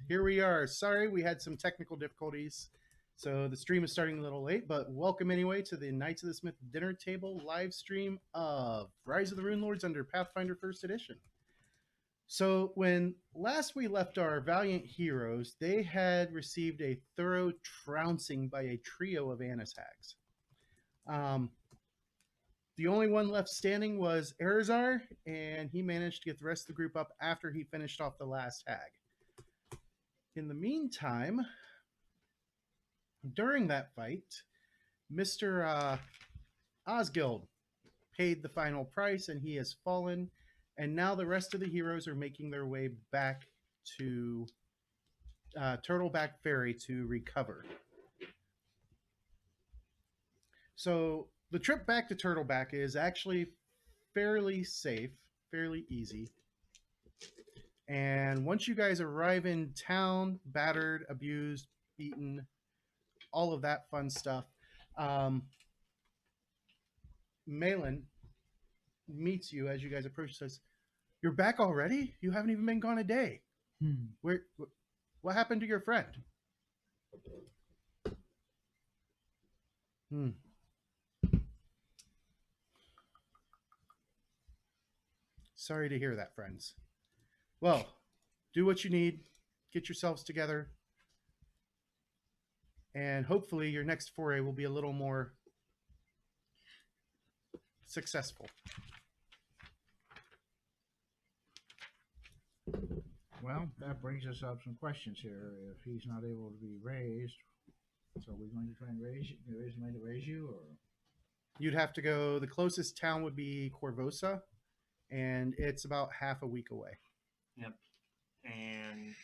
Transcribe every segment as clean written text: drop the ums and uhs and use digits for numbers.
here we are. Sorry, we had some technical difficulties. So the stream is starting a little late, but welcome anyway to the Knights of the Smith Dinner Table live stream of Rise of the Runelords under Pathfinder 1st Edition. So when last we left our valiant heroes, they had received a thorough trouncing by a trio of Anishags. The only one left standing was Erazar, and he managed to get the rest of the group up after he finished off the last hag. In the meantime, during that fight, Mr. Osgild paid the final price, and he has fallen. And now the rest of the heroes are making their way back to Turtleback Ferry to recover. So the trip back to Turtleback is actually fairly safe, fairly easy. And once you guys arrive in town, battered, abused, beaten, all of that fun stuff, Malin meets you as you guys approach and says, "You're back already? You haven't even been gone a day. What happened to your friend?" Sorry to hear that, friends. Well, do what you need. Get yourselves together. And hopefully your next foray will be a little more successful. Well, that brings us up some questions here. If he's not able to be raised, so we're going to try and raise you, or you'd have to go. The closest town would be Corvosa, and it's about half a week away. Yep, and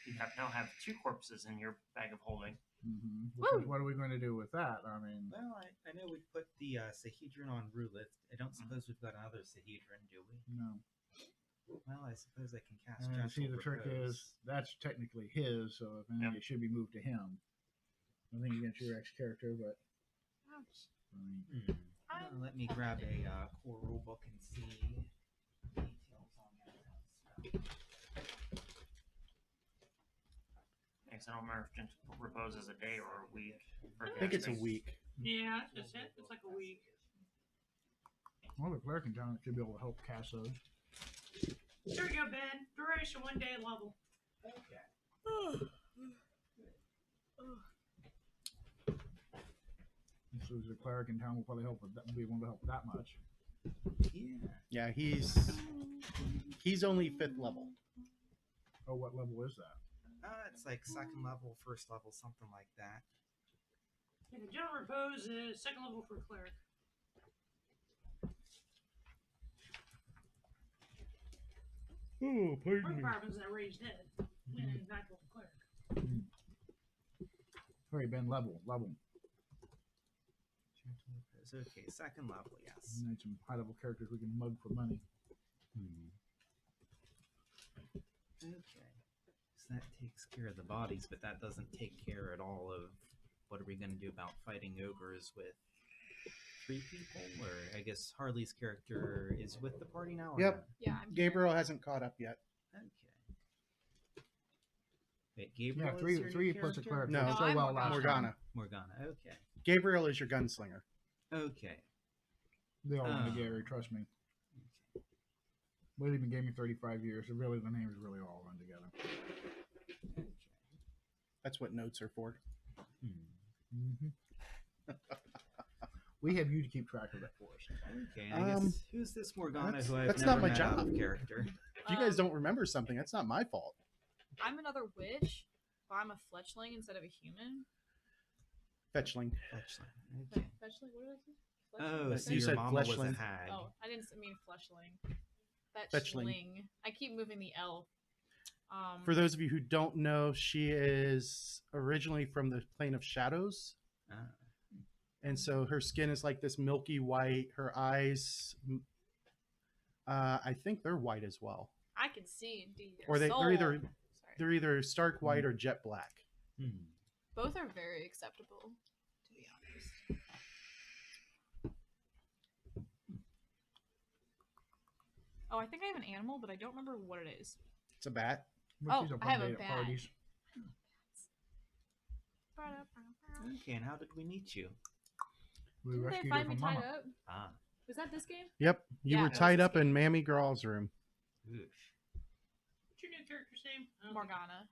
you now have 2 corpses in your bag of holding. Mm-hmm. What are we going to do with that? I mean, well, I know we put the Sahedron on roulette. I don't suppose we've got another Sahedron, do we? No. Well, I suppose I can cast. See, the trick is that's technically his, so if anything, it should be moved to him. Nothing against your ex-character, but let me grab a core rulebook and see details on that stuff. I don't remember if gentle repose is a day or a week. I think it's a week. Yeah, it's like a week. Well, the cleric in town should be able to help cast those. There we go, Ben. Duration 1 day level. Okay. So the cleric in town will probably help with that. Be able to help that much. Yeah, he's only 5th level. Oh, what level is that? It's like 2nd level, 1st level, something like that. Yeah, the general repose is 2nd level for cleric. Oh, pardon me. Fireman's that rage dead. And he's not called cleric. All right, Ben, level. Okay, 2nd level, yes. We need some high-level characters we can mug for money. Okay. So that takes care of the bodies, but that doesn't take care at all of what are we going to do about fighting ogres with 3 people? Or I guess Harley's character is with the party now? Or Yep. not? Yeah, Gabriel hasn't caught up yet. Okay. Wait, Gabriel Yeah, is your three new plus a character? cleric. No, I'm well last Morgana. Morgana, okay. Gabriel is your gunslinger. Okay. They all run together, trust me. Okay. We've been gaming 35 years, so really the names really all run together. Okay. That's what notes are for. We have you to keep track of that for us. Okay, I guess who's this Morgana who I've that's never not my met job. out of character? If you guys don't remember something, that's not my fault. I'm another witch, but I'm a fletchling instead of a human. Fetchling. Okay. Fletchling? What did I say? Oh, But so you your said mama was a fleshling. hag. Oh, I didn't mean fleshling. Fetchling. Fetchling. I keep moving the L. For those of you who don't know, she is originally from the plane of shadows. And so her skin is like this milky white. Her eyes, I think they're white as well. I can see indeed. Or they're either Sorry. they're either stark white or jet black. Both are very acceptable, to be honest. Oh, I think I have an animal, but I don't remember what it is. It's a bat. Oh, I have a bat. Okay, and how did we meet you? We Didn't they rescued find her me from tied Mama. up? Ah, Was that this game? Yep, you Yeah, were that was tied this up in game. Mammy Grawl's room. oof. What's your new character's name? Morgana.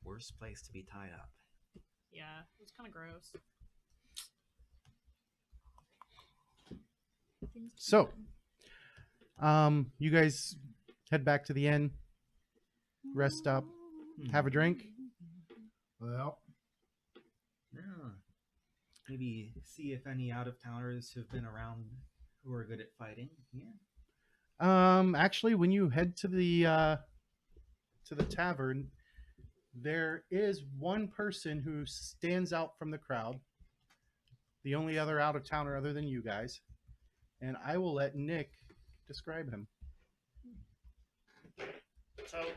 Worst place to be tied up. Yeah, it was kind of gross. Things to So- happen. You guys head back to the inn, rest up, have a drink. Well, Yeah. Maybe see if any out-of-towners have been around who are good at fighting. Yeah. Actually, when you head to the tavern, there is one person who stands out from the crowd. The only other out of towner other than you guys, and I will let Nick describe him. So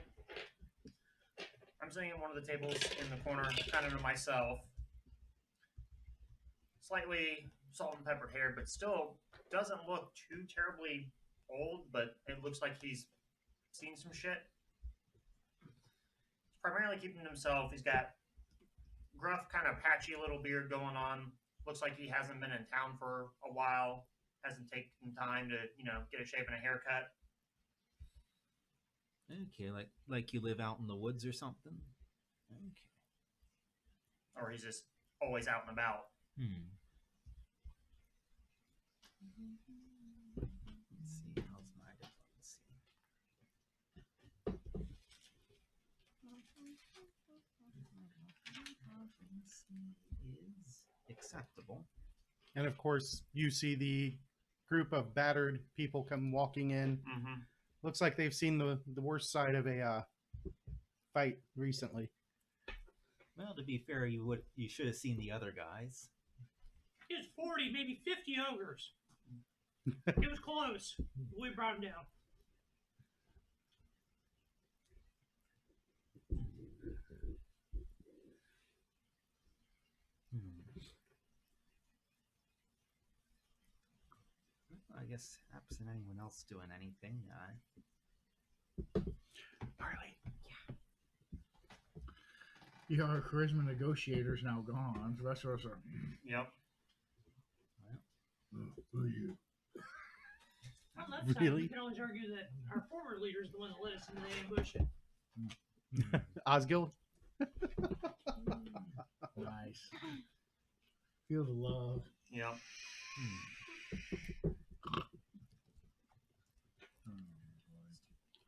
I'm sitting at one of the tables in the corner, kind of to myself. Slightly salt and peppered hair, but still doesn't look too terribly old, but it looks like he's seen some shit. He's primarily keeping himself. He's got gruff, kind of patchy little beard going on. Looks like he hasn't been in town for a while. Hasn't taken time to, get a shave and a haircut. Okay, like you live out in the woods or something. Okay. Or he's just always out and about. Let's see. How's my diplomacy? Is acceptable. And of course, you see the group of battered people come walking in. Mm-hmm. Looks like they've seen the worst side of a fight recently. Well, to be fair, you should have seen the other guys. He was 40, maybe 50 ogres. It was close. We brought him down. I guess absent anyone else doing anything, Barley. yeah, our charisma negotiator's now gone. The rest of us are. Yep. Who are you? On that side, Really? we can always argue that our former leader is the one that led us into the ambush. Osgill. Nice. Feel the love. Yep.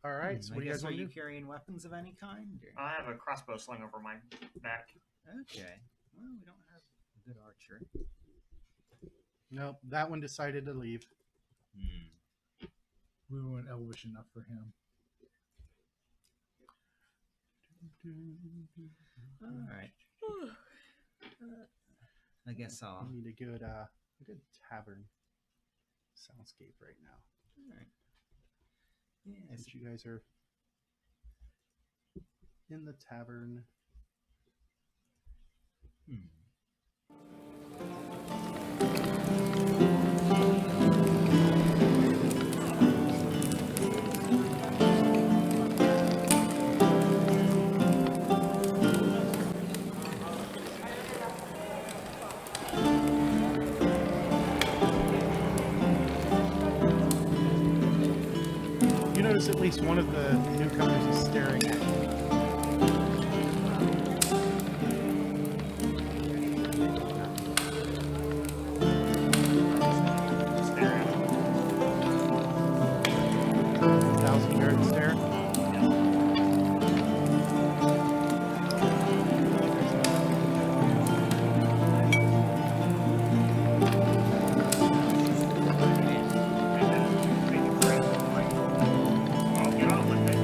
All right. So I what do you guess guys are want to you do? carrying weapons of any kind? Or? I have a crossbow sling over my back. Okay. Well, we don't have a good archer. Nope. That one decided to leave. We weren't elvish enough for him. All right. I guess I'll. We need a good tavern soundscape right now. All right. Yeah. Since you guys are in the tavern. You notice at least one of the newcomers is staring at you. Thousand yard stare. I'll get on with it.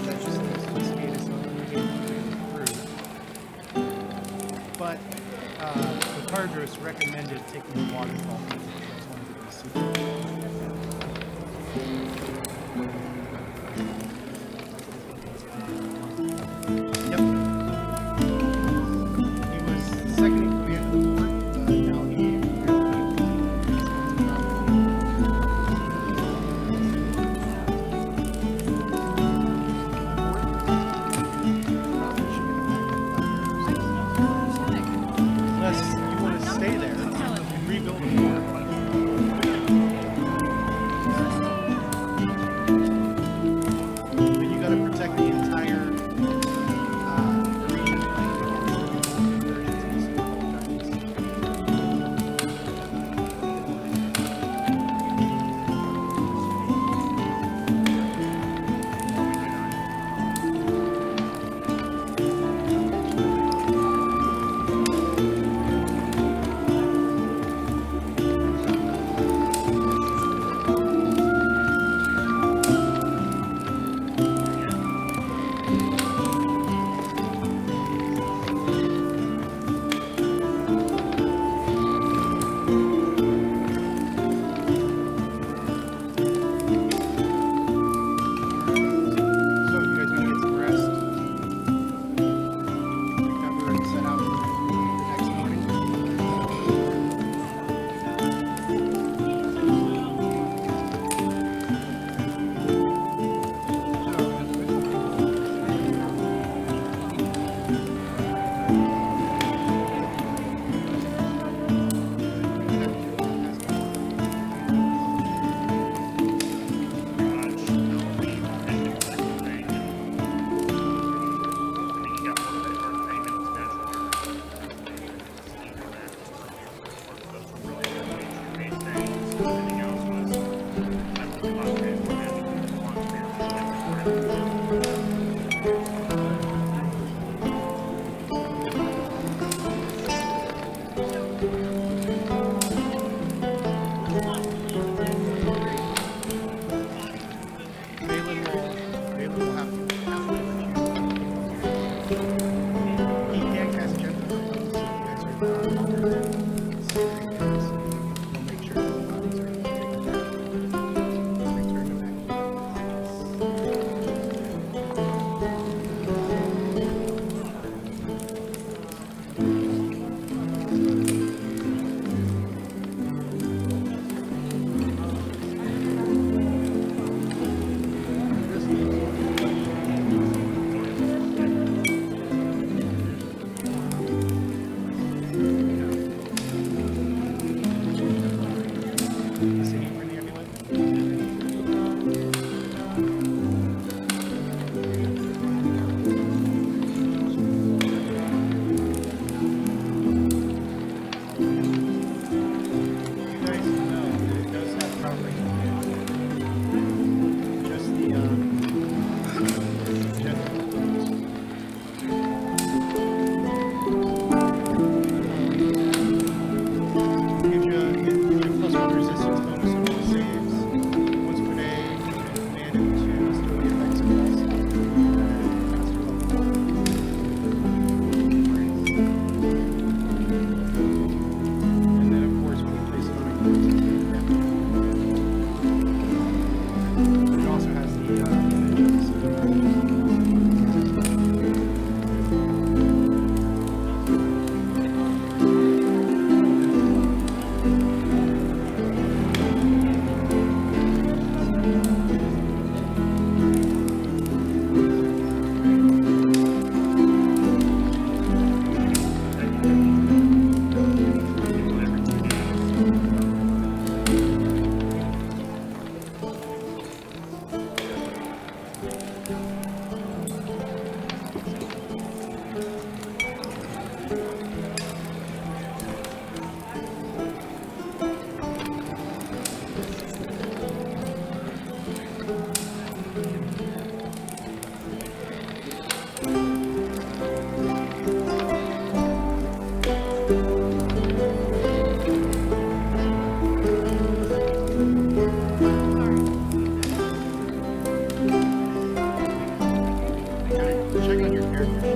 that's just supposed to skate us through. But the Cardros recommended taking the waterfall. That's one of the secrets. Yep. He was second in command of the fort. Now unless you want to stay there and rebuild a fort. But you got to protect the entire Check on your character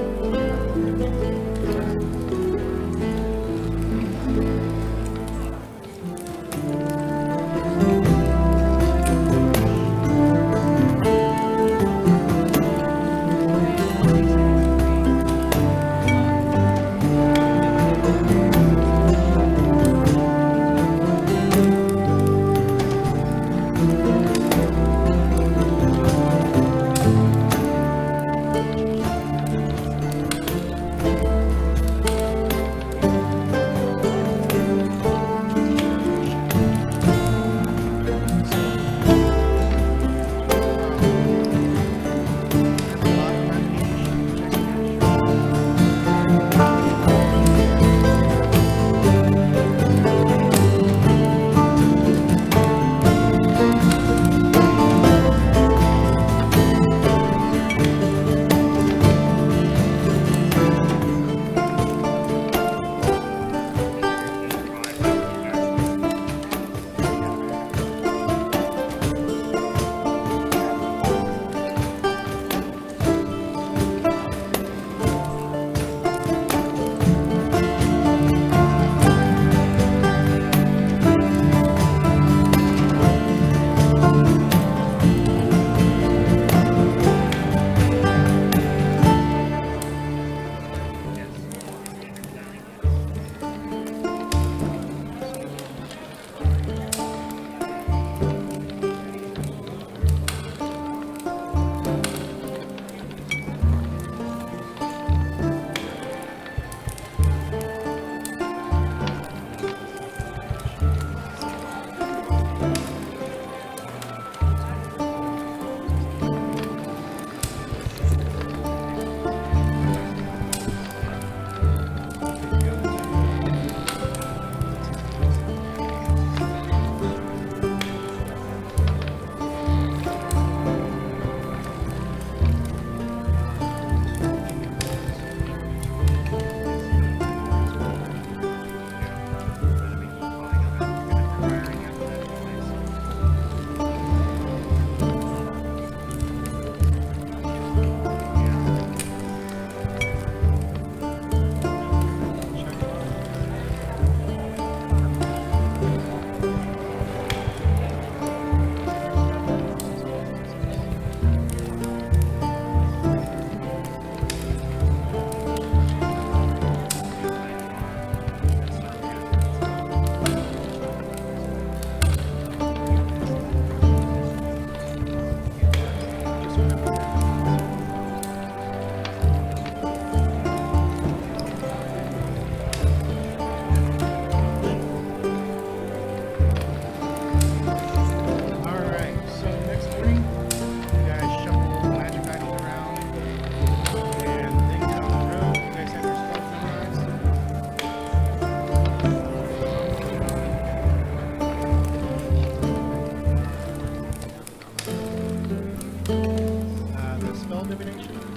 sheet.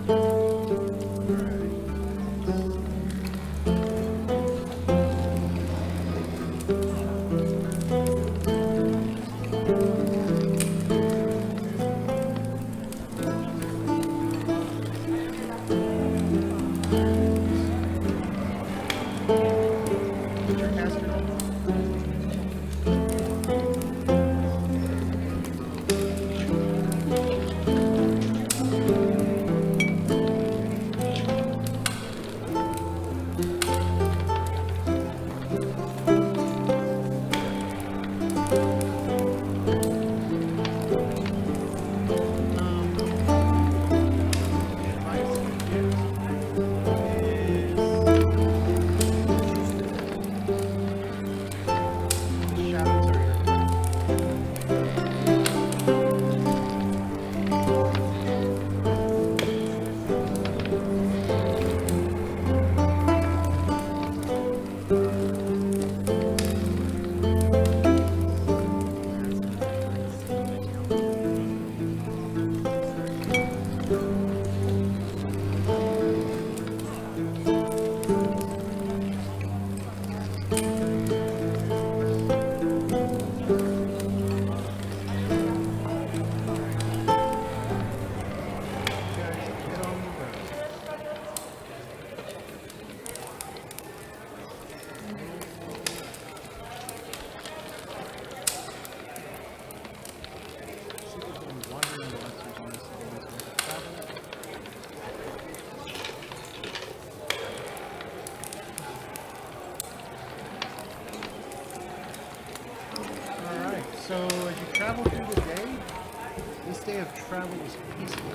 travel is peaceful.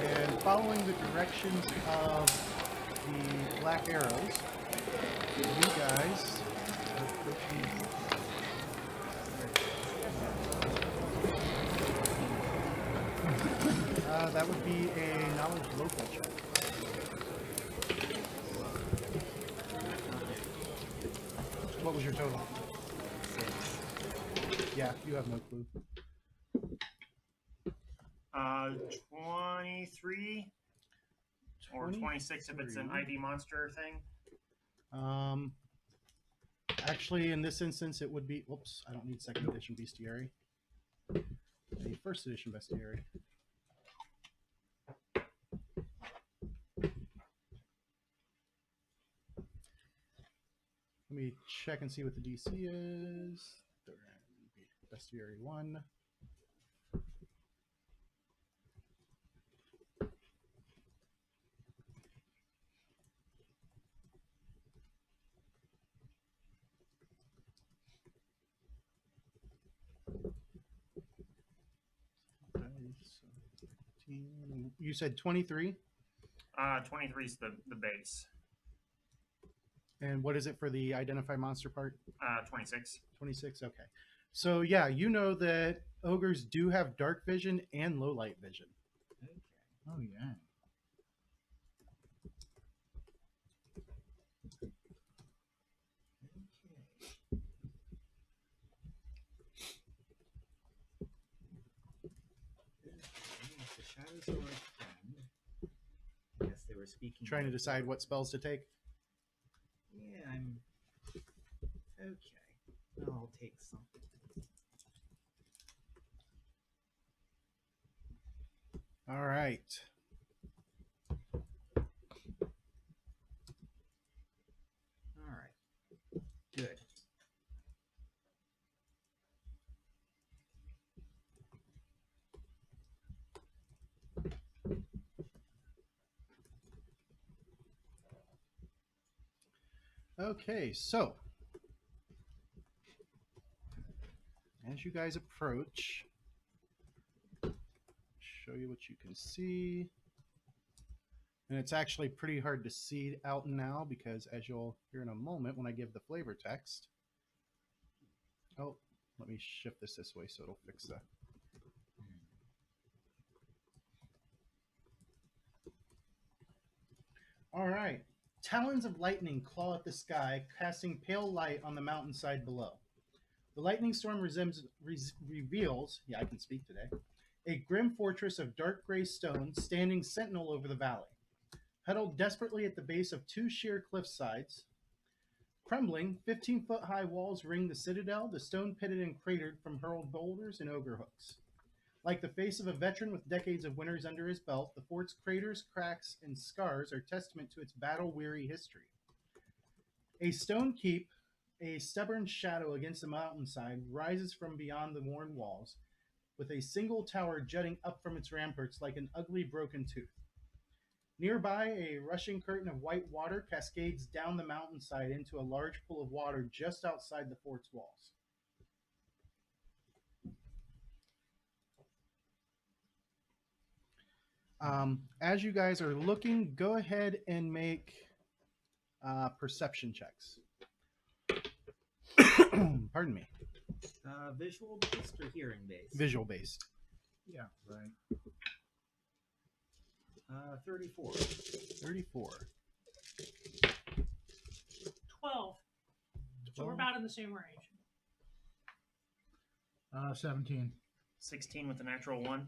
And following the directions of the black arrows, you guys are approaching. That would be a knowledge local check. What was your total? 6. Yeah, you have no clue. 23 or 26 if it's an 23. ID monster thing. Actually, in this instance, it would be. Whoops, I don't need second edition bestiary. I need first edition bestiary. Let me check and see what the DC is. Bestiary 1. You said 23? 23 is the base. And what is it for the identify monster part? 26. 26? Okay. So, yeah, you know that ogres do have dark vision and low light vision. Okay. Oh yeah. If the shadows are our friend, I guess they were speaking. Trying to of- decide what spells to take. Yeah, I'm okay. I'll take something. All right. All right. Good. Okay, so as you guys approach, show you what you can see. And it's actually pretty hard to see out now because, as you'll hear in a moment when I give the flavor text. Oh, let me shift this way so it'll fix that. All right. Talons of lightning claw at the sky, casting pale light on the mountainside below. The lightning storm reveals, yeah, I can speak today, a grim fortress of dark gray stone standing sentinel over the valley. Huddled desperately at the base of two sheer cliff sides, crumbling 15-foot-high walls ring the citadel, the stone pitted and cratered from hurled boulders and ogre hooks. Like the face of a veteran with decades of winters under his belt, the fort's craters, cracks, and scars are testament to its battle-weary history. A stone keep, a stubborn shadow against the mountainside, rises from beyond the worn walls, with a single tower jutting up from its ramparts like an ugly broken tooth. Nearby, a rushing curtain of white water cascades down the mountainside into a large pool of water just outside the fort's walls. As you guys are looking, go ahead and make perception checks. Pardon me. Visual based or hearing based? Visual based. Yeah, right. 34. 34. 12. So we're about in the same range. 17. 16 with a natural 1.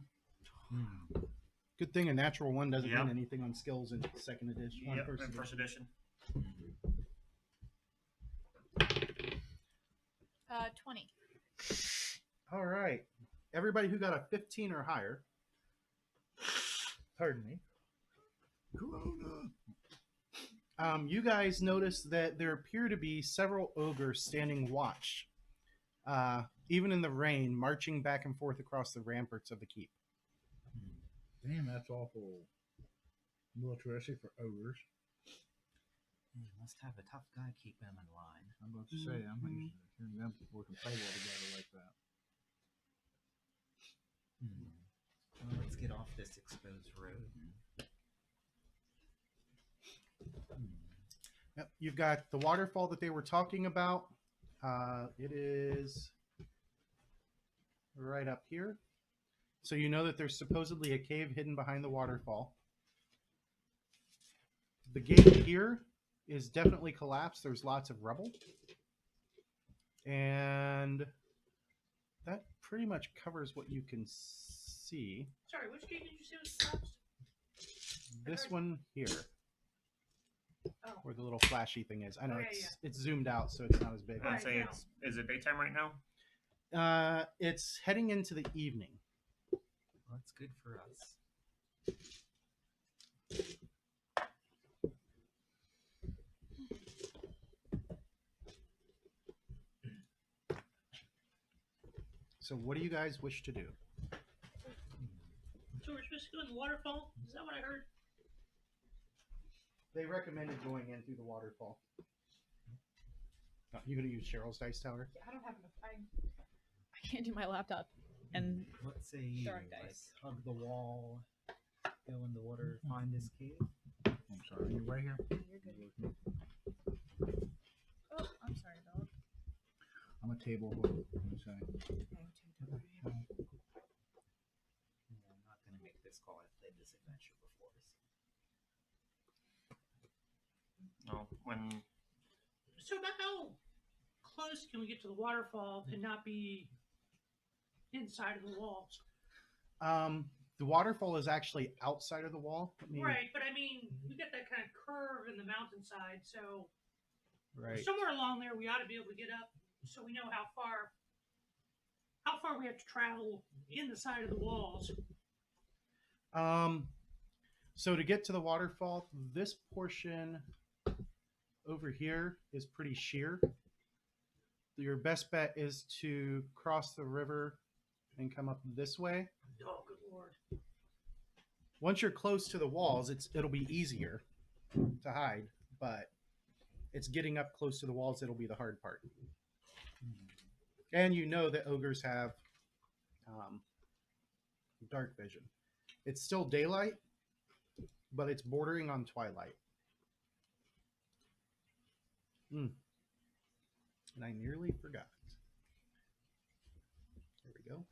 Good thing a natural one doesn't Yep. mean anything on skills in second edition. On Yep, first in edition. first edition. 20. All right. Everybody who got a 15 or higher. Pardon me. Corona. You guys notice that there appear to be several ogres standing watch, even in the rain, marching back and forth across the ramparts of the keep. Damn, that's awful militaristic for ogres. You must have a tough guy keep them in line. I'm about to say, I'm not used to hearing them working play well together like that. Well, let's get off this exposed road. Yep, you've got the waterfall that they were talking about. It is right up here. So you know that there's supposedly a cave hidden behind the waterfall. The gate here is definitely collapsed. There's lots of rubble. And that pretty much covers what you can see. Sorry, which gate did you say was collapsed? This one here, Oh. where the little flashy thing is. I know Okay, it's zoomed out, so it's not as big. I'd Right, say now. is it daytime right now? It's heading into the evening. Well, that's good for us. So what do you guys wish to do? So we're supposed to go in the waterfall? Is that what I heard? They recommended going in through the waterfall. You gonna use Cheryl's dice tower? I don't have enough. I can't do my laptop. And What say you? Throwing Like, dice. hug the wall, go in the water, find this cave. I'm sorry, you're right here. you're good. Oh, I'm sorry, dog. I'm a table holder. I'm sorry. Yeah, I'm not gonna make this call. I've played this adventure before. So. No. When So about how close can we get to the waterfall and not be inside of the walls? The waterfall is actually outside of the wall. Right, but I mean, we got that kind of curve in the mountainside, so Right. somewhere along there we ought to be able to get up, so we know how far we have to travel in the side of the walls. So to get to the waterfall, this portion over here is pretty sheer. Your best bet is to cross the river and come up this way. Oh, good lord! Once you're close to the walls, it'll be easier to hide, but it's getting up close to the walls that'll be the hard part. And you know that ogres have dark vision. It's still daylight, but it's bordering on twilight. And I nearly forgot. There we go.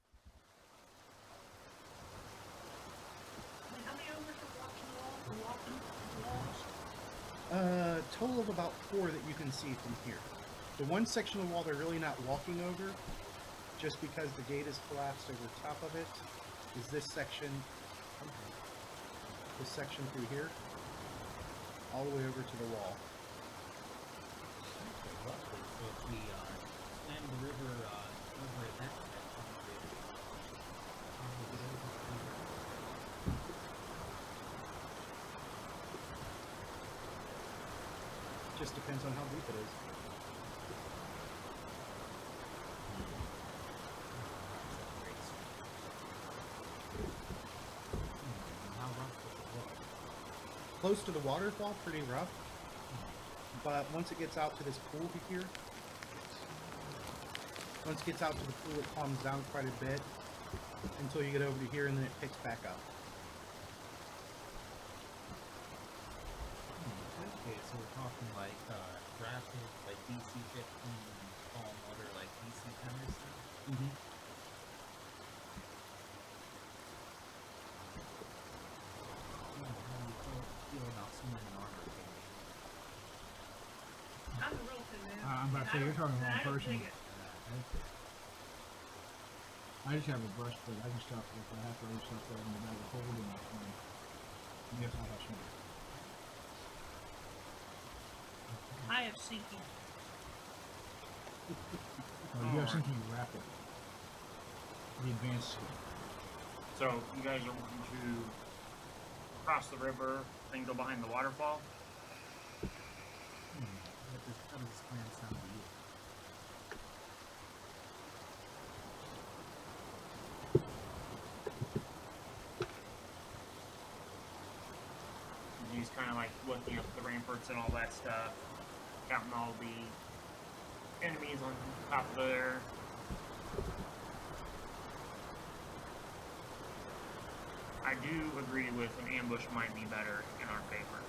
And how many ogres are watching the walls? Or walking the walls? Total of about 4 that you can see from here. The one section of the wall they're really not walking over, just because the gate is collapsed over top of it, is this section through here, all the way over to the wall. So if we slam the river over at that Just depends on how deep it is. How rough does it look? Close to the waterfall, pretty rough. But once it gets out to this pool here, once it gets out to the pool, it calms down quite a bit until you get over to here, and then it picks back up. Okay, so we're talking like rapid, like DC 15, calm water, like DC 10 or so. How do you feel about someone in armor? I'm the real thin man. I'm about to say, and you're talking to I one don't person. dig it. I just have a brush, but I can stop if I have to leave stuff there in the bag of holding. Yes, I have some. I have sinking. You have something rapid. The advanced skill. so you guys are wanting to cross the river, then go behind the waterfall. How does this plan sound to you? He's kind of like looking up the ramparts and all that stuff, counting all the enemies on top of there. I do agree with an ambush might be better in our favor.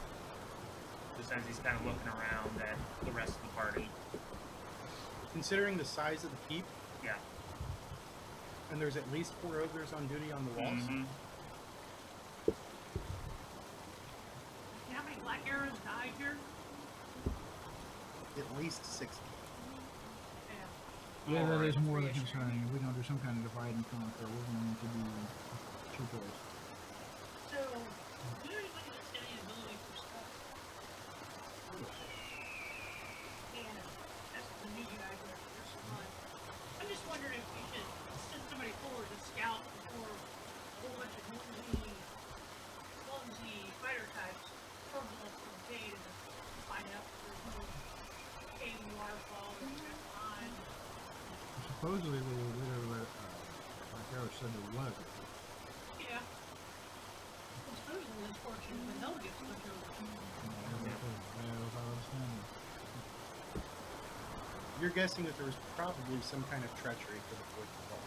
Just as he's kind of looking around at the rest of the party. Considering the size of the keep, Yeah. and there's at least 4 ogres on duty on the walls. Mm-hmm. How many black arrows died here? At least 60. Yeah. Yeah, that Alright. is more than concerning. If we don't do some kind of divide and conquer, we're going to be too close. So, do anybody that's got any ability for stuff? Yeah, that's the new guy here. There's some fun. I'm just wondering if we should send somebody forward to scout before a whole bunch of clumsy fighter types turtle up from the cave and find out that there's no cave and waterfall or anything behind. Supposedly, they literally, like I said, there was. Yeah. Well, supposedly this fortune when they'll get switched over. You're guessing that there was probably some kind of treachery for the 4th of all.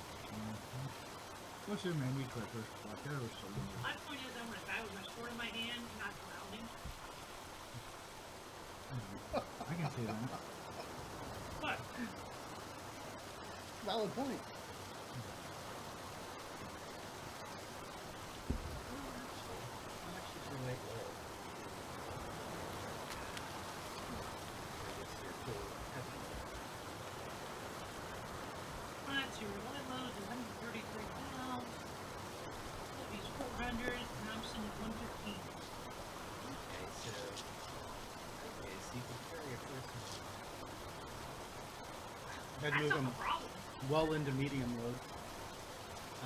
Plus, it may be treacherous, like arrows. So My point is, I want a guy with my sword in my hand, not surrounding. I can see that. But Valid point. How much did your weight roll? I guess you're full heavy. let's see, rolling lows is 133 pounds. He's 400, and I'm sitting at 115. Okay, so you can carry a person. Had to That's move not them a problem. well into medium load.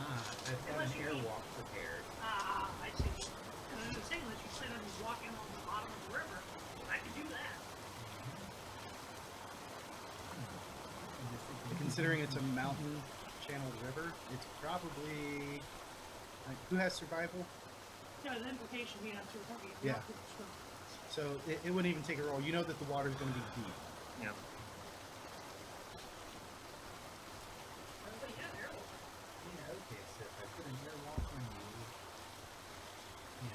I've got an airwalk prepared. I see. I was saying, unless you plan on walking on the bottom of the river, I could do that. Considering it's a mountain channeled river, it's probably. Like, who has survival? No, the implication we have to worry about Yeah. people swim. So it wouldn't even take a roll. You know that the water's going to be deep. Yeah. Everybody got their own. Yeah, okay, so if I put an airwalk on you,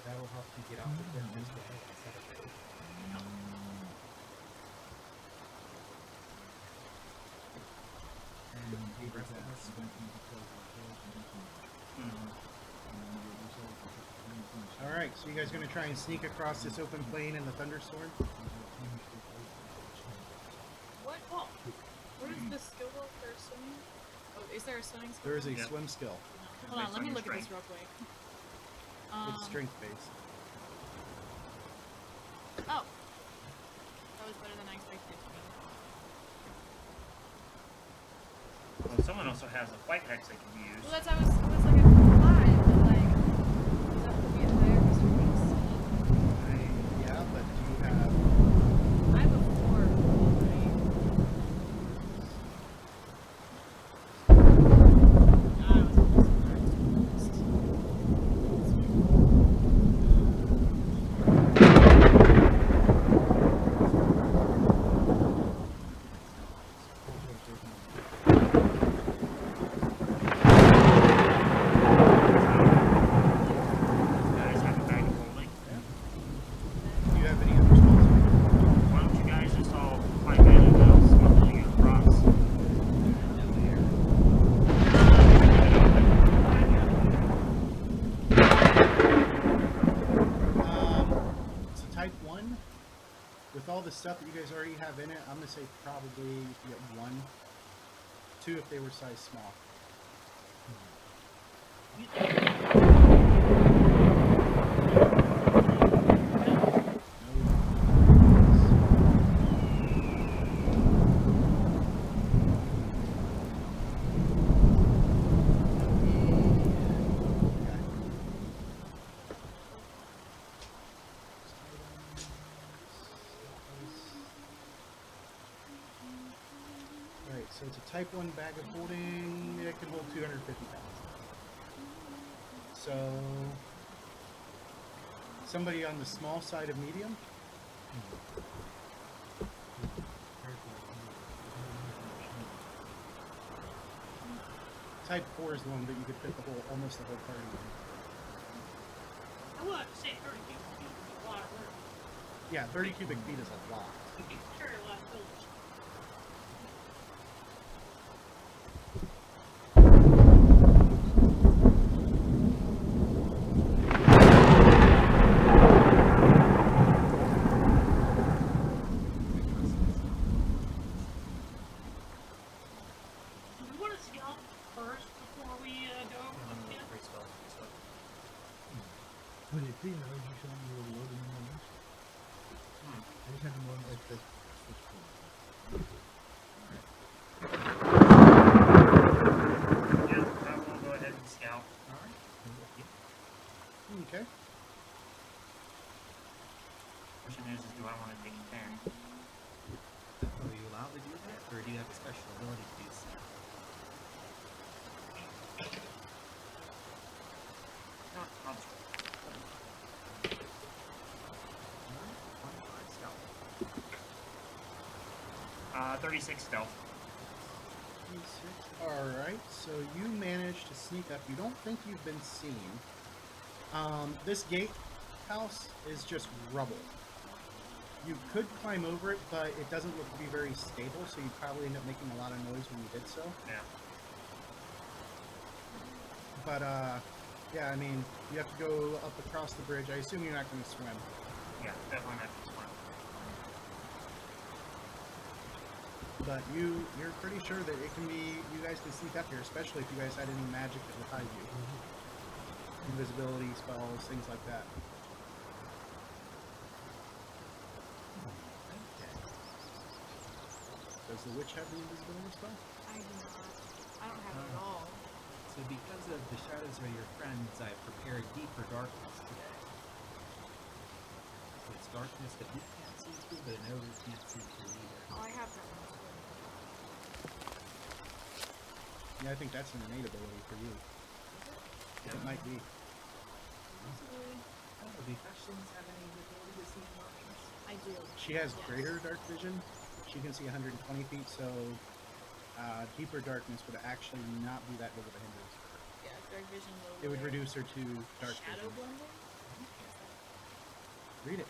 that'll help you get out the cliff this way instead of it. And the rest of us All right, so you guys going to try and sneak across this open plain in the thunderstorm? What? What is the skill roll for swimming? Oh, is there a swimming skill? There is a Yeah. swim skill. Hold on, Based let me your look at this strength. real quick. It's strength based. Oh. That was better than I expected it to be. Well, someone also has a flight hex they can use. Well, that's, I was like at 5, but like, that would be a higher risk for me to see. Yeah, but do you have. I have a 4 already. I was almost Guys have a bag of holding. Do you have any other spells? Why don't you guys just all climb in and I'll smuggle you across? So type 1, with all the stuff that you guys already have in it, I'm going to say probably you get 1. 2 if they were size small. Right, so it's a type 1 bag of holding. It can hold 250 pounds. So, somebody on the small side of medium? Type 4 is the one that you could fit the whole, almost the whole party in. Well, I'd say 30 cubic feet is a lot of room. Yeah, 30 cubic feet is a lot. You can carry a lot of pillars. Do we want to scout first before we go over the camp? Free spell. Would it be that you showing me where the loading is? I just had to know if that's cool. Yeah, I will go ahead and scout. All right. I'm with you. Okay. Question is do I want to take 10? Are you allowed to do that, or do you have a special ability to do so? No, I'll just Alright, 25 stealth. 36 stealth. Alright, so you managed to sneak up. You don't think you've been seen. This gatehouse is just rubble. You could climb over it, but it doesn't look to be very stable, so you'd probably end up making a lot of noise when you did so. Yeah. But, yeah, I mean, you have to go up across the bridge. I assume you're not going to swim. Yeah, definitely not this one. But you're pretty sure that it can be, you guys can sneak up here, especially if you guys had any magic that would hide you. Invisibility spells, things like that. Does the witch have the invisibility spell? I do not. I don't have it at all. So because of the shadows are your friends, I prepared deeper darkness today. So it's darkness that we can't see through, but an ogre can't see through either. Oh, I have that one too. Yeah, I think that's an innate ability for you. It might be. Possibly. Oh, do Fashions have any ability to see in darkness? I do. She has Yes. greater dark vision. She can see 120 feet, so deeper darkness would actually not be that big of a hindrance for her. Yeah, dark vision will. It would reduce her to dark Shadow vision. blending? Read it.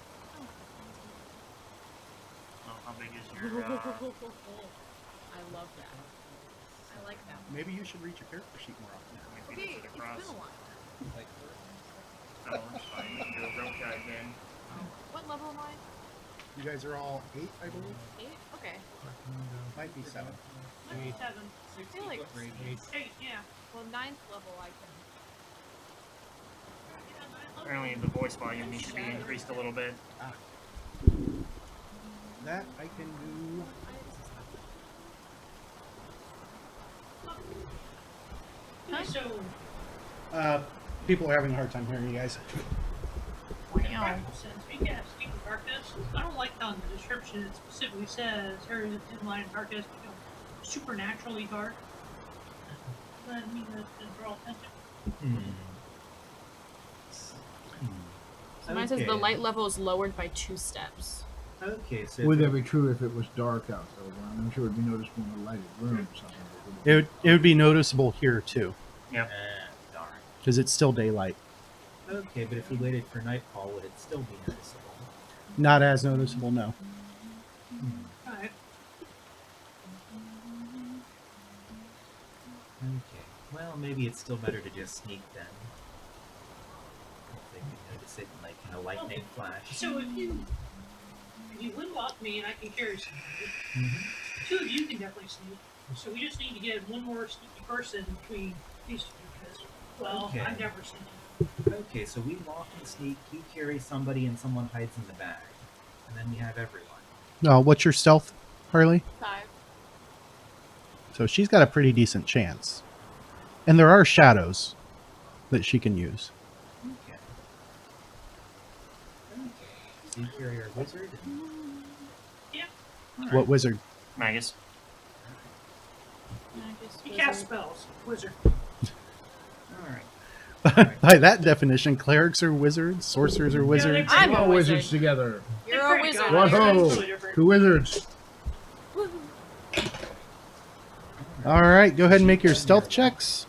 Well, how big is your, I love that. I like that one. Maybe you should read your character sheet more often. Okay, it's been a while. Like, No, it's fine. You can do a rope guy again. What level am I? You guys are all 8, I believe. 8? Okay. Might be 7. Let's Eight. 7. I feel like 8, yeah. well, 9th level I can. Apparently the voice volume needs to be increased a little bit. That I can do. So, People are having a hard time hearing you guys. wow. Since we have speak of darkness, I don't like how in the description it specifically says areas in line of darkness become supernaturally dark. Does that mean that to draw attention? So mine says the light level is lowered by 2 steps. Okay, so Would that be true if it was dark out though? I'm sure it'd be noticeable in a lighted room or something. It would be noticeable here too, Yep. darn. because it's still daylight. Okay, but if we waited for nightfall, would it still be noticeable? Not as noticeable, no. Alright. Okay. Well, maybe it's still better to just sneak then. If they could notice it like in a lightning flash. So if you little up me and I can carry somebody, Mhm. 2 of you can definitely sneak. So we just need to get one more sneaky person between these 2 because, well, Okay. I've never seen Okay, so we walk and sneak, you carry somebody, and someone hides in the bag. And then we have everyone. What's your stealth, Harley? 5. So she's got a pretty decent chance. And there are shadows that she can use. Okay. Okay. So you carry our wizard. And... Yeah. All What wizard? Magus. He casts spells. Wizard. Alright. By that definition, clerics are wizards, sorcerers are wizards. they- I'm All a wizard. wizards together. You're They're a pretty wizard. good. What That's ho! totally different. 2 wizards. All right, go ahead and make your stealth checks.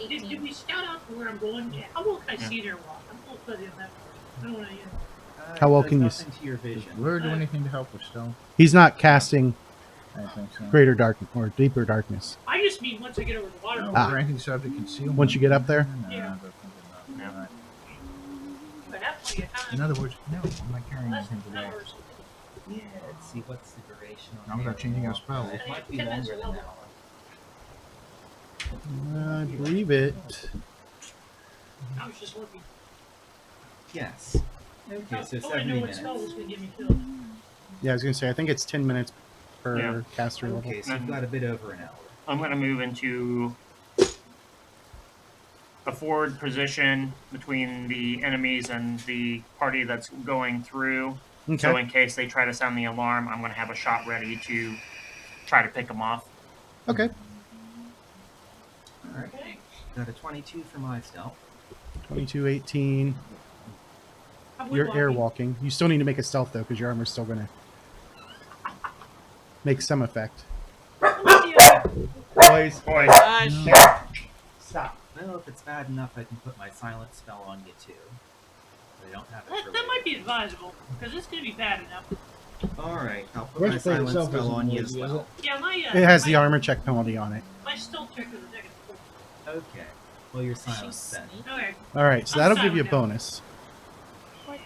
Did we scout out where I'm going. How well can I see there, Walk? I'm a little fuzzy on that part. I don't want to, How it well does can you nothing to your Does vision? Blur do anything to help with stealth? He's not casting I think so. greater darkness or deeper darkness. I just mean once I get over the water. No, Ah. granting subject concealment. Once you get up there? No, Yeah. I don't think enough. Yeah. Alright. But have plenty of time. In other words, no, I'm not carrying Less anything than an today. hour or something. Yeah, let's see what's the duration on Not without there. changing out spells. It might be 10 minutes longer or than an longer. hour. I believe it. I was just looking. Yes. Okay, so I want to 70 know what minutes. spell was going to get me killed. Yeah, I was gonna say I think it's 10 minutes per Yeah. caster level. Okay, so you've got a bit over an hour. I'm going to move into a forward position between the enemies and the party that's going through. Okay. So in case they try to sound the alarm, I'm going to have a shot ready to try to pick them off. Okay. Alright. Okay. Got a 22 for my stealth. 22, 18. I'm You're air walking. walking. You still need to make a stealth though, because your armor's still gonna make some effect. Yeah. Boys, Boys, Gosh. stop. Well, if it's bad enough, I can put my silent spell on you too. I don't have it for That might be later. advisable, because it's going to be bad enough. Alright, I'll put my Breastplate silent itself spell isn't on you noisy, as is well. Yeah, my It has my, the armor check penalty on it. My stealth check is a negative 4. Okay. Well, you're silent She's then. sneaky. Okay. All right, so I'm that'll give you a silent now. bonus. What?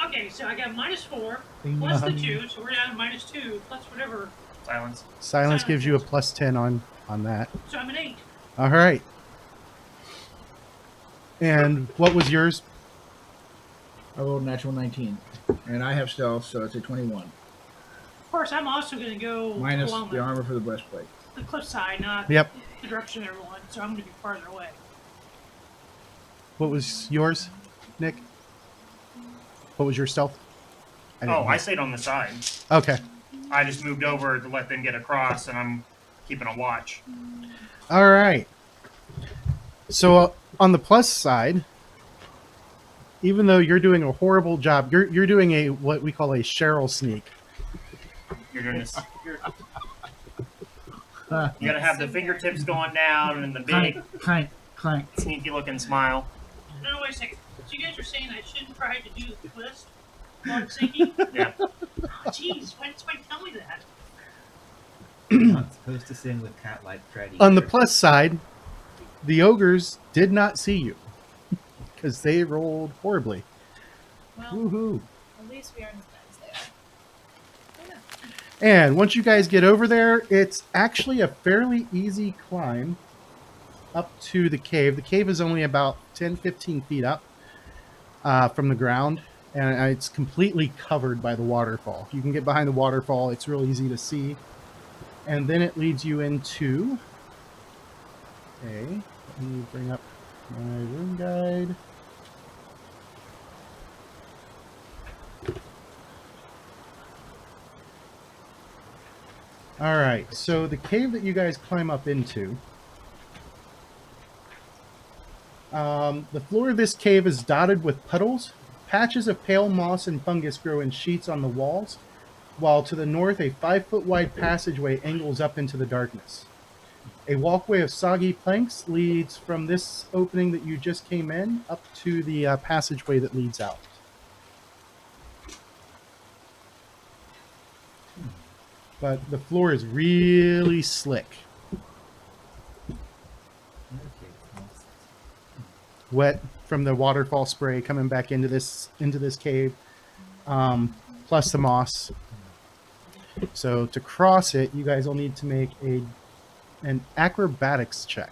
Okay, so I got -4 plus the 2, so we're down to -2 plus whatever. silence. Silence gives you a plus 10 on that. So I'm an 8. All right. And what was yours? I rolled a natural 19. And I have stealth, so it's a 21. Of course, I'm also going to go Minus along the armor for the breastplate. the cliffside, not Yep. the direction they're going, so I'm going to be farther away. What was yours, Nick? What was your stealth? didn't Oh, know. I stayed on the side. Okay. I just moved over to let them get across, and I'm keeping a watch. All right. So on the plus side, even though you're doing a horrible job, you're doing a what we call a Cheryl sneak. You're doing this. You gotta have the fingertips going down and the Clank, big, clank, clank. sneaky-looking smile. No, wait a second. So you guys are saying I shouldn't try to do the twist while I'm singing? Yeah. Jeez, why did somebody tell me that? You're not supposed to sing with cat-like Freddy. On the either. plus side, the ogres did not see you because they rolled horribly. Well, Woohoo! at least we aren't as bad as they are. Oh, no. And once you guys get over there, it's actually a fairly easy climb up to the cave. The cave is only about 10-15 feet up from the ground, and it's completely covered by the waterfall. If you can get behind the waterfall, it's real easy to see. And then it leads you into a... Let me bring up my room guide. All right, so the cave that you guys climb up into, the floor of this cave is dotted with puddles. Patches of pale moss and fungus grow in sheets on the walls, while to the north a 5-foot wide passageway angles up into the darkness. A walkway of soggy planks leads from this opening that you just came in up to the passageway that leads out. But the floor is really slick. Okay, well, Wet from the waterfall spray coming back into this cave, plus the moss. So to cross it, you guys will need to make an acrobatics check.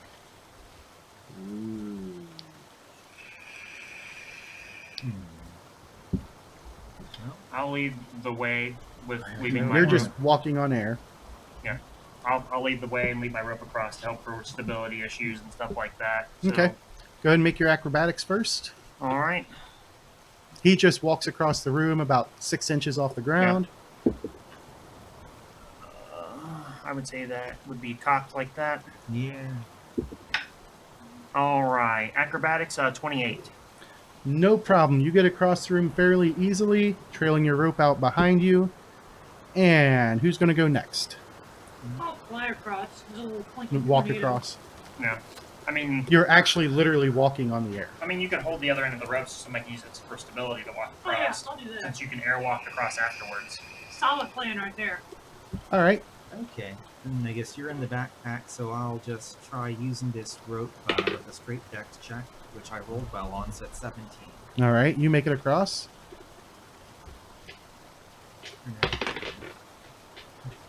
I'll lead the way with leaving my You're rope. just walking on air. I'll lead the way and lead my rope across to help for stability issues and stuff like that. So, Okay. Go ahead and make your acrobatics first. All right. He just walks across the room about 6 inches off the ground. I would say that would be cocked like that. yeah. All right. Acrobatics, 28. No problem. You get across the room fairly easily, trailing your rope out behind you. And who's going to go next? I'll fly across. There's a little clinky Walk tornado. across. No. I mean, You're actually literally walking on the air. you can hold the other end of the rope so somebody can use it for stability to walk Oh yeah, across. I'll do that. Since you can airwalk across afterwards. Solid plan right there. All right. Okay. And I guess you're in the backpack, so I'll just try using this rope with a straight dex check, which I rolled well on, so it's 17. All right. You make it across.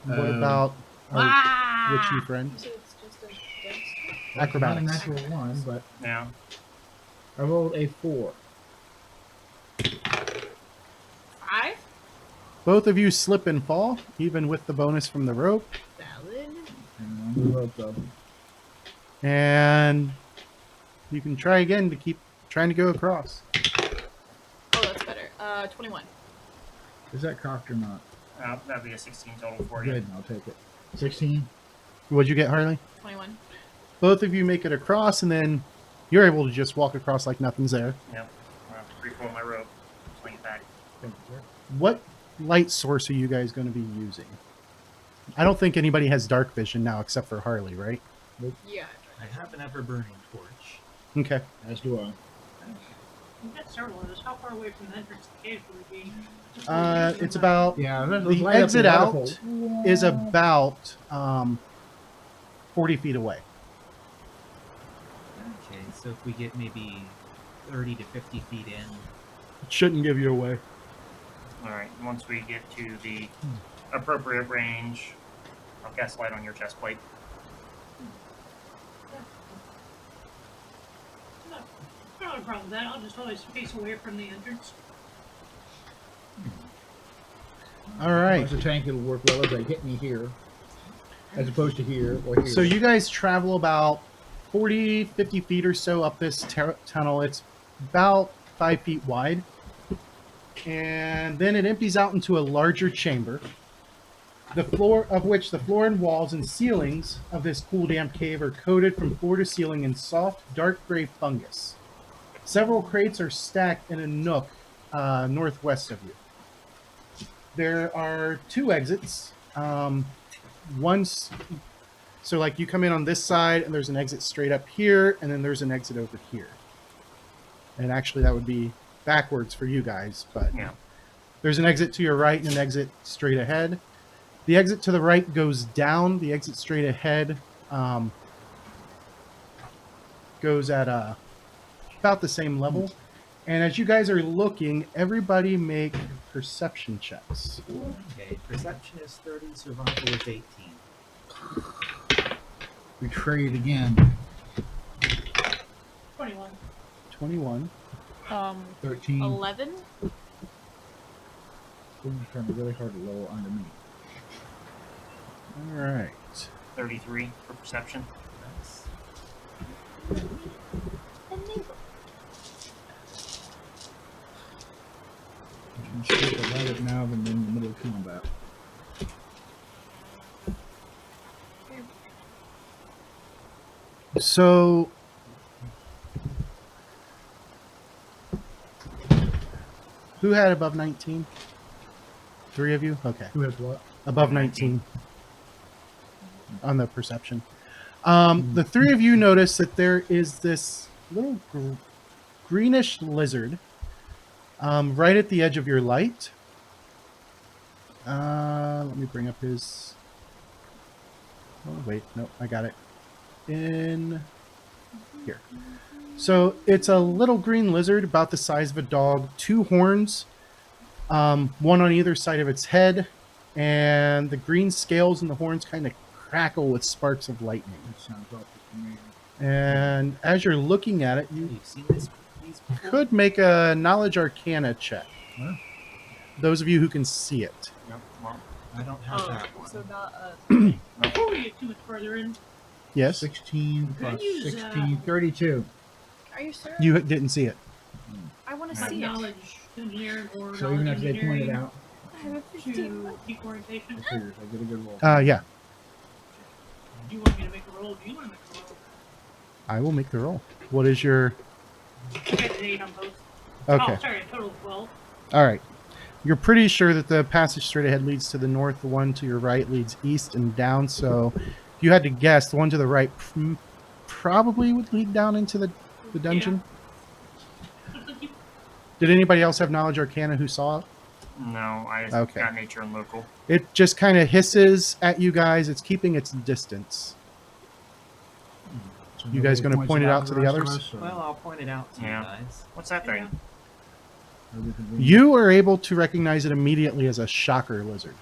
What about our Wow. witchy friend? So it's just a dex check? Not a Acrobatics. natural 1, but Yeah. I rolled a 4. 5? Both of you slip and fall, even with the bonus from the rope. Valid. And on the rope, though. And you can try again to keep trying to go across. Oh, that's better. 21. Is that cocked or not? That'd be a 16 total for you. Good, I'll take it. 16? What'd you get, Harley? 21. Both of you make it across, and then you're able to just walk across like nothing's there. Recoil my rope. Swing it back. Thank you, sir. What light source are you guys going to be using? I don't think anybody has dark vision now except for Harley, right? Yeah. I have an ever burning torch. Okay. As do I. We've got several of those. How far away from the entrance to the cave would we be? It's about Yeah, the exit out is about 40 feet away. Okay, so if we get maybe 30 to 50 feet in, It shouldn't give you away. Alright, once we get to the appropriate range, I'll cast light on your chest plate. I don't have a problem with that. I'll just always face away from the entrance. All right. As a tank, it'll work well if they hit me here, as opposed to here or here. So you guys travel about 40, 50 feet or so up this tunnel. It's about 5 feet wide. And then it empties out into a larger chamber, the floor and walls and ceilings of this cool damp cave are coated from floor to ceiling in soft, dark gray fungus. Several crates are stacked in a nook northwest of you. There are 2 exits. So like you come in on this side, and there's an exit straight up here, and then there's an exit over here. And actually, that would be backwards for you guys, but Yeah. there's an exit to your right and an exit straight ahead. The exit to the right goes down. The exit straight ahead goes at about the same level. And as you guys are looking, everybody make perception checks. okay, perception is 30, survival is 18. Betrayed again. 21. 21. 13. 11? Someone's trying really hard to lower under me. All right. 33 for perception. Nice. I'm sure the light it now than in the middle of combat. So who had above 19? 3 of you? Okay. Who has what? Above 19 on the perception. The 3 of you notice that there is this little greenish lizard right at the edge of your light. Let me bring up his... Oh, wait. No, I got it. In here. So it's a little green lizard about the size of a dog, 2 horns, one on either side of its head, and the green scales and the horns kind of crackle with sparks of lightning. That sounds awful to me. And as you're looking at it, you You've seen these before? could make a knowledge arcana check. Huh? Those of you who can see it. Yep. Well, I don't have Oh, that one. So not Before we get too much further in, Yes? 16 Could I plus use, 16, 32. Are you sure? You didn't see it. I want to my see it. knowledge engineer or So even knowledge after they point it engineering out, I have a to 15. peak orientation. it figures I get a good roll. Yeah. Do you want me to make a roll? Do you want to make a roll? I will make the roll. What is your... I got an 8 on both. Okay. Oh, sorry, a total of 12. All right. You're pretty sure that the passage straight ahead leads to the north. The one to your right leads east and down. So if you had to guess, the one to the right probably would lead down into the dungeon. Looks like you- Did anybody else have knowledge arcana who saw it? No, I just Okay. got nature and local. It just kind of hisses at you guys. It's keeping its distance. So You guys nobody gonna points point it out to to the rest of others? us, or- Well, I'll point it out to Yeah. you guys. What's that thing? or we can bring- You are able to recognize it immediately as a shocker lizard.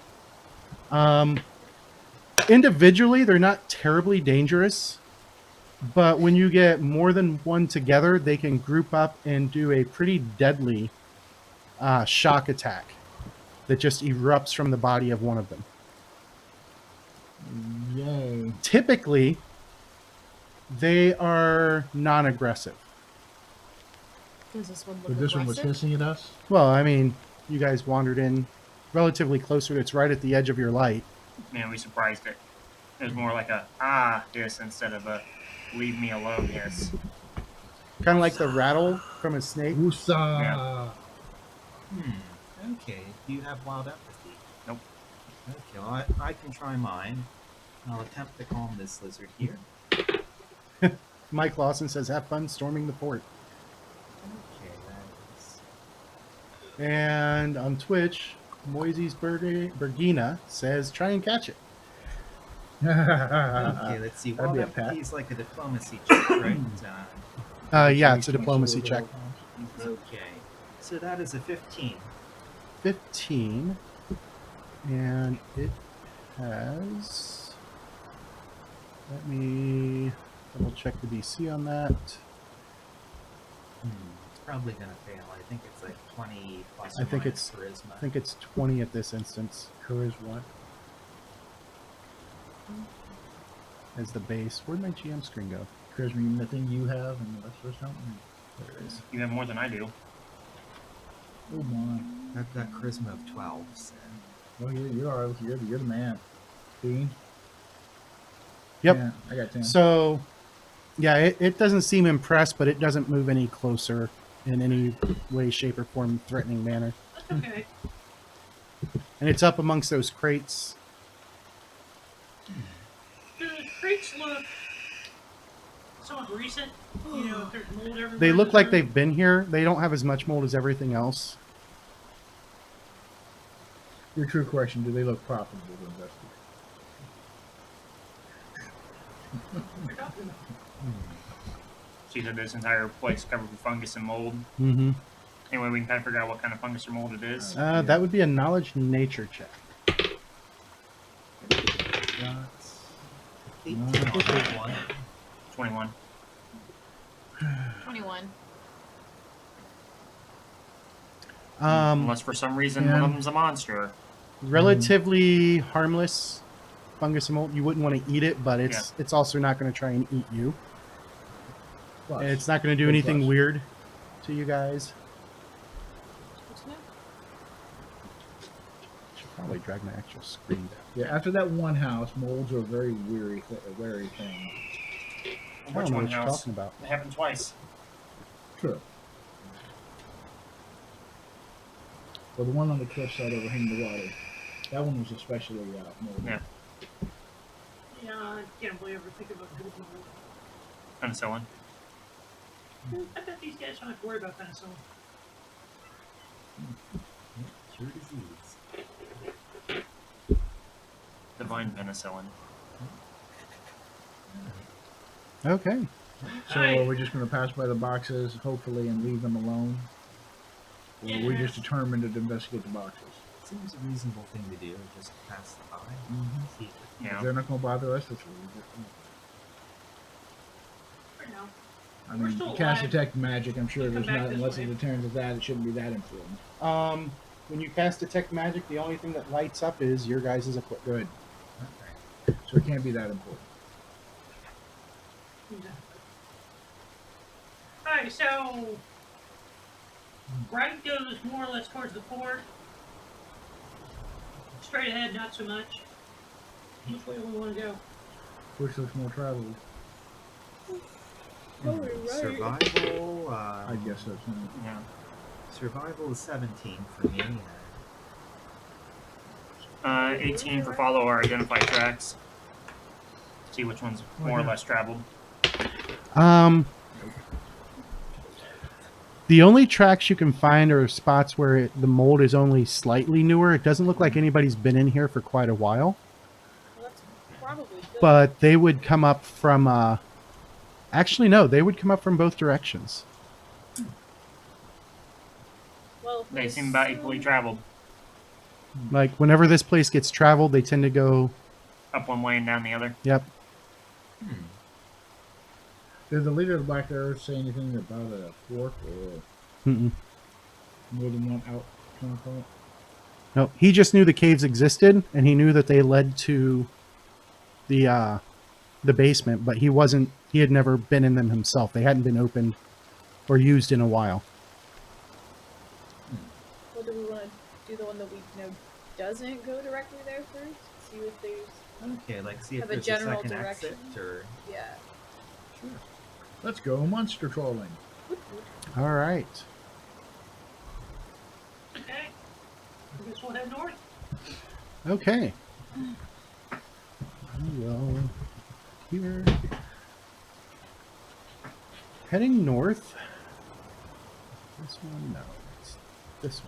Individually, they're not terribly dangerous, but when you get more than one together, they can group up and do a pretty deadly shock attack that just erupts from the body of one of them. Yay. Typically, they are non-aggressive. Does this one look But this one was aggressive? hissing at us? Well, I mean, you guys wandered in relatively closer. It's right at the edge of your light. Man, we surprised it. It was more like a hiss instead of a leave me alone hiss. Kind of like the rattle from a snake. Woosah! Okay. Do you have wild empathy? Nope. Okay, well, I can try mine. I'll attempt to calm this lizard here. Mike Lawson says, have fun storming the fort. Okay, that is... And on Twitch, Moises Bergina says, try and catch it. Okay, let's see. that'd Wild be a pet. empathy is like a diplomacy check, right? Yeah, it's a diplomacy check. Okay. So that is a 15. 15. And it has... Let me double check the DC on that. It's probably going to fail. I think it's like 20 plus I or think minus it's- charisma. I think it's 20 at this instance Charisma what? as the base. Where'd my GM screen go? Charisma, you mean the thing you have and the rest of us don't? There it is. You have more than I do. Oh my. I've got charisma of 12. So. Oh, you're the man. Dean? Yep. Yeah, I got 10. So, yeah, it doesn't seem impressed, but it doesn't move any closer in any way, shape, or form, threatening manner. That's okay. And it's up amongst those crates. The crates look somewhat recent. You know, if there's mold everywhere. They look there's like no- they've been here. They don't have as much mold as everything else. Your true question, do they look profitable to investigate? So you said this entire place covered with fungus and mold. Mm-hmm. Anyway, we can kind of figure out what kind of fungus or mold it is. That would be a knowledge nature check. That's 18 No. on that one. 21. 21. Unless for some reason one yeah. of them's a monster. Relatively harmless fungus and mold. You wouldn't want to eat it, but it's also not going to try and eat you. Plus. And it's not going to do Good anything plus. weird to you guys. What's that? Should probably drag my actual screen down. Yeah, after that one house, molds are a very wary thing. I Which don't know one what you're house? talking about. It happened twice. True. Well, the one on the cliffside overhanging the water, that one was especially moldy. Yeah. Yeah, I can't believe I ever think about good mold. Penicillin. I bet these guys don't have to worry about penicillin. Cure disease. Divine penicillin. Okay. So Alright. are we just going to pass by the boxes, hopefully, and leave them alone? Or are we Yeah. just determined to investigate the boxes? Seems a reasonable thing to do. Just pass the by. See if it- Yeah. If they're not going to bother us, let's leave it. Right now. I We're mean, still cast alive. detect magic, I'm sure Come there's back not, this unless way. it determines that, it shouldn't be that important. When you cast detect magic, the only thing that lights up is your guys' equipment. Good. Okay. So it can't be that important. Alright, so right goes more or less towards the fort. Straight ahead, not so much. Which way do we want to go? Which looks more traveled. Survival. I guess so, too. Yeah. Survival is 17 for me. 18 for follow or identify tracks. See which one's more or less traveled. The only tracks you can find are spots where the mold is only slightly newer. It doesn't look like anybody's been in here for quite a while. Well, that's probably good. But they would come up from actually no, they would come up from both directions. Well, if we They seem about equally assume- traveled, Like whenever this place gets traveled, they tend to go. up one way and down the other. Yep. Hmm. Did the leader of the Black Earth say anything about a fork or Mm-mm. more than one out coming from it? No, he just knew the caves existed, and he knew that they led to the basement, but he wasn't. He had never been in them himself. They hadn't been opened or used in a while. Well, do we want to do the one that we know doesn't go directly there first? See if there's Okay, like see if Have a there's general second direction? exit or. yeah. Let's go monster trolling. All right. Okay. I guess we'll head north. Okay. Well, here. Heading north. This one, no. It's this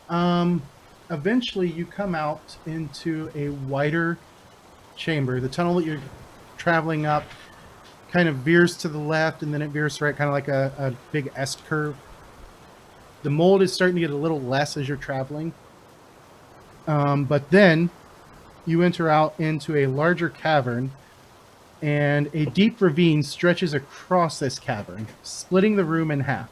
one. Eventually you come out into a wider chamber. The tunnel that you're traveling up kind of veers to the left and then it veers right, kind of like a big S curve. The mold is starting to get a little less as you're traveling. But then you enter out into a larger cavern, and a deep ravine stretches across this cavern, splitting the room in half.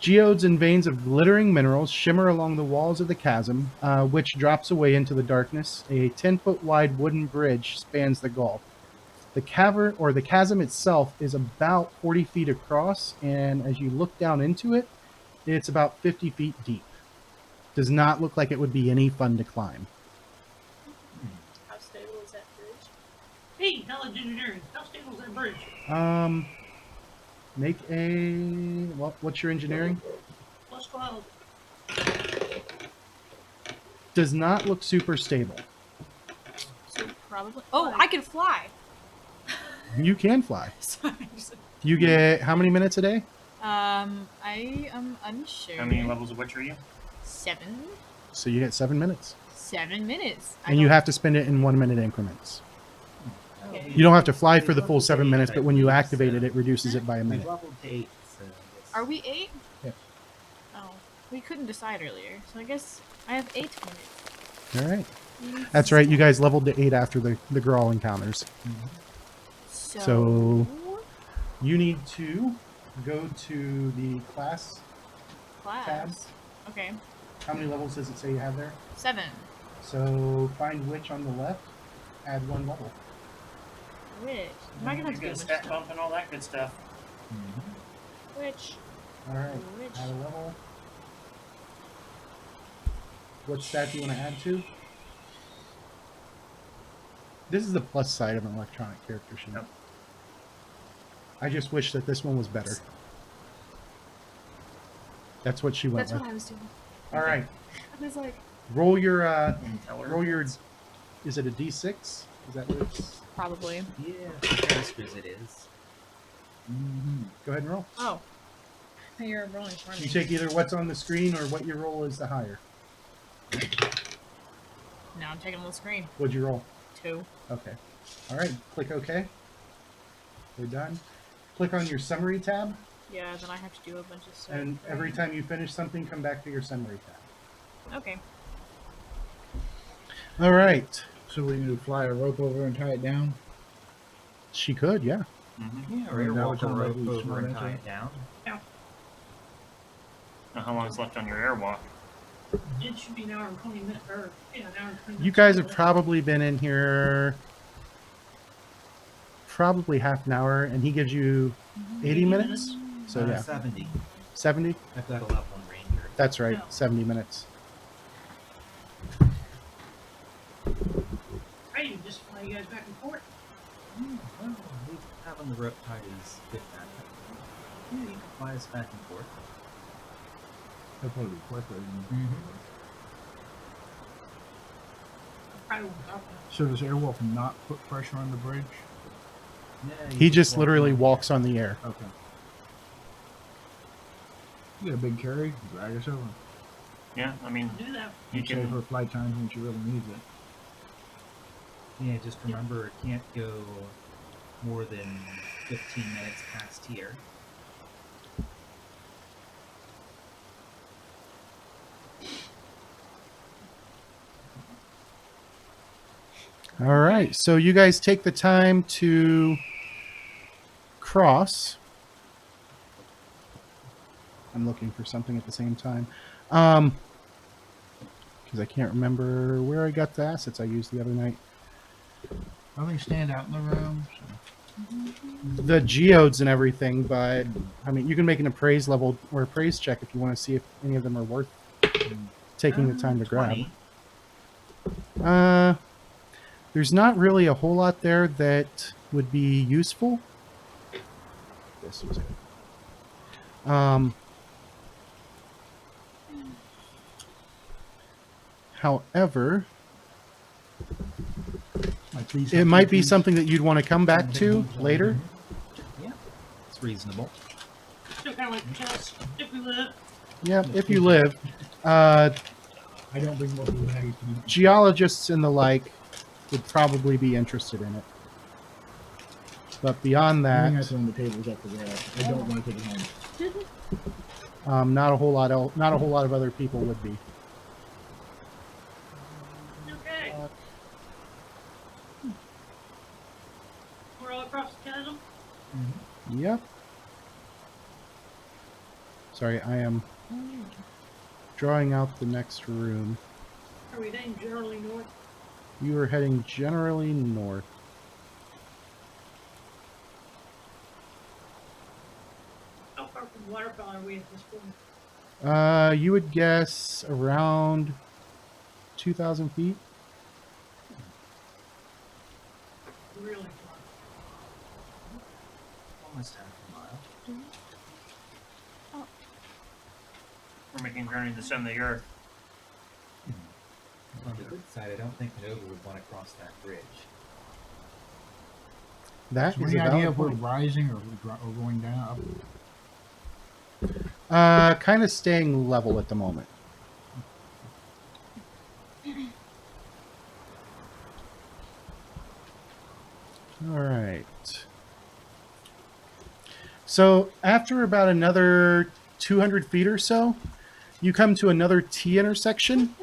Geodes and veins of glittering minerals shimmer along the walls of the chasm, which drops away into the darkness. A 10-foot wide wooden bridge spans the gulf. The cavern, or the chasm itself, is about 40 feet across, and as you look down into it, it's about 50 feet deep. Does not look like it would be any fun to climb. How stable is that bridge? Hey, knowledge engineering. How stable is that bridge? Make a what's your engineering? Plus 12. Does not look super stable. So probably. Oh, I can fly. You can fly. Sorry. You get how many minutes a day? I am unsure. How many levels of witch are you? 7. So you get 7 minutes, 7 minutes. and you have to spend it in 1 minute increments. Okay. You don't have to fly for the We full leveled 7 to minutes, eight, but I when you believe, activate so- it, it reduces it by a We minute. leveled to 8, so I guess. Are we 8? Yeah. Oh, we couldn't decide earlier, so I guess I have 8 minutes. All right. That's right. You guys leveled to 8 after the Grawl encounters. So- You need to go to the class class. tab. Okay. How many levels does it say you have there? 7. So find witch on the left, add 1 level. Which? Am I gonna have You to get a do stat bump and all that good stuff. Which? All right. Which? Add a level. What stat do you want to add to? This is the plus side of an electronic character sheet. Yep. I just wish that this one was better. That's what she went That's with. what I was doing. All right. I was like, Roll your Intelligence. roll your. Is it a D6? Is that what it's? probably. Yeah, for casters it is. Go ahead and roll. Oh. You're rolling for me. You take either what's on the screen or what your roll is the higher. Now I'm taking on the screen. What'd you roll? 2. Okay. All right. Click OK. We're done. Click on your summary tab, Yeah, then I have to do a bunch of stuff. and every right? time you finish something, come back to your summary tab. Okay. All right. So we need to fly a rope over and tie it down. She could, yeah. Mm-hmm. Yeah, or Is that walk what a you're rope like, over smart and tie into? it down. Now, how long is left on your airwalk? It should be an hour and 20 minutes. Or, yeah, an hour and 20 minutes. You guys have probably been in here probably half an hour, and he gives you 80 minutes. So yeah, 70. 70. I've got a level 1 ranger. That's right, Yeah. 70 minutes. I can just fly you guys back and forth. Well, having the rope tied is good backup. Yeah, you can fly us back and forth. That'll probably be quicker. Probably won't stop that. So does Airwolf not put pressure on the bridge? Yeah, He you just walk literally on the walks air. on the air. Okay. You got a big carry. Drag us over. Yeah, I mean, I'll do that. you You save can. for flight times when she really needs it. Yeah, just remember it can't go more than 15 minutes past here. All right. So you guys take the time to cross. I'm looking for something at the same time. Because I can't remember where I got the assets I used the other night. Nothing stand out in the room. So. The geodes and everything, but I mean, you can make an appraise level or appraise check if you want to see if any of them are worth taking the time to grab. 20. There's not really a whole lot there that would be useful. This was it. However, it might be something that you'd want to come back to later. Yeah, it's reasonable. Still kind of like chess, if we live. Yeah, if you live. I don't bring what we have. Geologists and the like would probably be interested in it. But beyond that, Everything that's on the table is up for grabs. I don't want to take it home. not a whole lot of other people would be. Okay. We're all across the chasm. Yep. Sorry, I am drawing out the next room. Are we heading generally north? You are heading generally north. How far from the waterfall are we at this point? You would guess around 2,000 feet. Really far. Almost half a mile. We're making a journey to the center of the earth. On the good side, I don't think Nova would want to cross that bridge. That So is any a idea valid if we're point. rising or going down? Kind of staying level at the moment. All right. So after about another 200 feet or so, you come to another T intersection.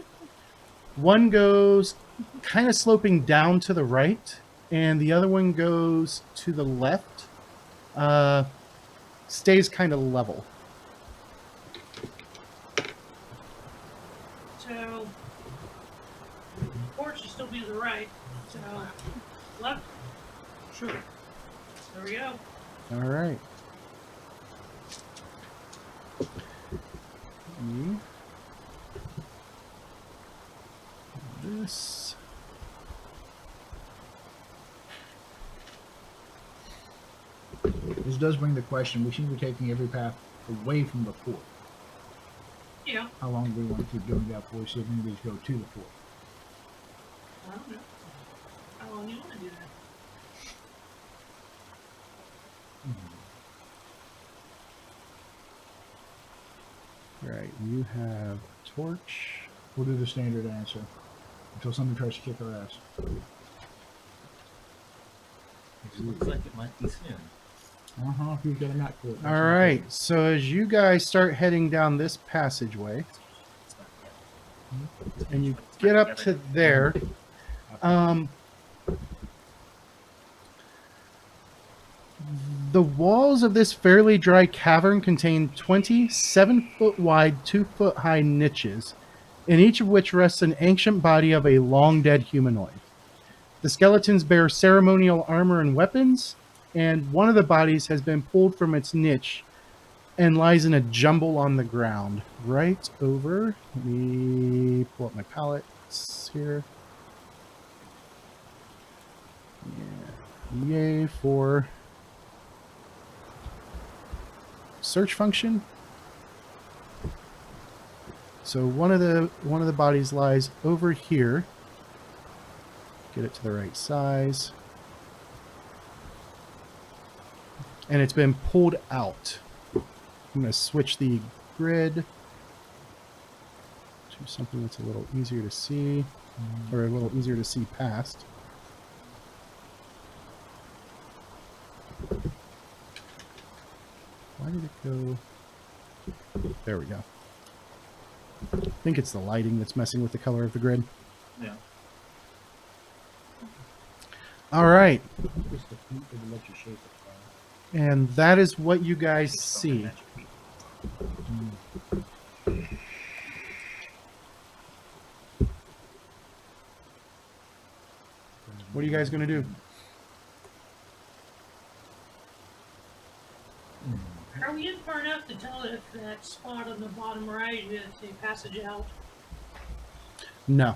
One goes kind of sloping down to the right, and the other one goes to the left. Stays kind of level. So, porch will still be to the right. So, left. Sure. There we go. All right. This. This does bring the question. We seem to be taking every path away from the fort. Yeah. How long do we want to keep doing that before we see if any of these go to the fort? I don't know. How long you want to do that? Right. You have torch. We'll do the standard answer until somebody tries to kick our ass. It looks like it might be soon. If you've got a map for it. All right. So as you guys start heading down this passageway, It's not yet. and you get up to there, the walls of this fairly dry cavern contain 20 7-foot wide, 2-foot high niches, in each of which rests an ancient body of a long dead humanoid. The skeletons bear ceremonial armor and weapons, and one of the bodies has been pulled from its niche and lies in a jumble on the ground. Right over. Let me pull up my palettes here. Yeah. Yay for search function. So one of the bodies lies over here. Get it to the right size. and it's been pulled out. I'm going to switch the grid to something that's a little easier to see, or a little easier to see past. Why did it go? There we go. I think it's the lighting that's messing with the color of the grid. Yeah. All right. Just the paint that will let you shape it. And that is what you guys see. What are you guys going to do? Are we in far enough to tell if that spot on the bottom right is a passage out? No.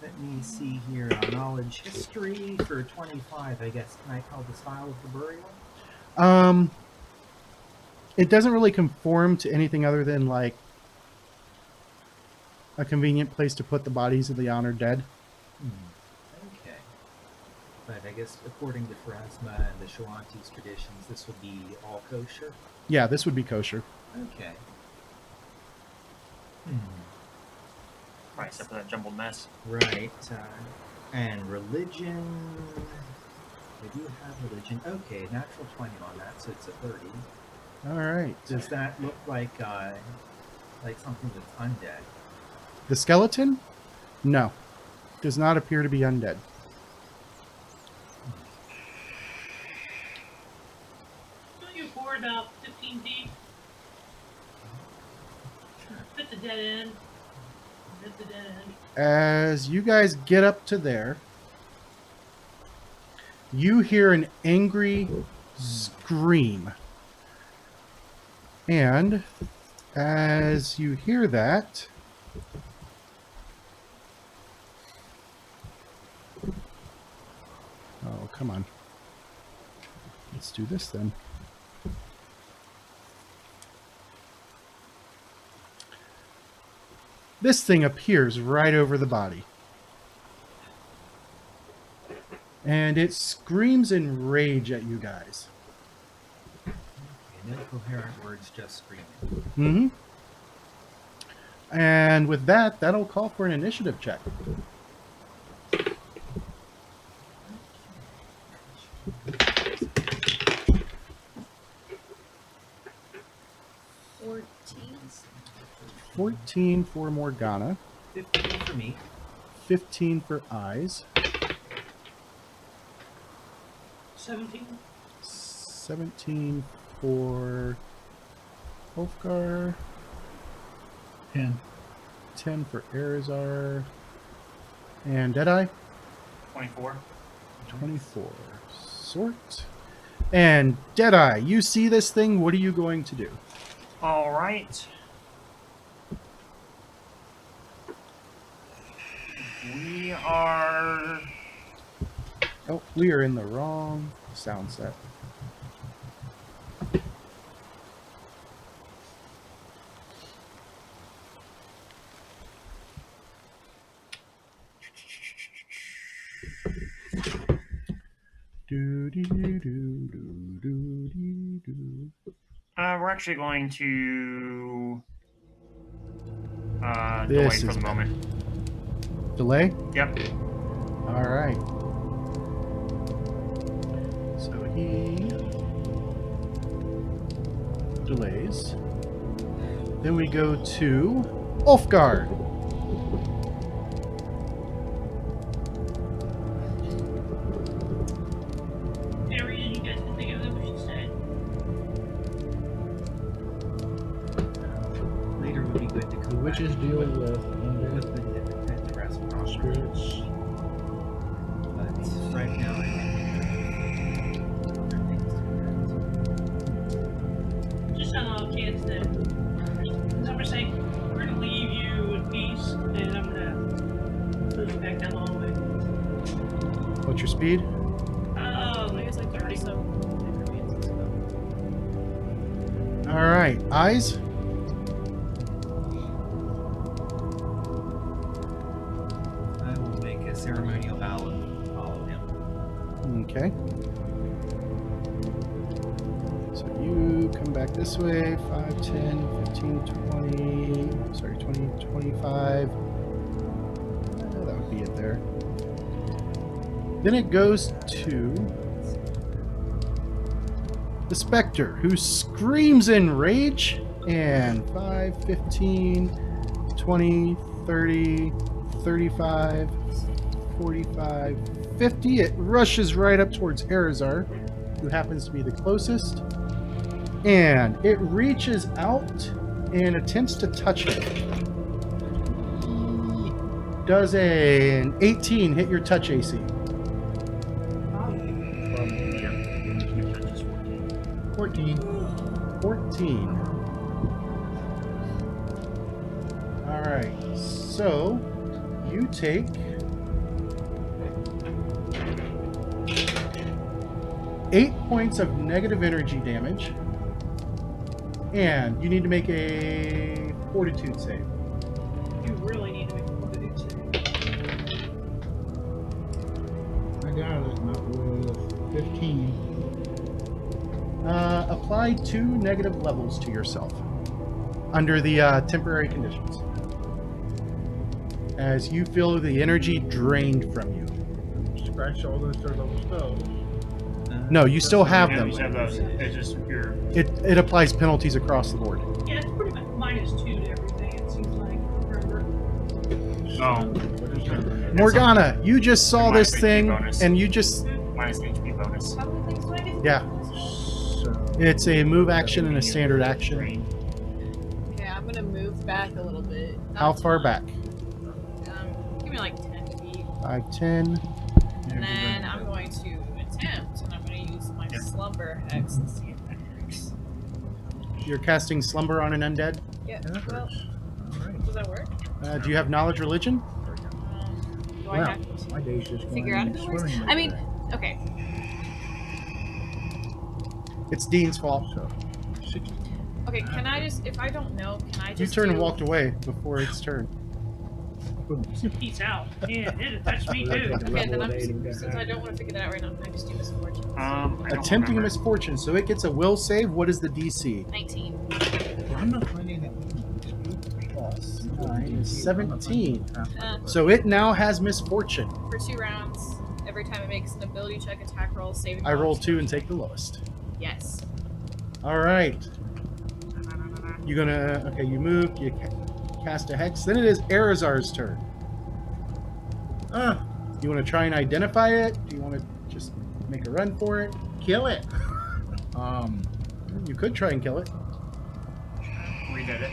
Let me see here. Knowledge history for 25, I guess. Can I tell the style of the burial? It doesn't really conform to anything other than like a convenient place to put the bodies of the honored dead. Okay. But I guess according to Pharasma and the Shawanti's traditions, this would be all kosher? Yeah, this would be kosher. Okay. Right, except for that jumbled mess. Right. And religion. They do have religion. Okay, natural 20 on that, so it's a 30. All right. Does that look like something that's undead? The skeleton? No. Does not appear to be undead. Don't you forward about 15 feet? Hit the dead end. Hit the dead end. As you guys get up to there, you hear an angry scream. And as you hear that, oh, come on. Let's do this then. This thing appears right over the body. And it screams in rage at you guys. No coherent words, just screaming. Mm-hmm. And with that, that'll call for an initiative check. Fourteens. 14 for Morgana, 15 for me. 15 for Eyes, 17. 17 for Ulfgar, 10. 10 for Erizar, and Deadeye, 24. 24. Sort. And Deadeye, you see this thing, what are you going to do? All right. We are. Oh, we are in the wrong sound set. We're actually going to This delay is for the better. moment. Delay? Yep. All right. So he delays. Then we go to Ulfgar. Area you guys can think of that we should say. Later would be good to The go back witches deal with with undead the restaurant. spirits. But right now, I think other things to Just on all kids that I'm gonna say we're gonna leave you in peace and I'm gonna push you back down the hallway. What's your speed? I guess like 30, so inconvenience as well. All right. Eyes? I will make a ceremonial vow and follow him. Okay. So you come back this way. 5, 10, 15, 20. Sorry, 20, 25. That would be it there. Then it goes to the Spectre, who screams in rage. And 5, 15, 20, 30, 35, 45, 50. It rushes right up towards Arizar, who happens to be the closest. And it reaches out and attempts to touch him. Does an 18 hit your touch AC? 14. 14. Alright, so you take 8 points of negative energy damage, and you need to make a fortitude save. You really need to make a fortitude save. I got it. Not with 15. Apply 2 negative levels to yourself under the temporary conditions, as you feel the energy drained from you. Scratch all those third level spells. No, you still have Yeah, them. you have those. It's just your. It applies penalties across the board. Yeah, it's pretty much -2 to everything, it seems like. Forever. Oh. What is that? Morgana, you just saw Minus this HP thing, bonus. and you just Minus HP bonus. How many things do I get? yeah. So, It's a move action and a standard action. Okay, I'm gonna move back a little bit. How Not far ton. back? Give me like 10 feet. 5, 10. And then I'm going to attempt, and I'm going to use my slumber hex and see if that works. You're casting slumber on an undead. Yeah. Yeah, that Well, works. All right. does that work? Do you have knowledge religion? Do I Well, have to my day's just going figure out if it works? swimmingly I mean, today. okay. It's Dean's fault. So, 60. Okay, can I just, if I don't know, can I just You turned and do- walked away before its turn. Boom. Peace out. Yeah, it touched me too. Okay, then I'm just, since I don't want to figure that out right now, can I just do misfortune? I don't Attempting a remember. misfortune, so it gets a will save. What is the DC? 19. Well, I'm not finding that. Plus 9 is 17. Uh, So it now has misfortune. For 2 rounds, every time it makes an ability check, attack roll, saving I throw, roll 2 and take the lowest. Yes. All right. You gonna okay? You move. You cast a hex. Then it is Arizar's turn. You want to try and identify it? Do you want to just make a run for it? Kill it. You could try and kill it. Redid it.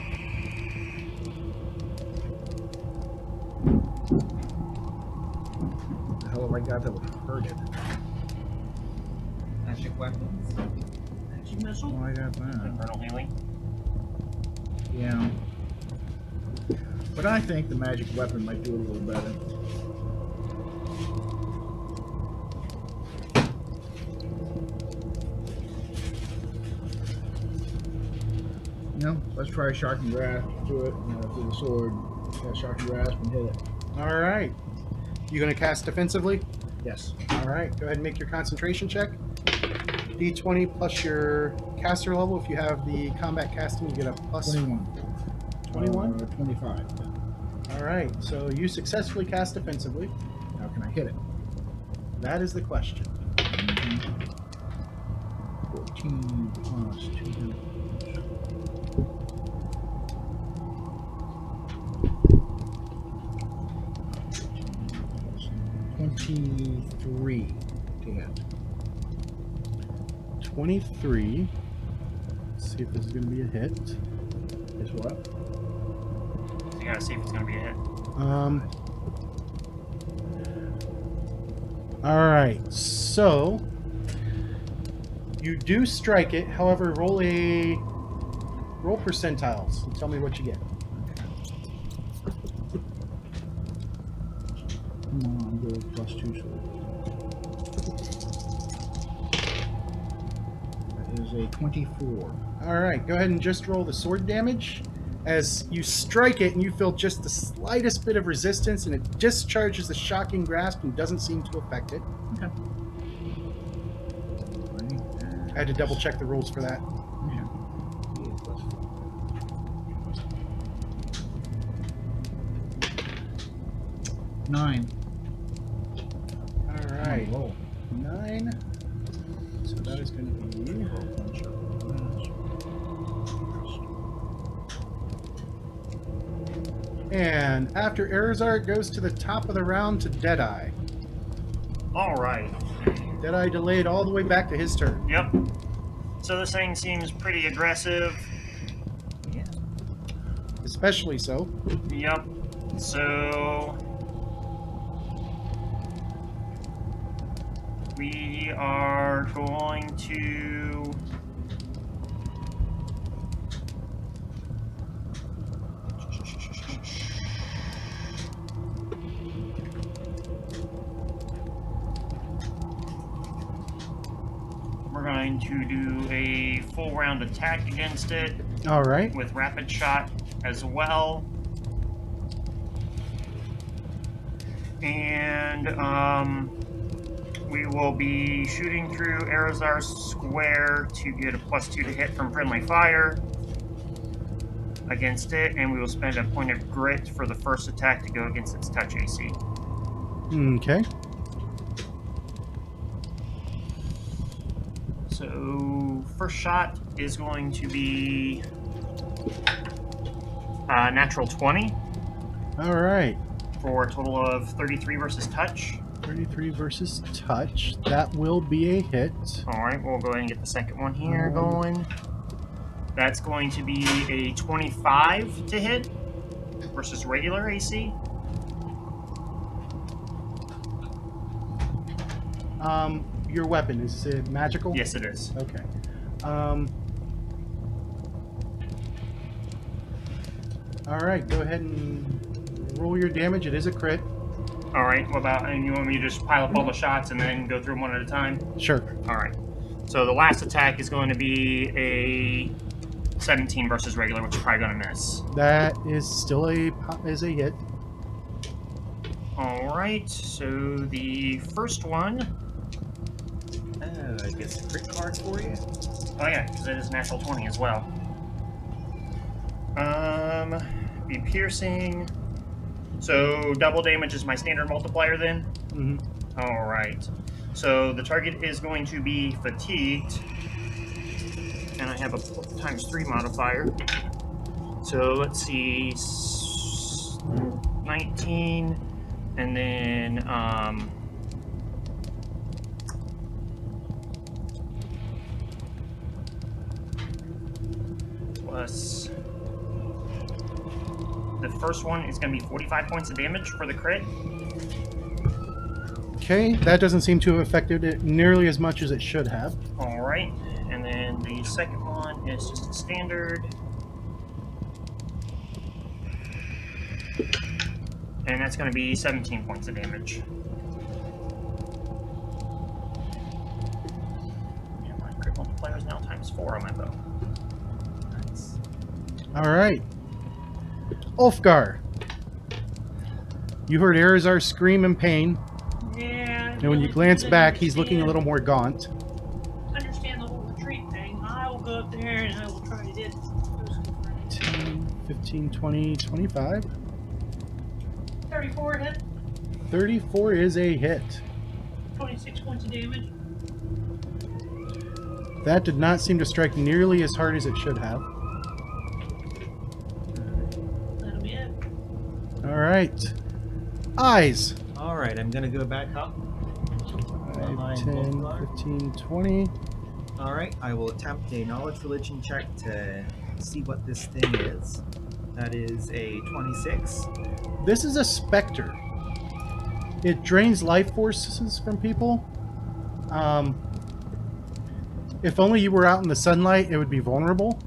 The hell have I got that would hurt it? Magic weapons. Magic missile. Oh, I got that. Infernal healing. Yeah. But I think the magic weapon might do a little better. You know, let's try shock and grasp through it, through the sword. Yeah, shock and grasp and hit it. All right. You gonna cast defensively? Yes. All right. Go ahead and make your concentration check. D20 plus your caster level. If you have the combat casting, you get a plus 21. 21. 25. All right. So you successfully cast defensively. Now can I hit it? That is the question. 14 plus 2. 23 to hit. 23. Let's see if this is going to be a hit. Is what? So you gotta see if it's gonna be a hit. All right. So you do strike it. However, roll percentiles and tell me what you get. Come on, go plus 2 sword. That is a 24. All right. Go ahead and just roll the sword damage. As you strike it and you feel just the slightest bit of resistance, and it discharges the shocking grasp and doesn't seem to affect it. Okay. Ready? And I had to double check the rules for that. Yeah. Nine. All right, Roll. 9. So that is going to be. And after Arizar, it goes to the top of the round to Deadeye. All right. Deadeye delayed all the way back to his turn. Yep. So this thing seems pretty aggressive. Yeah. Especially so. Yep. So we are going to do a full round attack against it All right. with rapid shot as well. And we will be shooting through Arizar's square to get a +2 to hit from friendly fire against it, and we will spend a point of grit for the first attack to go against its touch AC. Okay. So first shot is going to be natural 20 All right. for a total of 33 versus touch. 33 versus touch. That will be a hit. All right, we'll go ahead and get the second one here going. That's going to be a 25 to hit versus regular AC. Your weapon, is it magical? Yes, it is. Okay. All right, go ahead and roll your damage. It is a crit. All right, what about, and you want me to just pile up all the shots and then go through them one at a time? Sure. All right. So the last attack is going to be a 17 versus regular, which is probably going to miss. That is still a hit. All right, so the first one, I guess a crit card for you. oh yeah, because it is natural 20 as well. Be piercing. So double damage is my standard multiplier then? Mm-hmm. All right. So the target is going to be fatigued, and I have a ×3 modifier. So let's see, 19, and then plus the first one is going to be 45 points of damage for the crit. Okay, that doesn't seem to have affected it nearly as much as it should have. All right, and then the second one is just a standard. And that's going to be 17 points of damage. Yeah, my crit multiplier is now ×4 on my bow. Nice. All right. Ulfgar. You heard Arizar scream in pain, Yeah. and when you glance back, he's looking a little more gaunt. Understand the whole retreat thing. I will go up there and I will try to hit. 10, 15, 20, 25. 34 hit. 34 is a hit. 26 points of damage. That did not seem to strike nearly as hard as it should have. That'll be it. All right. Eyes. All right, I'm gonna go back up. 5, Behind 10, Ulfgar. 15, 20. All right, I will attempt a knowledge religion check to see what this thing is. That is a 26. This is a specter. It drains life forces from people. If only you were out in the sunlight, it would be vulnerable.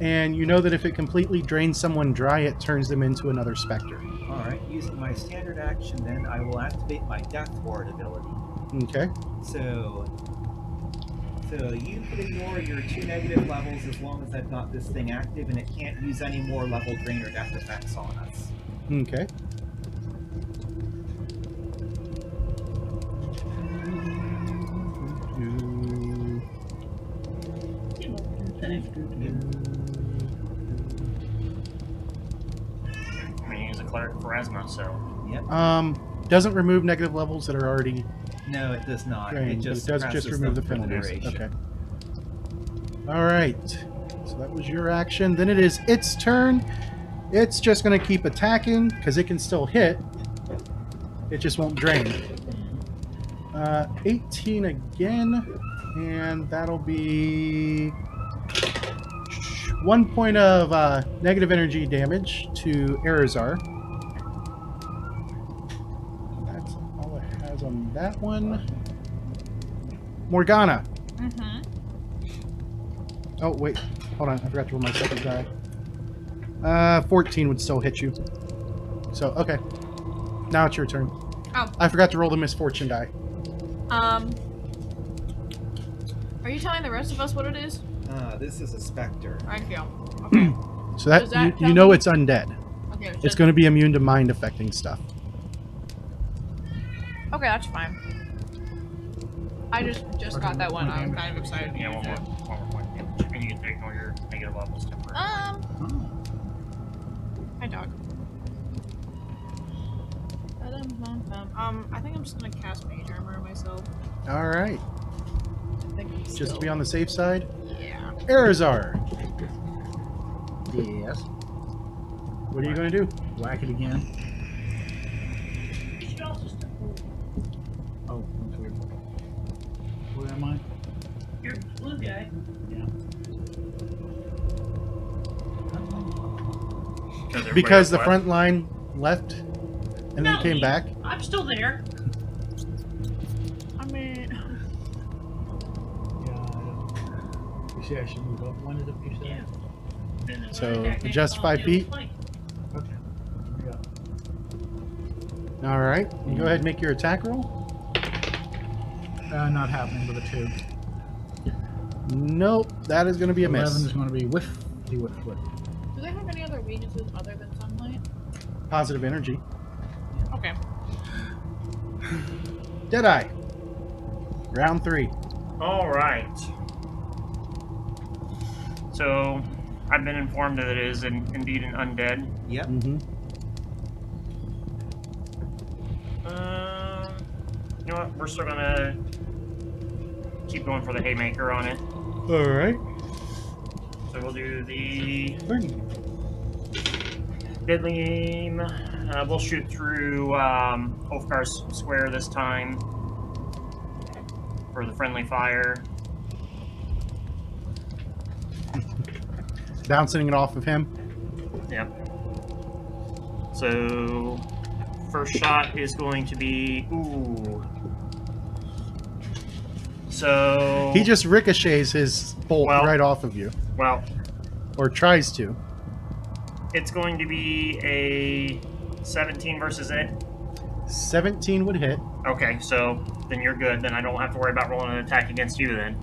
And you know that if it completely drains someone dry, it turns them into another specter. All right, using my standard action, then I will activate my Death Ward ability. Okay. So you can ignore your 2 negative levels as long as I've got this thing active, and it can't use any more level drain or death effects on us. Okay. I mean, he's a cleric for asthma, so Doesn't remove negative levels that are already No, it does not. drained, It but just it does just suppresses remove the them for penalties. duration. Okay. All right. So that was your action. Then it is its turn. It's just going to keep attacking because it can still hit. It just won't drain. 18 again, and that'll be 1 point of negative energy damage to Erazar. That's all it has on that one. Morgana. Mm-hmm. Oh, wait. Hold on. I forgot to roll my second die. 14 would still hit you. So, okay. Now it's your turn. Oh. I forgot to roll the misfortune die. Are you telling the rest of us what it is? This is a specter. Thank you. Okay. So that, Does that you tell know me- it's undead. Okay. It's going to be immune to mind affecting stuff. Okay, that's fine. I just got that one. I'm kind of excited. to yeah, use one more it. point of damage, and you get to ignore your negative levels temporarily. Hi, dog. I think I'm just gonna cast Mage Armor on myself. All right. I think I'm Just to still- be on the safe side. Yeah. Erazar. Yes. What are you going to do? Whack it again. You should also step forward. Oh, that's weird. Where am I? You're the blue guy. Because the front line left and then No, came back. I'm still there. I mean, Yeah, I don't. You see, I should move up one of the pieces. Yeah. And then So, when I attack, I adjust can 5 do feet. flank. Okay. Yeah. All right. You go ahead and make your attack roll. Not happening with a 2. Nope. That is going to be a 11 miss. is going to be whiff. Whiff, whiff. do they have any other weaknesses other than sunlight? Positive energy. Okay. Deadeye. Round 3. All right. So, I've been informed that it is indeed an undead. Yep. Mm-hmm. You know what? We're still gonna keep going for the haymaker on it. All right. So we'll do the deadly aim. We'll shoot through Ulfgar's square this time for the friendly fire. Bouncing it off of him. Yep. So first shot is going to be ooh. So He just ricochets his bolt Well- right off of you. well, Or tries to. it's going to be a 17 versus it. 17 would hit. Okay, so then you're good. Then I don't have to worry about rolling an attack against you then.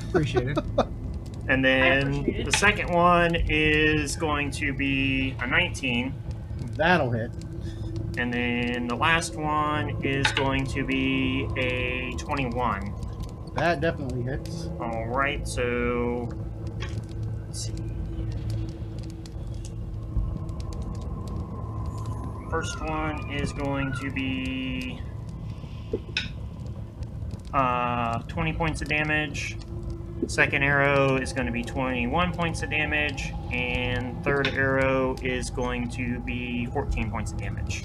Appreciate it. And then appreciate it. the second one is going to be a 19. That'll hit. And then the last one is going to be a 21. That definitely hits. All right, so let's see. First one is going to be 20 points of damage. Second arrow is going to be 21 points of damage, and third arrow is going to be 14 points of damage.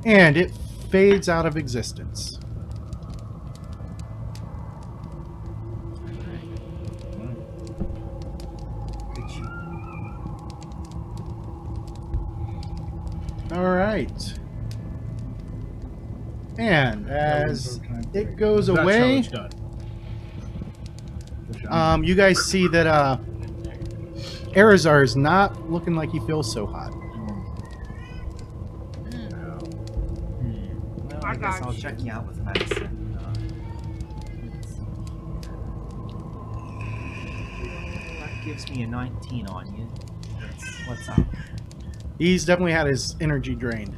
And it fades out of existence. All right. And as it goes That's how away, it's done. you guys see that Erazar is not looking like he feels so hot. Well, I I guess got I'll you. check you out with medicine. That gives me a 19 on you. What's up? He's definitely had his energy drained.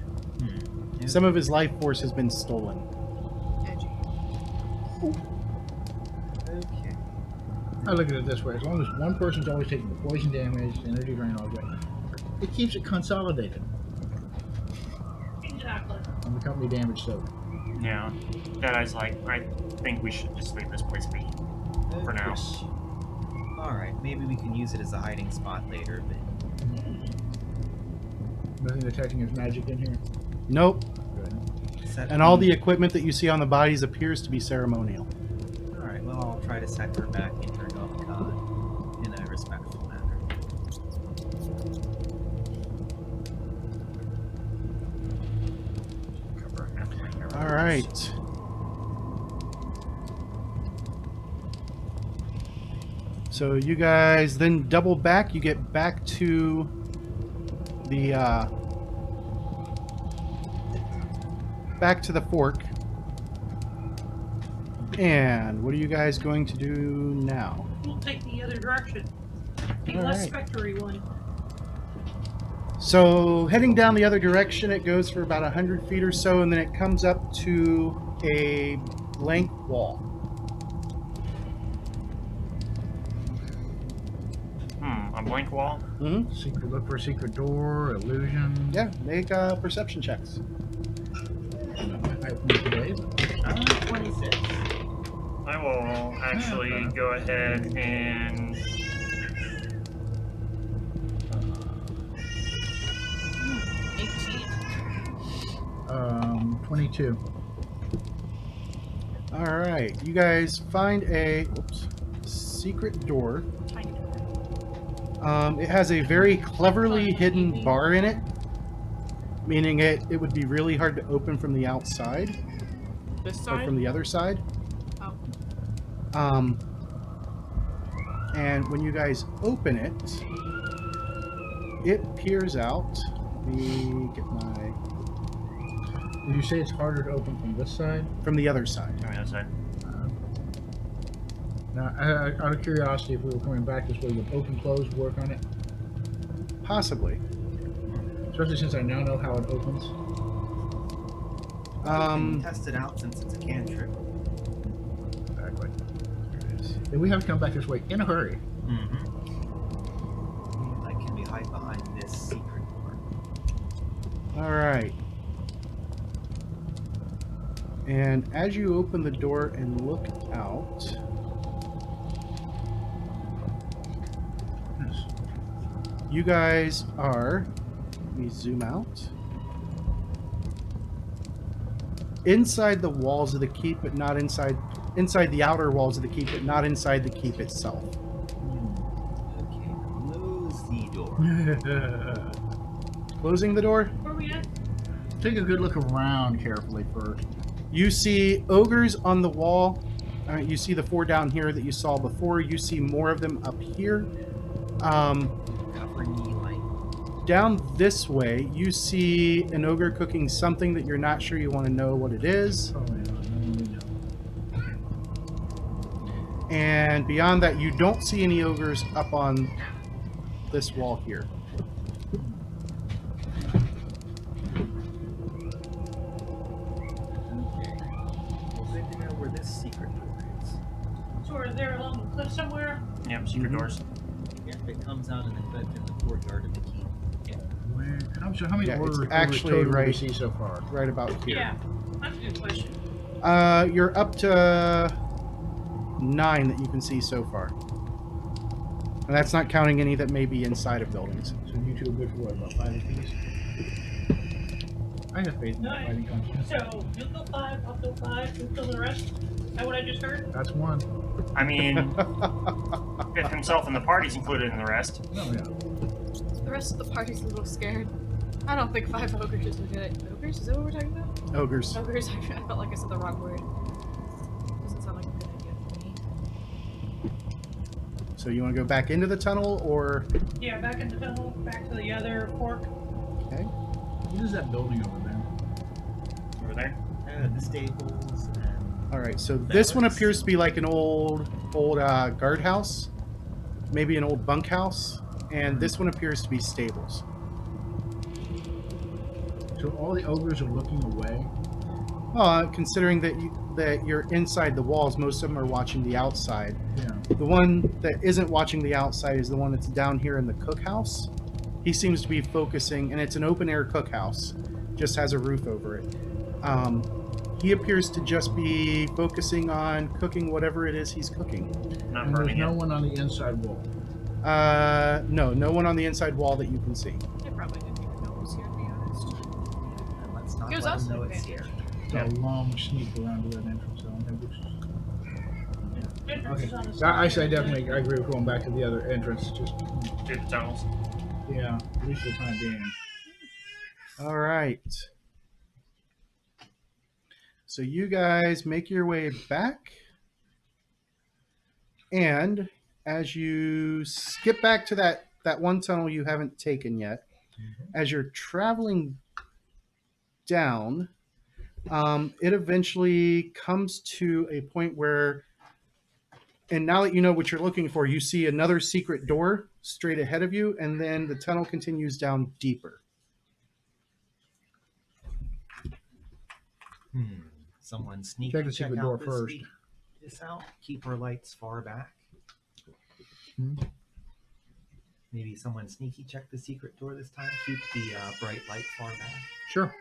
Yeah. Some of his life force has been stolen. Edgy. Okay. I look at it this way: as long as one person's always taking the poison damage, the energy drain, all that, it keeps it consolidated Exactly. on the company damage soak. Yeah. Jedi's like, I think we should just leave this place be for now. Alright, maybe we can use it as a hiding spot later, but Nothing detecting his magic in here. Nope. Good. set And all the equipment that you see on the bodies appears to be ceremonial. Alright, well, I'll try to set her back in her god in a respectful manner. Cover half my hair. All right. So you guys then double back. You get back to the fork. And what are you guys going to do now? We'll take the other direction. The All less right. spectre-y one. So heading down the other direction, it goes for about 100 feet or so, and then it comes up to a blank wall. A blank wall? Mm-hmm. Secret. Look for a secret door, illusion. Yeah, make perception checks. I point today. 26. I will actually go ahead and 22. All right, you guys find a secret door. Tiny. It has a very cleverly hidden bar in it, meaning it would be really hard to open from the outside This or side? from the other side. Oh. And when you guys open it, it peers out. Let me get my Did you say it's harder to open from this side? from the other side. on the other side. Now, out of curiosity, if we were coming back this way, would open close work on it? Possibly. Especially since I now know how it opens. We can test it out since it's a cantrip. Exactly. Then we have to come back this way in a hurry. Mm-hmm. Like, can we hide behind this secret door? All right. And as you open the door and look out, Yes. you guys are, let me zoom out, inside the walls of the keep, but not inside the outer walls of the keep, but not inside the keep itself. Okay, close the door. Closing the door, Where are we at? Take a good look around carefully first. you see ogres on the wall. You see the 4 down here that you saw before. You see more of them up here. Covering me like. Down this way, you see an ogre cooking something that you're not sure you want to know what it is. Oh, yeah. No. And beyond that, you don't see any ogres up on this wall here. Okay. Well, good to know where this secret door is. So we're there along the cliff somewhere. Yep, secret Mhm. doors. Yeah, it comes out in the cliff in the courtyard of the keep. Where, how many Yeah, it's orders actually total do we right- see so far? Right about here. Yeah, that's a good question. You're up to 9 that you can see so far. And that's not counting any that may be inside of buildings. So you two are good for what, about 5 apiece? I have faith in that fighting conscience. So you go 5, I'll go 5, you kill the rest. Is that what I just heard? That's one. I mean, if himself and the party's included in the rest. Oh, yeah. The rest of the party's a little scared. I don't think 5 ogres is a good idea. Ogres? Is that what we're talking about? Ogres. Ogres? I felt like I said the wrong word. Doesn't sound like a good idea for me. So you want to go back into the tunnel, or Yeah, back in the tunnel, back to the other fork. okay? What is that building over there? Over there. The stables and All right. So this one Barracks. appears to be like an old guardhouse, maybe an old bunkhouse, and this one appears to be stables. So all the ogres are looking away. Considering that you're inside the walls, most of them are watching the outside. Yeah. The one that isn't watching the outside is the one that's down here in the cookhouse. He seems to be focusing, and it's an open air cookhouse, just has a roof over it. He appears to just be focusing on cooking whatever it is he's cooking. Not And there's burning no it. one on the inside wall. No one on the inside wall that you can see. I probably didn't even know it was here, to be honest. And let's not Gives let us them an know it's advantage. here. It's a long sneak around to that entrance. So Entrance okay. is on the I side, say right? definitely. I agree with going back to the other entrance. Just Through the tunnels. yeah, at least for the time being. All right. So you guys make your way back. And as you skip back to that one tunnel you haven't taken yet, as you're traveling down, it eventually comes to a point where, and now that you know what you're looking for, you see another secret door straight ahead of you, and then the tunnel continues down deeper. Someone sneaky Check the secret door out first. This out. Keep our lights far back. Maybe someone sneaky check the secret door this time. Keep the bright light far back. Sure,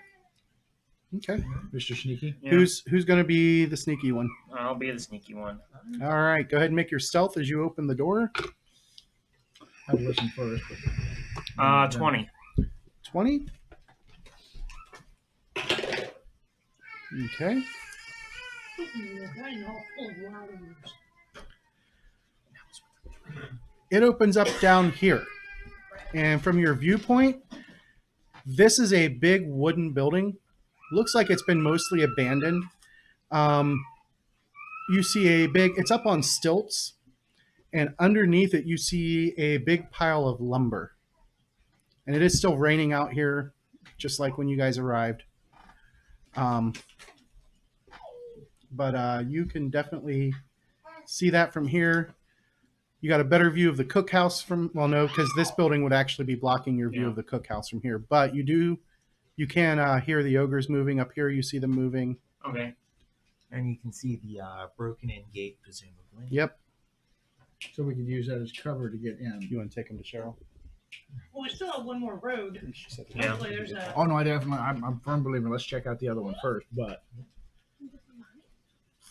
Okay. Mr. Sneaky. Yeah. Who's going to be the sneaky one? I'll be the sneaky one. All right. Go ahead and make your stealth as you open the door. I'd listen first. But, 20. 20. Okay. I know, full of flowers. It opens up down here. And from your viewpoint, this is a big wooden building. Looks like it's been mostly abandoned. You see it's up on stilts. And underneath it, you see a big pile of lumber. And it is still raining out here, just like when you guys arrived. But you can definitely see that from here. You got a better view of the cookhouse from, well, no, because this building would actually be blocking your view Yeah. of the cookhouse from here. But you can hear the ogres moving up here. You see them moving. Okay. And you can see the broken in gate, presumably. Yep. so we could use that as cover to get in. You want to take them to Cheryl? Well, we still have one more road. She said Yeah. Hopefully there's a. Oh no, I definitely. I'm a firm believer. Let's check out the other one first. But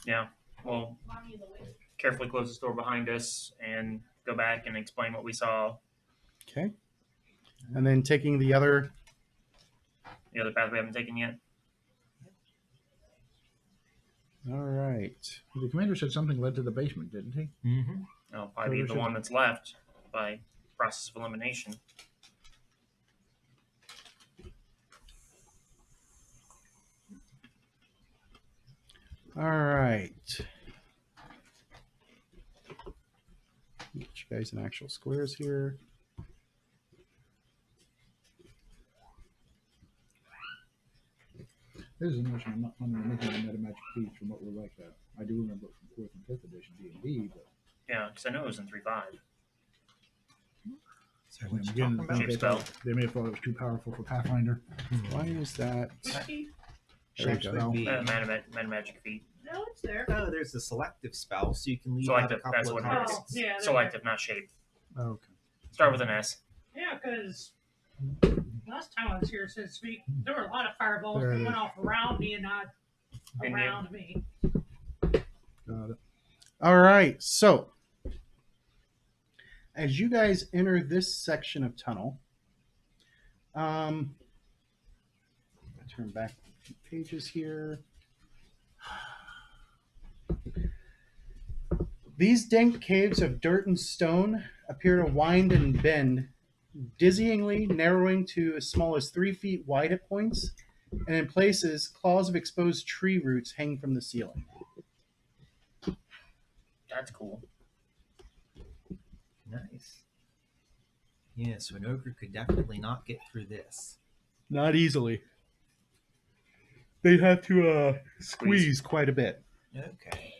Yeah. We'll carefully close this door behind us and go back and explain what we saw. Okay. And then taking the other. The other path we haven't taken yet. All right. the commander said something led to the basement, didn't he? Mm-hmm. It'll probably So be the we one that's left by process of elimination. All right. Get you guys in actual squares here. This is a notion I'm not making a meta magic feat from what we're like that. I do remember it from 4th and 5th edition D&D, but Yeah, because I know it was in 3.5. So when what you again, talking about? Shape they, spell. they may have thought it was too powerful for Pathfinder. Why is that? Whiskey? There we Shape go. spell. Be- Mana magic feat. No, it's there. Oh, there's a selective spell, so you can leave Selective, out a that's couple of what it is. cards. Oh, yeah, there Selective, not shape. Oh, okay. Start with an S. Yeah, because last time I was here, so to speak, there were a lot of fireballs There it that is. went off around me and not Didn't you? around me. Got it. All right. So, as you guys enter this section of tunnel, turn back a few pages here. These dank caves of dirt and stone appear to wind and bend, dizzyingly narrowing to as small as 3 feet wide at points, and in places, claws of exposed tree roots hang from the ceiling. That's cool. Nice. Yeah, so an ogre could definitely not get through this. Not easily. They'd have to squeeze quite a bit. Okay.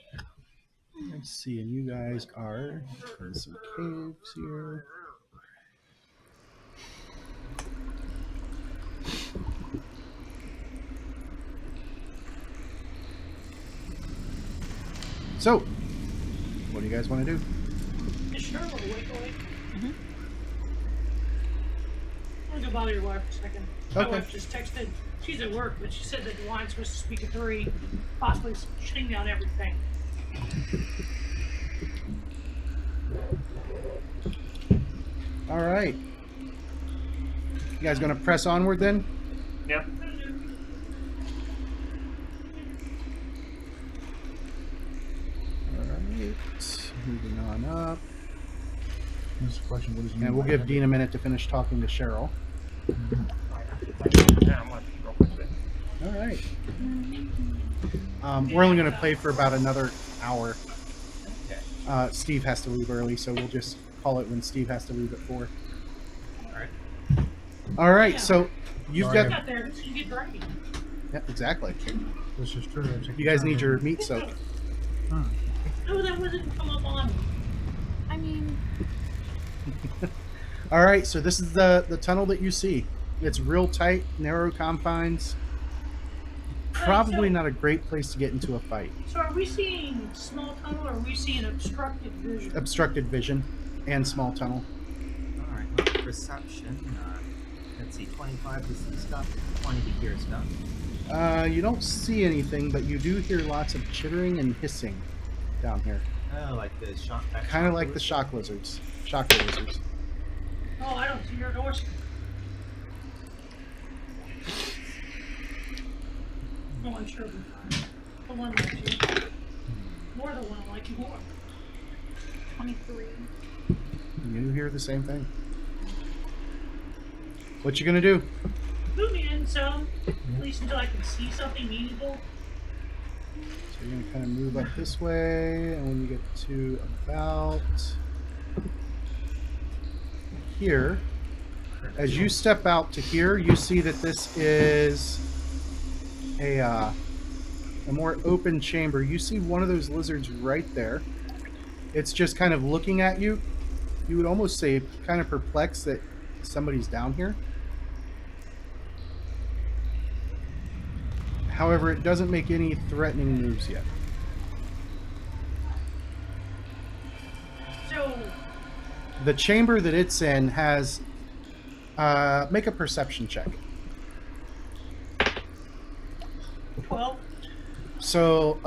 Let's see, and you guys are in some caves here. So, what do you guys want to do? Is Cheryl awake? Mhm. I'm gonna go bother your wife for a second. My Okay. wife just texted. She's at work, but she said that the line's supposed to speak at 3, possibly shutting down everything. All right. You guys going to press onward then? Yep. All right. Moving on up. That's the question. What does he mean And we'll by give that? Dean a minute to finish talking to Cheryl. Yeah, I'm gonna real quick bit. All right. We're only going to play for about another hour. Okay. Steve has to leave early, so we'll just call it when Steve has to leave at 4. Alright. All right. Yeah. So you've Sorry. got. Out there, so you get driving. Yeah, exactly. This is true. You guys need your meat soaked. Huh. No, that wasn't come up on me. I mean, All right. So this is the tunnel that you see. It's real tight, narrow confines. Probably not a great place to get into a fight. So are we seeing small tunnel or are we seeing obstructed vision? Obstructed vision and small tunnel. Alright, well, perception. Let's see, 25 to see stuff, 20 to hear stuff. You don't see anything, but you do hear lots of chittering and hissing down here. Oh, like the shock. Kind of like the shock lizards. Shock lizards. Oh, I don't see your doors. Oh, I'm sure we fine. The one likes you. More the one like you more. 23. You hear the same thing. What you gonna do? Move me in some, at least until I can see something meaningful. So you're gonna kind of move up this way, and when you get to about here, as you step out to here, you see that this is a more open chamber. You see one of those lizards right there. It's just kind of looking at you. You would almost say kind of perplexed that somebody's down here. However, it doesn't make any threatening moves yet. So, The chamber that it's in has make a perception check. 12. So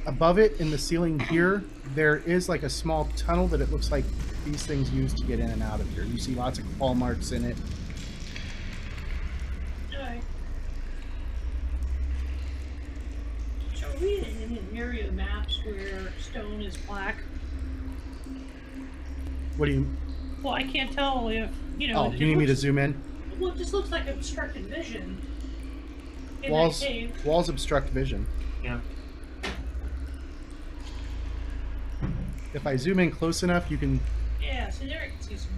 above it in the ceiling here, there is like a small tunnel that it looks like these things use to get in and out of here. You see lots of claw marks in it. Alright. So are we in an area of maps where stone is black? What do you? Well, I can't tell if, you know. Oh, you need me to zoom in? Well, it just looks like obstructed vision. In Walls, that cave. walls obstruct vision. Yeah. If I zoom in close enough, you can. Yeah, so there I can see some.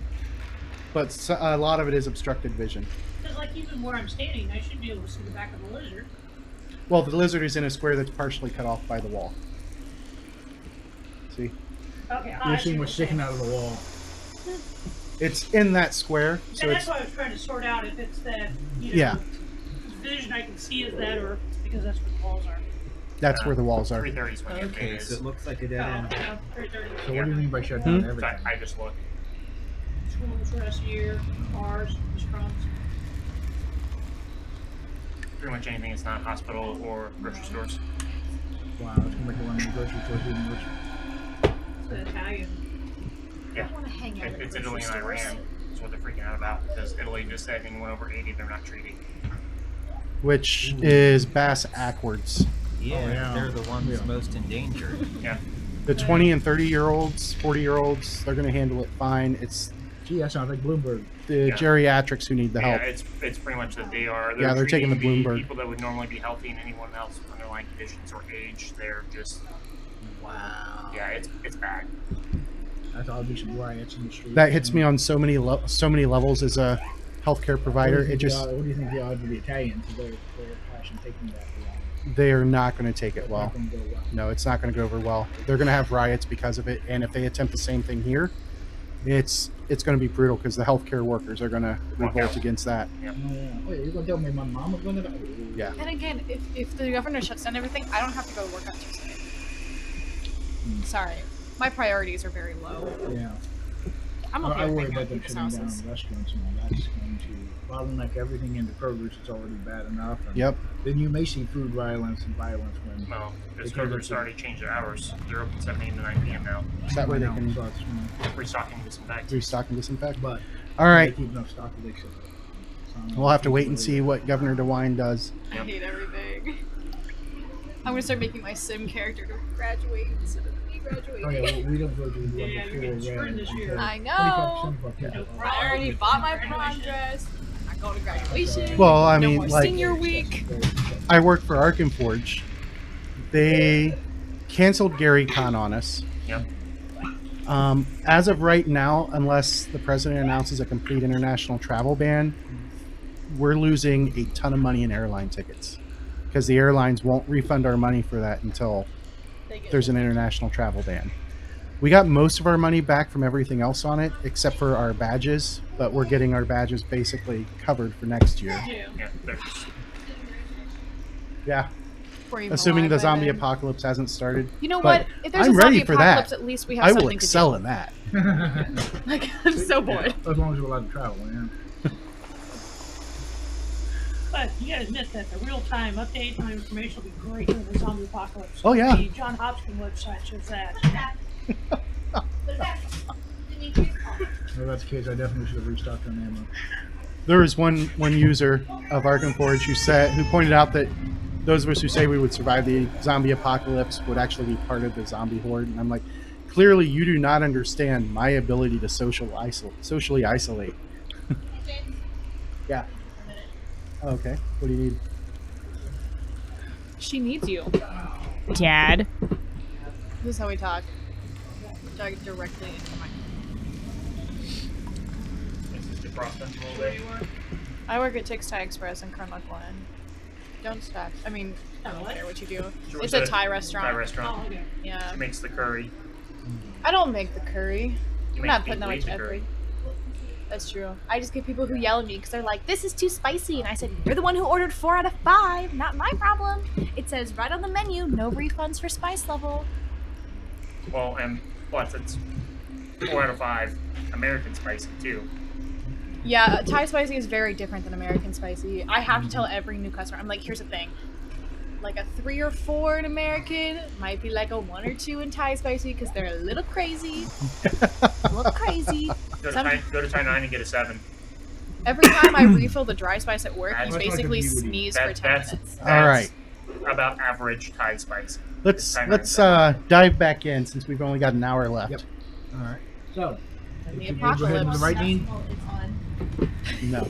But a lot of it is obstructed vision. Because, like, even where I'm standing, I should be able to see the back of the lizard. Well, the lizard is in a square that's partially cut off by the wall. See? Okay, You're I seeing see what's sticking out of the wall. It's in that square, so And it's that's why I was trying to sort out if it's that, you know, Yeah. vision I can see is that, or because that's where the walls are. that's where the walls are. 3:30 is when your Okay, game so is. it looks like a dead Oh, end. yeah, 3:30. So what do you mean by shut Hmm? down So everything? I just looked. Schools, rest of year, bars, restaurants. Pretty much anything that's not a hospital or grocery stores. Wow, it's gonna make the one in the grocery store even worse. It's the Italian. Yeah. I want to hang out at It's the Italy grocery and Iran. stores. That's what they're freaking out about because Italy just said anyone over 80 they're not treating. Which is bass ackwards. Yeah, yeah. they're the ones Yeah. most endangered. Yeah. The 20 and 30-year-olds, 40-year-olds, they're going to handle it fine. It's Gee, that sounds like Bloomberg. the Yeah. geriatrics who need the help. Yeah, it's pretty much that they are. Yeah, they're taking the treating Bloomberg. people that would normally be healthy and anyone else with underlying conditions or age. They're just Wow. yeah, it's bad. I thought it'd be some riots in the street. That hits me on so many levels as a healthcare provider. It just What do you think the odds of the Italians? Their passion taking that long? they are not going to take it It's well. not gonna go well. No, it's not going to go over well. They're going to have riots because of it, and if they attempt the same thing here, it's going to be brutal because the healthcare workers are going to Walk revolt out. against that. Oh, yeah. Wait, you're gonna tell me my mom was gonna die? Yeah. Then again, if the governor shuts down everything, I don't have to go to work on Tuesday. Sorry, my priorities are very low. Yeah. I'm okay I with worry hanging out about them with shutting people's down houses. restaurants and all that's going to bottleneck everything into produce. It's already bad enough. And Yep. then you may see food violence and violence when Well, because Because Kroger's it's a- already changed their hours. They're open 7 a.m. to 9 p.m. now. So that way they can So it's, Restocking disinfect. restock and disinfect. but All right. they keep enough stock that they should. We'll have to wait and see what Governor DeWine does. I Yep. hate everything. I'm gonna start making my sim character to graduate instead of me graduating. Oh yeah, well, we don't go to Yeah, level you're getting 4 screwed this year. I 25% know. of our people are- I already bought my prom dress. I'm going to graduation. Well, I no mean, more like- senior week. I work for Arkham Forge. They canceled Gary Con on us. Yep. As of right now, unless the president announces a complete international travel ban, we're losing a ton of money in airline tickets because the airlines won't refund our money for that until there's an international travel ban. We got most of our money back from everything else on it, except for our badges, but we're getting our badges basically covered for next year. Yeah. Yeah, they're just, Yeah, We're even assuming the alive by zombie then. apocalypse hasn't started. You know but what? If there's I'm a ready zombie for that. apocalypse, at least we have I will something excel to in that. do. Like, I'm so bored. As long as we're allowed to travel, yeah. But you guys missed that. The real-time update on information will be great in the zombie apocalypse. Oh, yeah. The John Hopkins website shows that. If that's the case, I definitely should have restocked on ammo. There was one user of Arkham Forge who pointed out that those of us who say we would survive the zombie apocalypse would actually be part of the zombie horde, and I'm like, clearly you do not understand my ability to socially isolate. Yeah. Oh, okay. What do you need? She needs you. Dad. This is how we talk. We talk directly into my. this is defrosting a little bit. I work at Tix Thai Express in Carmuck One. Don't stop. I mean, I don't what? care what you do. She It's works a at Thai restaurant. Thai restaurant. Oh, okay. Yeah. She makes the curry. I don't make the curry. You I'm make not the putting that much lazy effort. curry. That's true. I just get people who yell at me because they're like, "This is too spicy," and I said, "You're the one who ordered 4 out of 5. Not my problem. It says right on the menu, no refunds for spice level." Well, and plus it's 4 out of 5 American spicy too. Yeah, Thai spicy is very different than American spicy. I have to tell every new customer, I'm like, here's the thing. Like a 3 or 4 in American might be like a 1 or 2 in Thai spicy because they're a little crazy. A little crazy. Go to Thai 9 and get a 7. Every time I refill the dry spice at work, That's you like a basically beauty. sneeze for 10 That's minutes. All right. About average Thai spicy. Let's Thai 9. dive back in since we've only got an hour left. Yep. All right. So, And the if you go ahead and apocalypse. the right knee. No.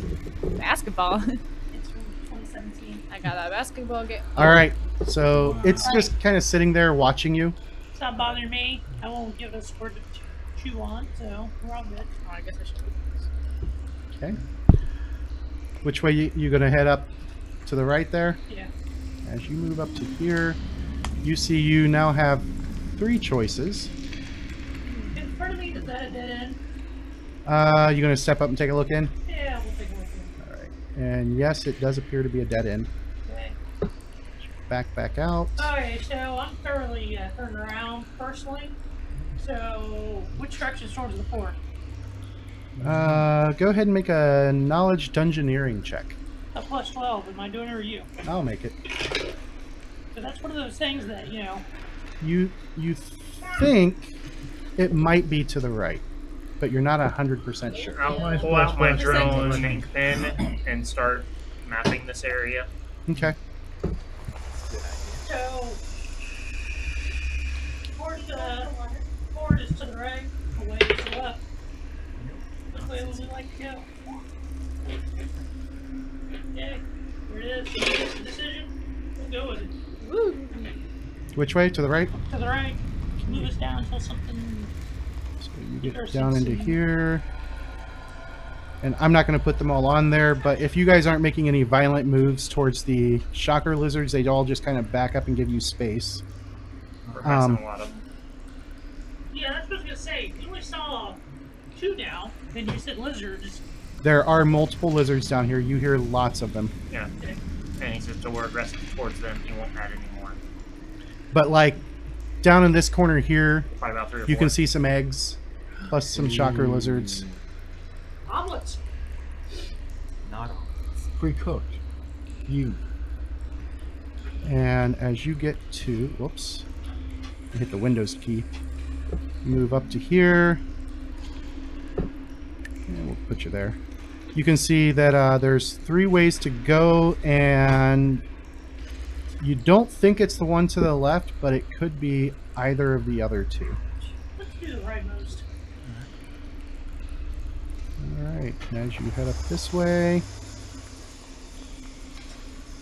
Basketball. It's from 2017. I got that basketball game. All right. So it's just kind of sitting there watching you. It's not bothering me. I won't give it a squirt to chew on, so we're all good. Oh, I guess I should. Okay. Which way you gonna head up? To the right there? Yeah. As you move up to here, you see you now have 3 choices. In front of me, is that a dead end? You gonna step up and take a look in? Yeah, we'll take a look. All right. And yes, it does appear to be a dead end. Okay. Back out. Okay, so I'm thoroughly turned around personally. So, which direction is towards the fort? Go ahead and make a knowledge dungeoneering check. A plus 12. Am I doing it or you? I'll make it. So that's one of those things that, you know, You think it might be to the right, but you're not 100% sure. I'll Nice pull out my plus drill plus. and ink pen and start mapping this area. Okay. so fort is to the right, away is to the left. Which way would we like to go? Okay, here it is. So here's the decision. We'll go with it. Woo! Which way? To the right? To the right. Move us down until something. So you get down into here. And I'm not going to put them all on there, but if you guys aren't making any violent moves towards the shocker lizards, they all just kind of back up and give you space. We're passing a lot of them. Yeah, that's what I was gonna say. You only saw 2 now, then you said lizards. There are multiple lizards down here. You hear lots of them. Yeah. And he says to we're aggressive towards them, he won't add any more. But like down in this corner here, Probably about 3 or 4. you can see some eggs, plus some shocker lizards. Omelets. Not all. Pre-cooked. You. And as you get to, whoops, I hit the Windows key. Move up to here, and we'll put you there. You can see that there's 3 ways to go, and you don't think it's the one to the left, but it could be either of the other 2. Let's do the rightmost. All right, and as you head up this way,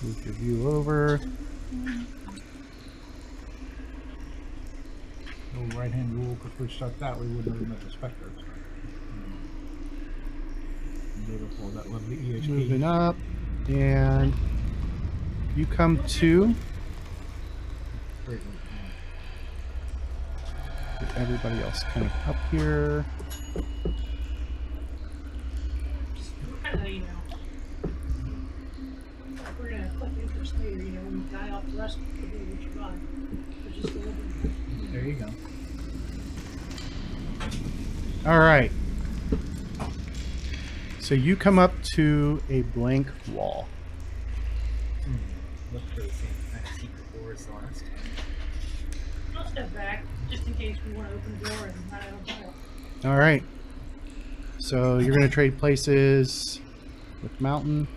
move your view over. The right-hand rule, if we stuck that, we wouldn't have met the specter. Beautiful, that lovely EHP. Moving up, and you come to Great. get everybody else kind of up here. Kind of, we're gonna collect interest later, when we die off the rest of the day, what you got. It's just a little bit. There you go. All right. So you come up to a blank wall. Look for the same kind of secret doors the last time. I'll step back, just in case we want to open the door and I don't know. All right. So you're going to trade places with Mountain.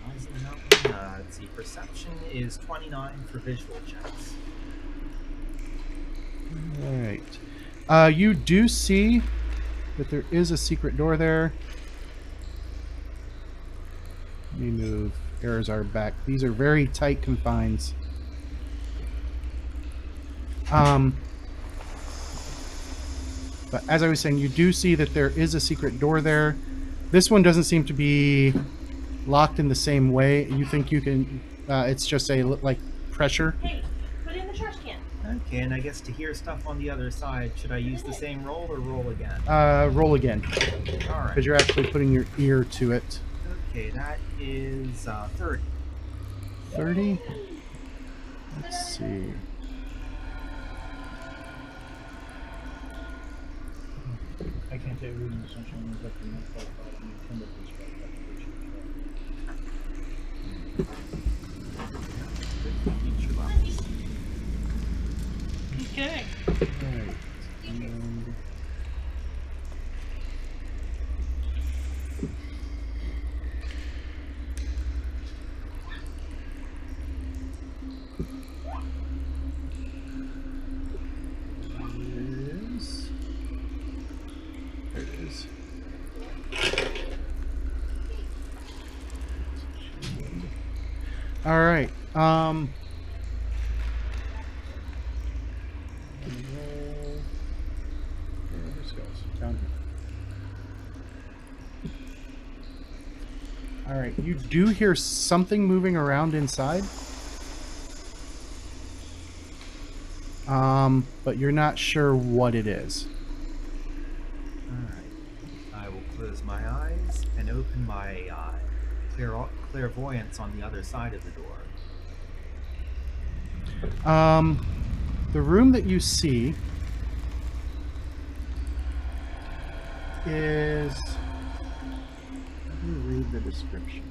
Eyes in the mountain. Let's see. Perception is 29 for visual checks. All right. You do see that there is a secret door there. Let me move Arizar back. These are very tight confines. But as I was saying, you do see that there is a secret door there. This one doesn't seem to be locked in the same way. You think you can... it's just a, like, pressure. Hey, put it in the trash can. Okay, and I guess to hear stuff on the other side, should I use the same roll or roll again? Roll again. All right. Because you're actually putting your ear to it. Okay, that is 30. 30? Let's see. I can't take reading the sunshine, but the next part about the timber Future levels. Okay. Right. And there it is. All right. Where this goes? Down here. All right. You do hear something moving around inside. But you're not sure what it is. Alright. I will close my eyes and open my clairvoyance on the other side of the door. The room that you see is... Let me read the description.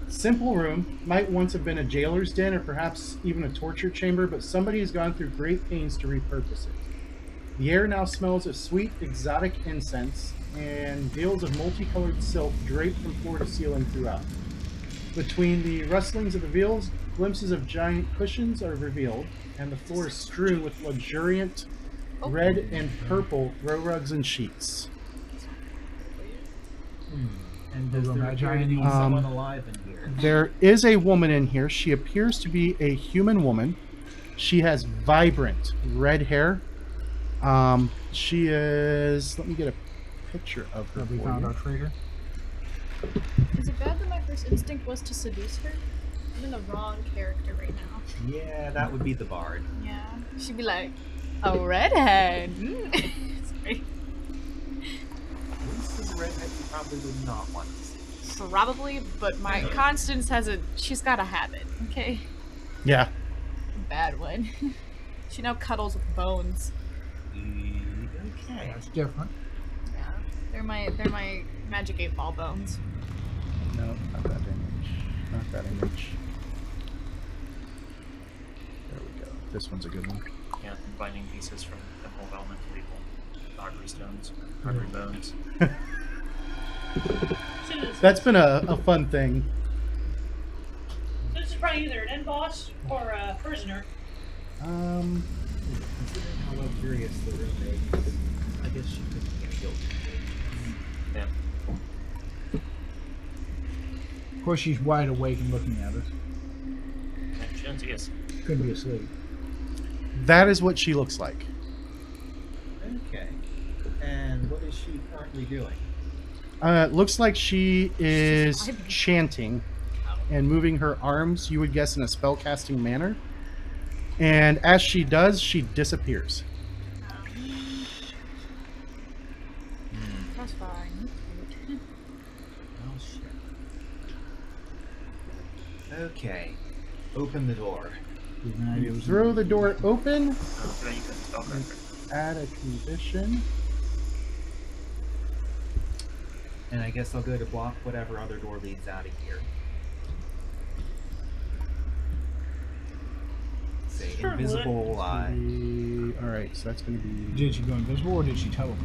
Simple room, might once have been a jailer's den or perhaps even a torture chamber, but somebody has gone through great pains to repurpose it. The air now smells of sweet, exotic incense, and veils of multicolored silk draped from floor to ceiling throughout. Between the rustlings of the veils, glimpses of giant cushions are revealed, and the floor is strewn with luxuriant red and purple throw rugs and sheets. And does Little there Magi appear to be anyone? someone alive in here? There is a woman in here. She appears to be a human woman. She has vibrant red hair. She is... Let me get a picture of her Have we for found you. our traitor? Is it bad that my first instinct was to seduce her? I'm in the wrong character right now. Yeah, that would be the bard. Yeah. She'd be like, a redhead. Sorry. This is a redhead you probably would not want to see. Probably, but my Constance has she's got a habit, okay? Yeah. Bad one. She now cuddles with bones. Okay. That's different. Yeah, they're my magic 8-ball bones. No, not that image. Not that image. There we go. This one's a good one. Yeah, combining pieces from Temple of Elemental Evil, Augury Stones, Augury Bones. So That's been a fun thing. this is probably either an end boss or a prisoner. Considering how luxurious the room is, I guess she could be a guilty. Yeah. Of course, she's wide awake and looking at us. And she doesn't see us. Could be asleep. That is what she looks like. Okay. And what is she currently doing? It looks like she is vibing. chanting and moving her arms, you would guess, in a spellcasting manner. And as she does, she disappears. That's fine. Oh shit. Okay. Open the door. You throw the door open, Oh, so you couldn't spell correctly. add a condition. And I guess I'll go to block whatever other door leads out of here. Say Sure, invisible eye. Alright, so that's going to be... Did she go invisible or did she teleport?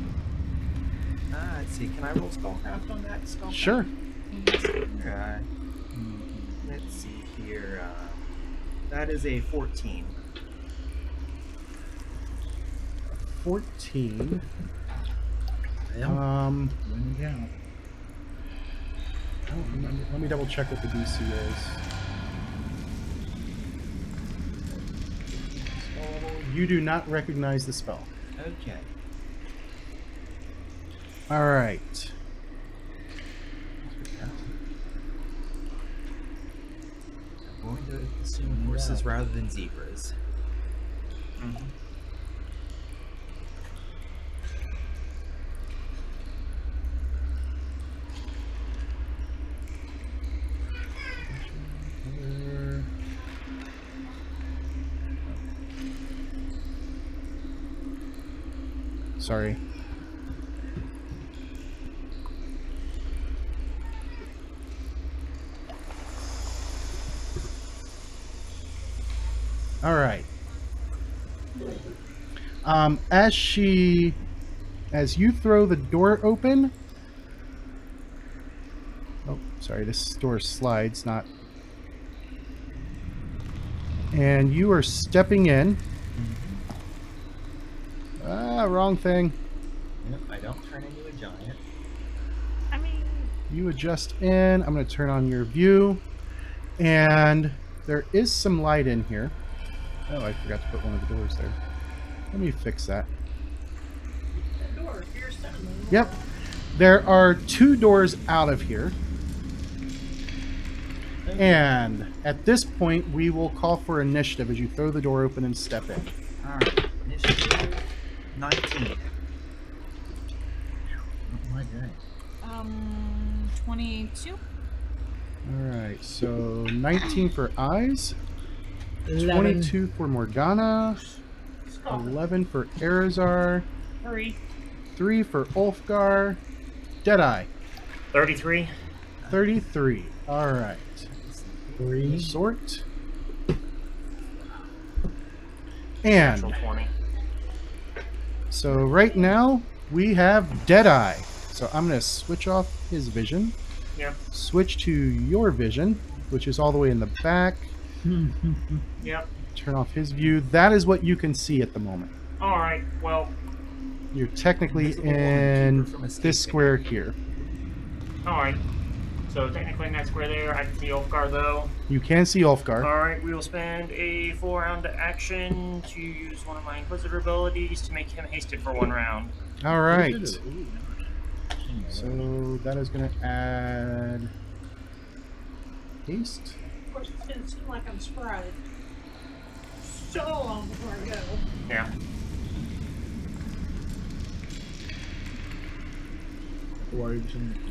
Let's see. Can I roll spellcraft on that spell? Sure. Alright. Let's see here. That is a 14. 14. When you count. I don't remember. Let me double check what the DC is. You do not recognize the spell. Okay. All right. I'm going to assume horses rather than zebras. Mm-hmm. Sorry. All right. As you throw the door open. Oh, sorry. This door slides, not. And you are stepping in. Wrong thing. Yep, I don't turn into a giant. I mean, You adjust in. I'm going to turn on your view. And there is some light in here. Oh, I forgot to put one of the doors there. Let me fix that. That door appears to Yep. There are 2 doors out of here. And at this point, we will call for initiative as you throw the door open and step in. Alright, initiative 19. Oh my god. 22. All right, so 19 for eyes, 11. 22 for Morgana, Stop. 11 for Erazar, Hurry. 3 for Ulfgar, Deadeye, 33. 33. All right. 3. Sort. And Natural 20. so right now we have Deadeye. So I'm going to switch off his vision. Yep. Switch to your vision, which is all the way in the back. Yep. Turn off his view. That is what you can see at the moment. All right. Well, You're technically Invisible one, in keeper from escaping. this square here. all right. So technically in that square there, I can see Ulfgar though. You can see Ulfgar. All right. We will spend a 4-round action to use one of my Inquisitor abilities to make him hasted for 1 round. All right. Ooh, nice. So that is going to add haste. Of course, it didn't seem like I'm spry. So long before I go. Yeah.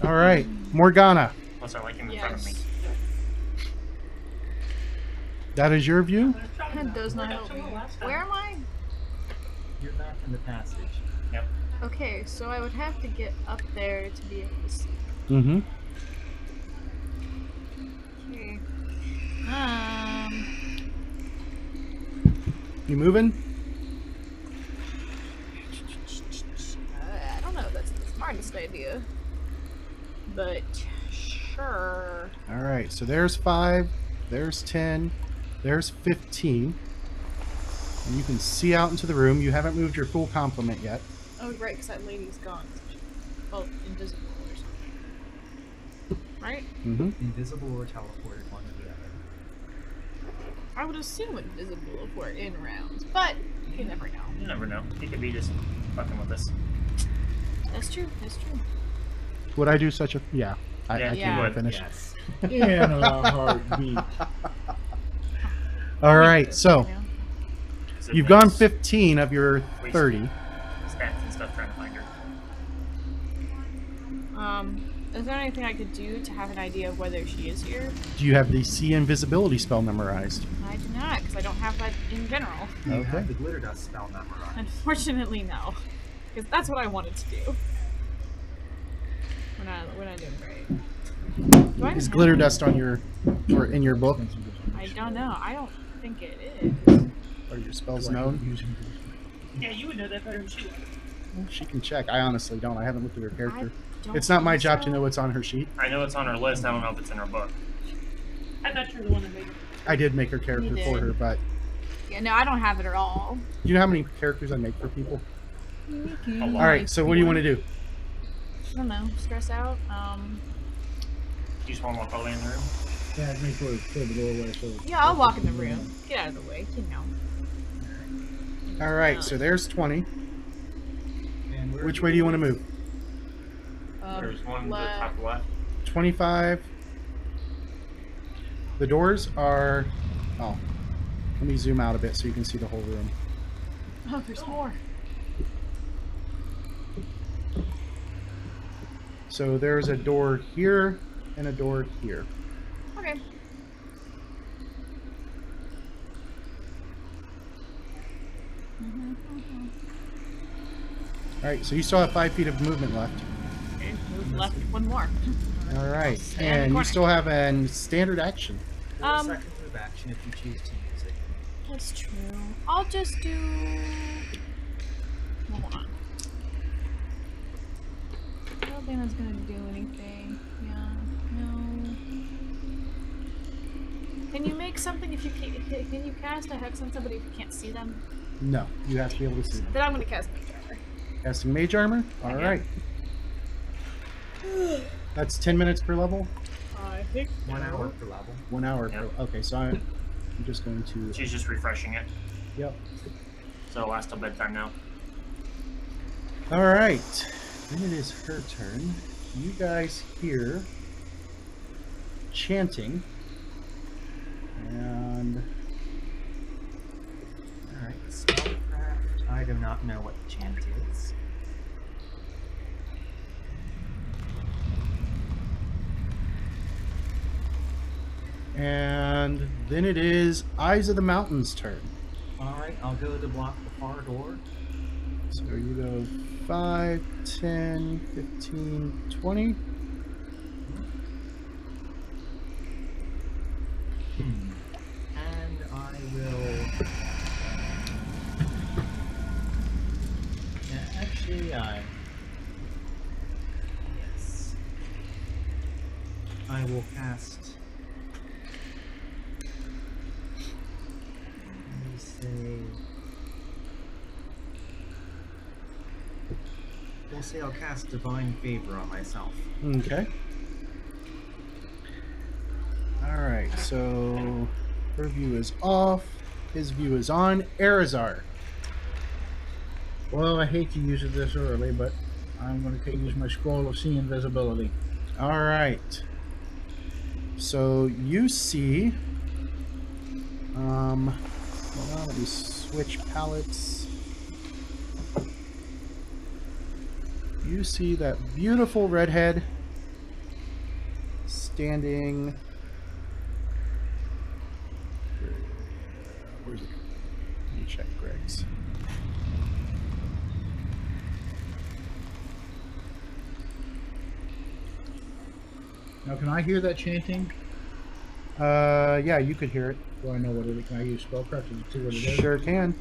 All right, Morgana. Unless I like him in front of me. That is your view. That does not help me. Where am I? in the passage. Okay, so I would have to get up there to be able to see. Mm-hmm. Okay. You moving? I don't know if that's the smartest idea, but sure. All right. So there's 5. There's 10. There's 15. And you can see out into the room. You haven't moved your full complement yet. Oh, right, because that lady's gone. Well, invisible or something. Right? Mm-hmm. Invisible or teleported, one or the other. I would assume invisible if we're in rounds, but you never know. You never know. He could be just fucking with us. That's true. That's true. Would I do such a? Yeah. I Yeah, can't you even would, finish. Yes. In a heartbeat. All right. So Yeah. So you've gone it's 15 of your 30. stats and stuff trying to find her. Is there anything I could do to have an idea of whether she is here? Do you have the see invisibility spell memorized? I do not, because I don't have that in general. You Okay. have the glitter dust spell memorized. Unfortunately, no. Because that's what I wanted to do. We're not doing great. Do I Is even glitter have- dust on your or in your book? I don't know. I don't think it is. Are your spells known? Yeah, you would know that better than she would. Well, she can check. I honestly don't. I haven't looked at her character. Don't It's not my think job to so. know what's on her sheet. I know it's on her list. I don't know if it's in her book. I thought you were the one that made it. I did make her character You for did. her, but Yeah, no, I don't have it at all. you know how many characters I make for people? A lot. All right. So what do you want to do? I don't know. Stress out. You just want to walk all the way in the room? Yeah, make sure it's the doorway. So Yeah, I'll walk in the room. Get out of the way. You know. All right. So there's 20. And where Which way do you want to move? There's one to the left. top left. 25. The doors are. Oh, let me zoom out a bit so you can see the whole room. Oh, there's more. So there's a door here and a door here. Okay. All right. So you still have 5 feet of movement left. Okay, move left one more. All right, Stand in the and you corner. still have a standard action. Do a Um, second move action if you choose to use it. That's true. I'll just do. Hold on. I don't think that's gonna do anything. Yeah. No. Can you make something if you can't? Can you cast a hex on somebody if you can't see them? No, you have to be able to see them. Then I'm gonna cast Mage Armor. Casting mage armor. All right. That's 10 minutes per level. I think 1 hour per level. 1 hour. Yep. Per, okay, so I'm just going to. She's just refreshing it. Yep. So it'll last till bedtime now. All right. Then it is her turn. You guys hear chanting, and Alright, spellcraft. I do not know what chant is. then it is Eyes of the Mountain's turn. Alright, I'll go to block the far door. So you go 5, 10, 15, 20. And I will. Yeah, actually, yes. I will cast. Let me say. We'll say I'll cast Divine Favor on myself. Okay. All right, so her view is off. His view is on. Arizar. Well, I hate to use it this early, but I'm going to use my scroll of see invisibility. All right. So you see. Hold on, let me switch palettes. You see that beautiful redhead standing. Where's it? Let me check Greg's. Now, can I hear that chanting? Yeah, you could hear it. Do I know what it is? Can I use spellcraft to see what it is? Sure can.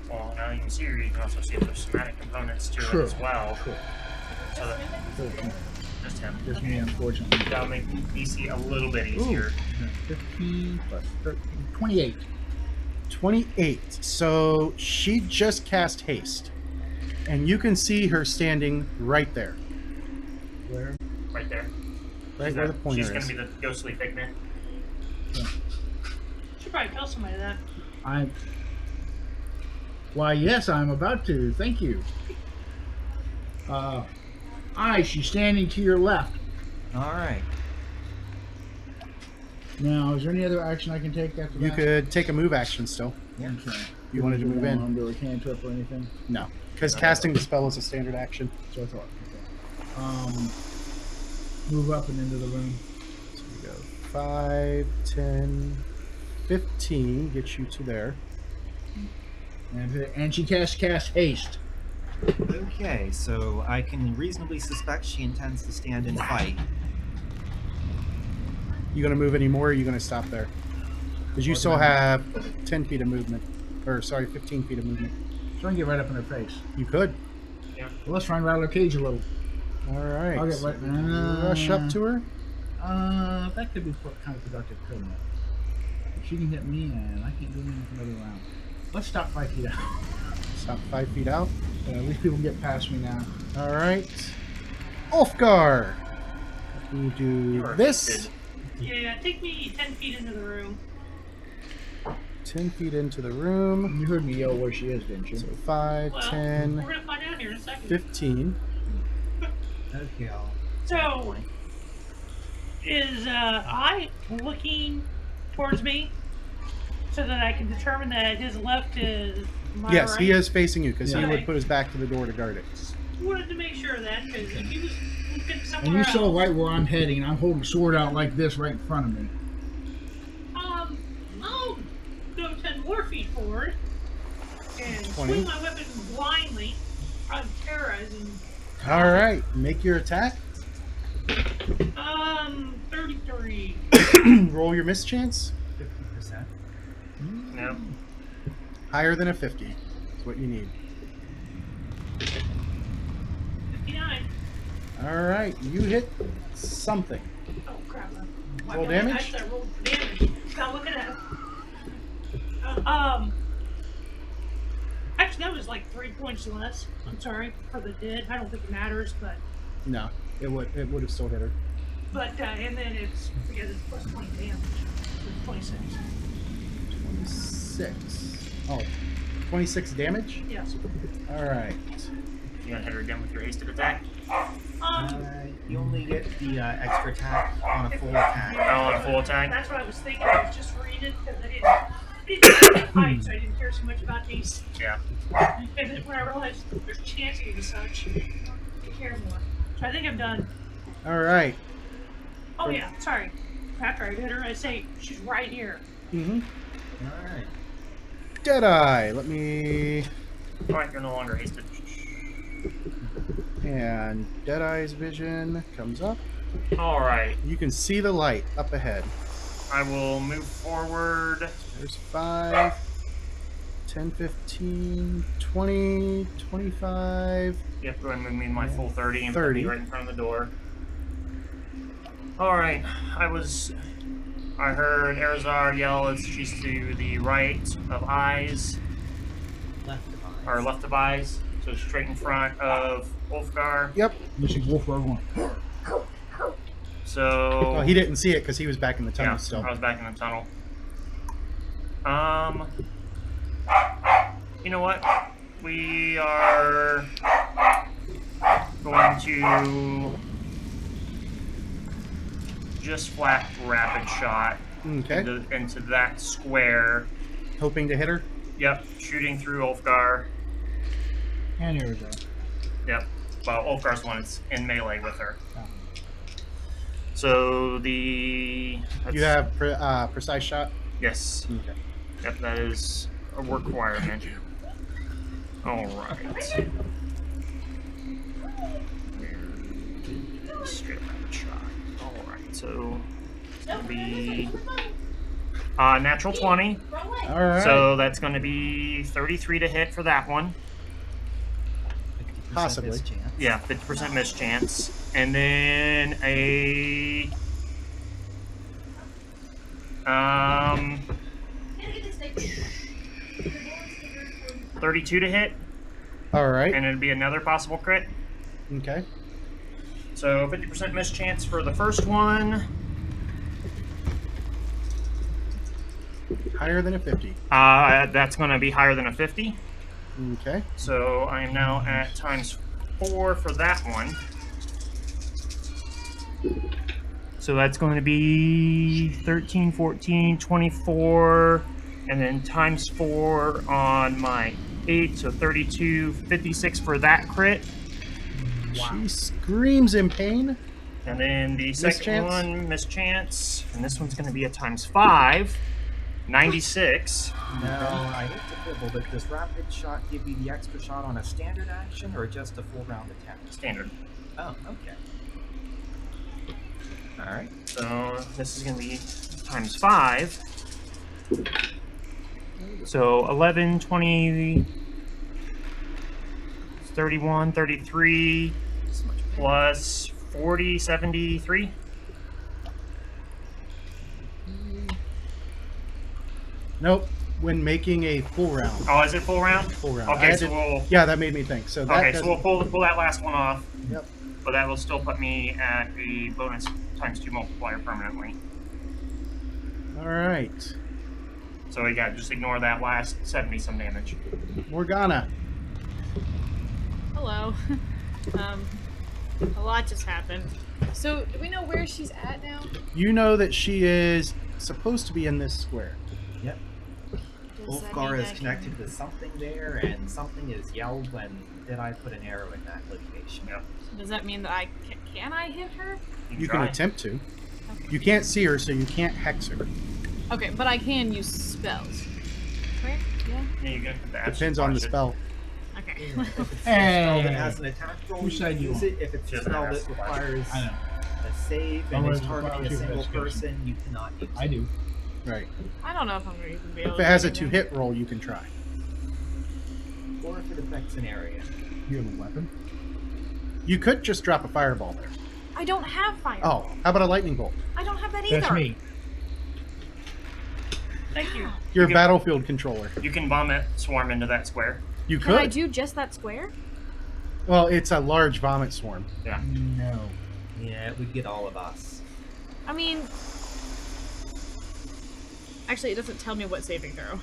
Well, now you can see her. You can also see there's somatic components to it as well. True. So that, 13. just him. Just me, unfortunately. That'll make DC a little bit easier. 15 plus 13. 28. 28. So she just cast haste. And you can see her standing right there. Where? Right there. Right She's where the not- pointer She's going is. to be the ghostly figment. Should probably tell somebody that. Why, yes, I'm about to. Thank you. She's standing to your left. All right. Now, is there any other action I can take after You that? could take a move action still. Yeah. Okay. You wanted to move in. Do a cantrip or anything? No. Because casting the spell is a standard action. So I thought. Okay. Move up and into the room. So we go 5, 10, 15. Get you to there. And she cast haste. Okay, so I can reasonably suspect she intends to stand and fight. You going to move any more, or are you going to stop there? Because you still have 10 feet of movement. Or, sorry, 15 feet of movement. Try and get right up in her face. You could. Well, let's try and rattle her cage a little. All right. I'll get So right. rush up to her. That could be kind of productive, couldn't it? She can hit me, and I can't do anything for another round. Let's stop 5 feet out. Stop 5 feet out. At least people get past me now. All right. Ulfgar. Let me do You are this. hasted. Yeah, take me 10 feet into the room. 10 feet into the room. You heard me yell where she is, didn't you? So 5, Well, 10, we're gonna find out here in a second. 15. Okay, I'll. So, is I looking towards me so that I can determine that his left is my Yes, right? he is facing you because he Yeah. would put his back to the door to guard it. Wanted to make sure of that because if he was looking And somewhere you saw else, right where I'm heading, and I'm holding the sword out like this right in front of me. I'll go 10 more feet forward and 20. swing my weapon blindly. I'm terrorizing. All right, make your attack. 33. Roll your mischance. 50%. No. Higher than a 50 is what you need. 59. All right, you hit something. Oh crap! Roll damage? I rolled damage. Not looking at it. Actually, that was like 3 points less. I'm sorry for the dead. I don't think it matters, but No, it would have still hit her. and then it's because it's plus 20 damage. It's 26. 26. Oh, 26 damage. Yes. All right. You gonna hit her again with your hasted attack? You only get the extra attack on a full attack. Oh, on a full attack? That's what I was thinking. I was just reading because I didn't fight, so I didn't care so much about these. Yeah. And then when I realized there's chances and such, I care more. So I think I'm done. All right. Oh yeah, sorry. After I hit her, I say she's right here. Mm-hmm. Alright. Deadeye. Let me. Alright, you're no longer hasted. And Deadeye's vision comes up. Alright. You can see the light up ahead. I will move forward. There's 5, 10, 15, 20, 25. Yep, go ahead and move me in my full 30 and put 30. me right in front of the door. Alright, I heard Erazar yell as she's to the right of eyes, Left of eyes. or left of eyes, so straight in front of Ulfgar. Yep. This is Wolf Rogue. So Well, he didn't see it because he was back in the tunnel yeah, still. I was back in the tunnel. You know what? We are going to just flat rapid shot Okay. into that square. Hoping to hit her. Yep, shooting through Ulfgar. And Arizona. Yep. Well, Ulfgar's the one that's in melee with her. So You have precise shot. yes. Okay. Yep, that is a requirement. All right. Straight rapid shot. All right, so it's gonna be natural 20. All right. So that's gonna be 33 to hit for that one. 50% Possibly. miss chance. Yeah, 50% miss chance, and then a 32 to hit, All right. and it'd be another possible crit. Okay. So 50% miss chance for the first one. Higher than a 50. That's going to be higher than a 50. Okay. So I am now at ×4 for that one. So that's going to be 13, 14, 24, and then ×4 on my 8, so 32, 56 for that crit. She screams in pain. And then the second Mischance? one, mischance, and this one's going to be a ×5, 96. Now, I hate to quibble, but does rapid shot give you the extra shot on a standard action or just a full round attack? Standard. Oh, okay. Alright. So this is going to be ×5. So 11, 20, 31, 33, plus 40, 73. Nope. When making a full round. Oh, is it full round? Full round. I Okay, had so to- we'll yeah, that made me think. So that okay, so doesn't- we'll pull that last one off. Yep. But that will still put me at a bonus ×2 multiplier permanently. All right. So yeah, just ignore that last 70 some damage. Morgana. Hello. A lot just happened. So, do we know where she's at now? You know that she is supposed to be in this square. Yep. Does that Wolfgar mean is I can- connected to something there, and something is yelled when did I put an arrow in that location. Yep. Does that mean that I can I hit her? You can try. attempt to. Okay. You can't see her, so you can't hex her. Okay, but I can use spells. Correct? Yeah. Yeah, you're gonna have to actually Depends on the find it. spell. Okay. If it's a spell that Hey. has an attack roll, Whose you side you use on? it. If it's a Doesn't spell matter. that requires I know. a save Oh, and is it's targeting a required single investigation. person, you cannot use it. I do. Right. I don't know if I'm gonna even be able If to it has do a anything. 2-hit roll, you can try. Or if it affects an area. You have a weapon? You could just drop a fireball there. I don't have fire. Oh, how about a lightning bolt? I don't have that either. That's me. Thank you. You're a You can- battlefield controller. You can vomit swarm into that square. You Can I could. do just that square? Well, it's a large vomit swarm. No. Yeah, it would get all of us. I mean, actually, it doesn't tell me what saving throw.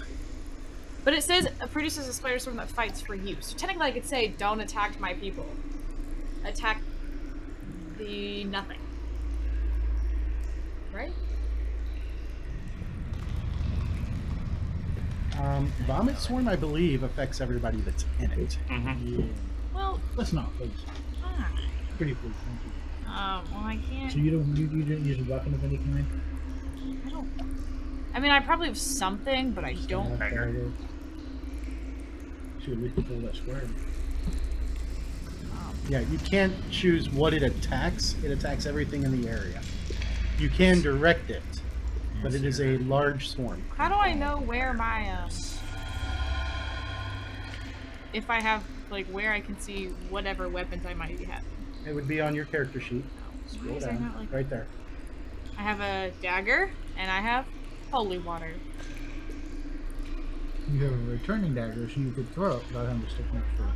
But it says it produces a spider swarm that fights for you. So technically, I could say, don't attack my people. Attack the nothing. Right? Vomit swarm, I believe, affects everybody that's in it. Mm-hmm. Yeah. Well, Let's not, please. fine. Pretty please, thank you. Well, I can't. So you didn't use a weapon of any kind? I don't. I mean, I probably have something, but I don't. Dagger. Should at least control that square. Yeah, you can't choose what it attacks. It attacks everything in the area. You can direct it, but it is a large swarm. How do I know where my if I have like where I can see whatever weapons I might be having? It would be on your character sheet. Why Scroll is there down, not, like- right there. I have a dagger and I have holy water. You have a returning dagger, so you could throw it without having to stick next to it.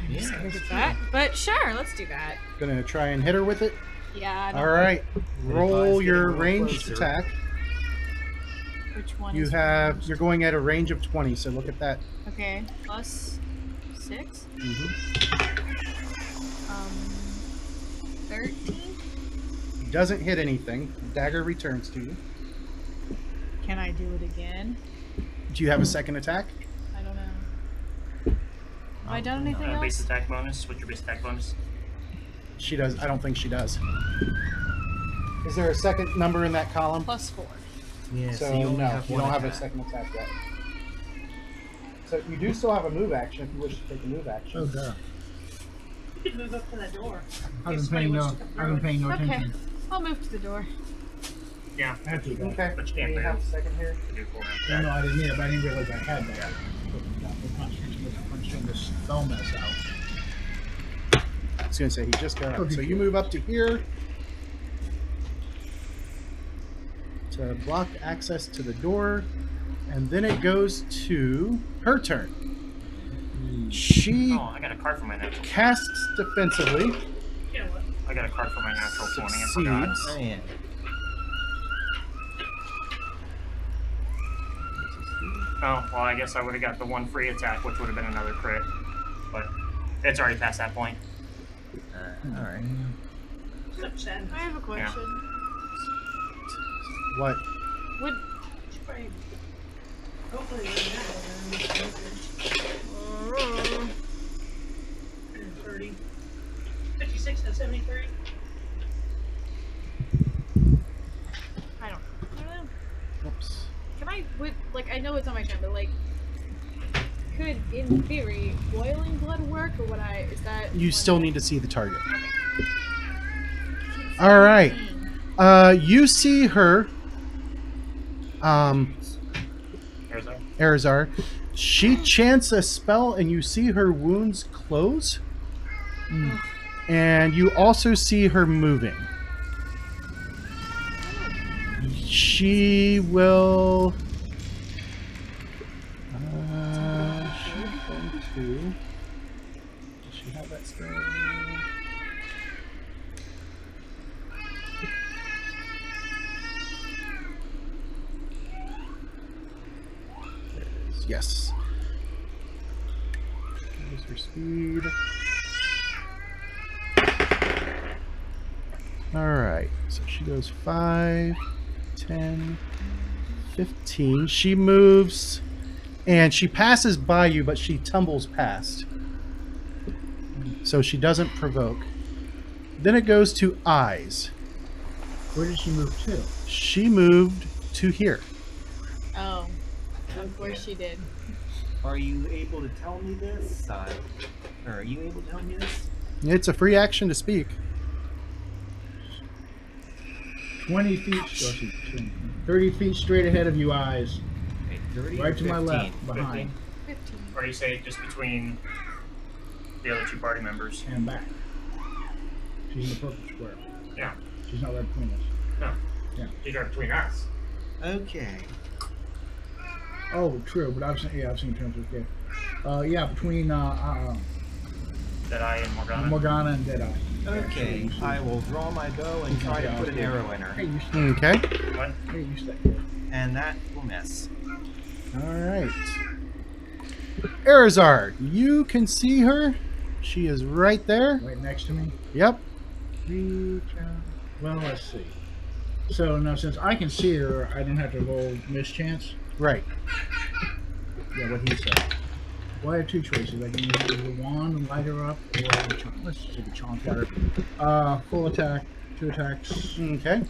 Yeah, Scared that's of true. that, but sure, let's do that. Gonna try and hit her with it. Yeah. I don't All right, roll Advise your getting a little ranged closer. attack. Which one? You is have. ranged? You're going at a range of 20. So look at that. Okay, plus 6. Mm-hmm. 13. Doesn't hit anything. Dagger returns to you. Can I do it again? Do you have a second attack? I don't know. Have I done anything Base else? attack bonus. What's your base attack bonus? She does. I don't think she does. Is there a second number in that column? Plus 4. Yeah, So you only no, have you one don't have a attack. second attack yet. So you do still have a move action if you wish to take a move action. Oh, duh. You could move up to that door. I've If been paying somebody no, wants to come I've been through. paying no Okay. attention. I'll move to the door. Yeah. I have to go. Okay. But you can't we move. have a second here. You do for it. No, no, I didn't need it, but I didn't realize I had that. We're punching this spell mess out. I was gonna say he just got up. So you move up to here to block access to the door, and then it goes to her turn. She Oh, I got a card for my natural. casts defensively, You know what? I got a card for my natural 20. I forgot. succeeds. Man. Oh, well, I guess I would have got the one free attack, which would have been another crit. But it's already past that point. Alright. Step 10. I have a question. What? Would Should probably- Hopefully, we're not 130. 56 to 73. I don't know. Oops. Can I would like I know it's on my turn, but like could in theory boiling blood work or would I is that You one still that- need to see the target. All right. You see her, There's that. Arizar. She chants a spell, and you see her wounds close. And you also see her moving. She will. She's going to. Does she have that spell? There it is. Yes. There's her speed. Alright, so she goes 5, 10, 15. She moves and she passes by you, but she tumbles past. So she doesn't provoke. Then it goes to eyes. Where did she move to? She moved to here. Oh. Of course she did. Are you able to tell me this? Or are you able to tell me this? It's a free action to speak. 20 feet, 30 feet straight ahead of you, eyes. Okay, 30 Right or to my 15? left, behind, 15. Or you say just between the other two party members. and back. She's in the purple square. Yeah. She's not right between us. No. Yeah. She's right between us. Okay. Oh, true, but I've seen terms of okay. Yeah, between Deadeye and Morgana. Morgana and Deadeye. Okay, I will draw my bow and try to put an arrow in Hey, her. you stay. Okay. What? Hey, you stay. And that will miss. Alright. Arizar, you can see her. She is right there. Right next to me. Yep. Reach out. Well, let's see. So now, since I can see her, I don't have to roll mischance. Right. Yeah, what he said. Well, I have two choices. I can use the wand and light her up, or the chomp. Let's just do the chomp water. Full attack, 2 attacks. Okay.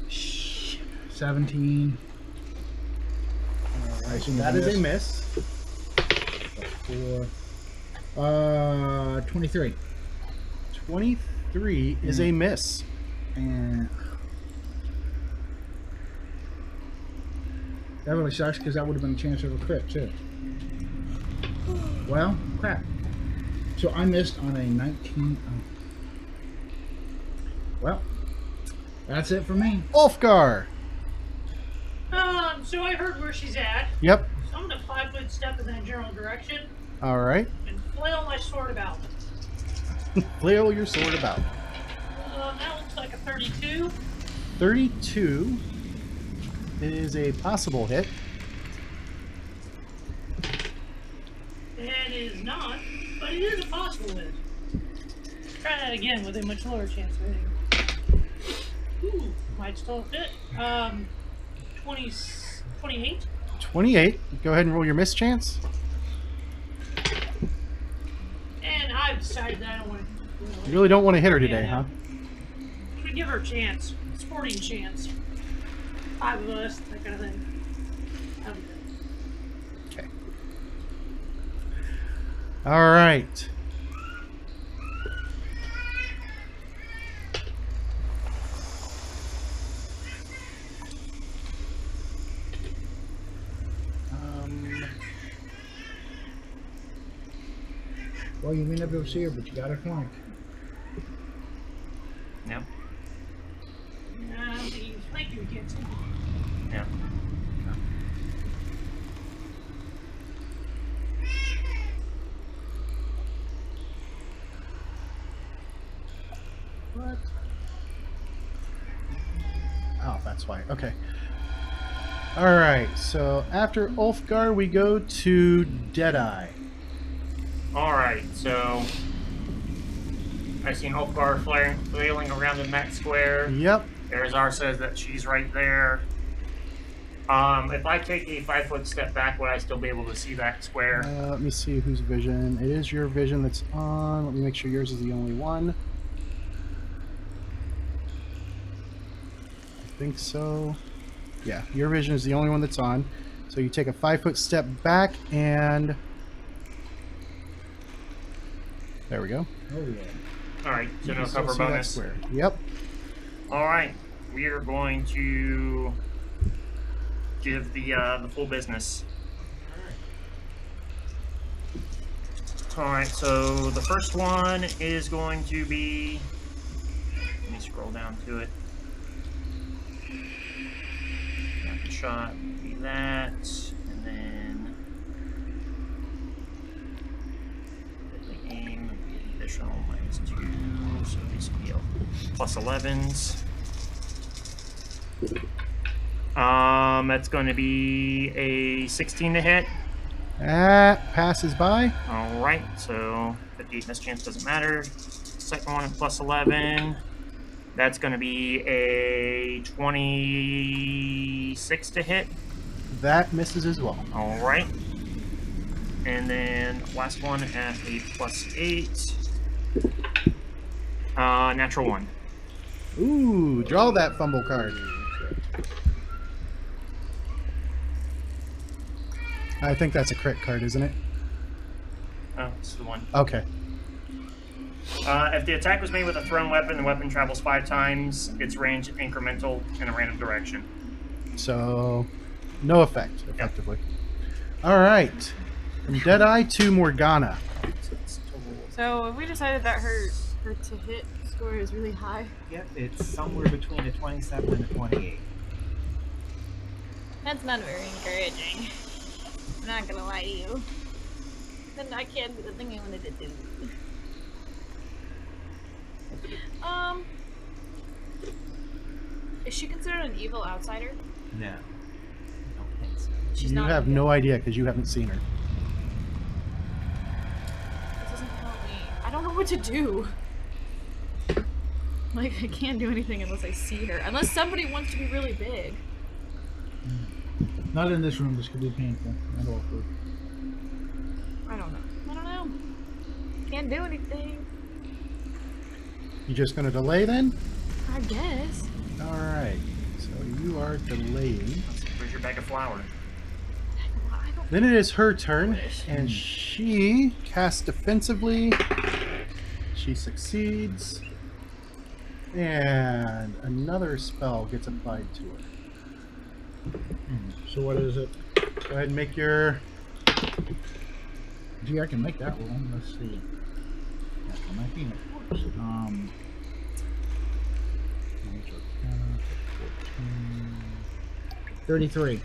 Shh. 17. I assume That is a miss. miss. 23. 23 is a miss. And that really sucks because that would have been a chance of a crit too. Well, crap. So I missed on a 19. Well, that's it for me. Ulfgar. So I heard where she's at. Yep. So I'm gonna 5-foot step in that general direction All right. and flail my sword about. Flail your sword about. That looks like a 32. 32 is a possible hit. It is not, but it is a possible hit. Try that again with a much lower chance of hitting. Ooh, might still fit. 28. 28. Go ahead and roll your mischance. And I've decided that I don't want to. You really don't want to hit her today, huh? I'm gonna give her a chance. Sporting chance. 5 of us, that kind of thing. That'd be good. Okay. All right. Well, you may not be able to see her, but you got her flanked. Yeah. The flanker gets him. Yeah. What? Oh, that's why. Okay. All right. So after Ulfgar, we go to Deadeye. All right. So I seen Ulfgar flailing around in that square. Yep. Arizar says that she's right there. If I take a 5-foot step back, would I still be able to see that square? Let me see whose vision. It is your vision that's on. Let me make sure yours is the only one. I think so. Yeah, your vision is the only one that's on. So you take a 5-foot step back and... There we go. Oh yeah. All right. So You no can still cover see that bonus. square. Yep. All right. We are going to give the full business. All right. So the first one is going to be. Let me scroll down to it. Got the shot. Be that, and then deadly aim. Additional -2. So these will be plus 11s. That's going to be a 16 to hit. That passes by. All right, so 58 miss chance doesn't matter. Second one at plus 11. That's going to be a 26 to hit. That misses as well. All right. And then last one at a plus 8. Natural 1. Ooh, draw that fumble card. I think that's a crit card, isn't it? Oh, this is the one. Okay. If the attack was made with a thrown weapon, the weapon travels 5 times. Its range incremental in a random direction. So, no effect, effectively. All right. From Deadeye to Morgana. So it's total. So have we decided that her to hit score is really high? Yep, it's somewhere between a 27 and a 28. That's not very encouraging. I'm not gonna lie to you. Then I can't do the thing I wanted to do. Is she considered an evil outsider? No, I don't think so. She's You not have evil. no idea because you haven't seen her. That doesn't help me. I don't know what to do. Like, I can't do anything unless I see her. Unless somebody wants to be really big. Not in this room. This could be painful and awkward. I don't know. I don't know. Can't do anything. You just going to delay then? I guess. All right. So you are delaying. Where's your bag of flour? I don't. Then it is her turn, and she casts defensively. She succeeds. And another spell gets applied to her. So what is it? Go ahead and make your... Gee, I can make that roll. Let's see. That's my Phoenix works. 33.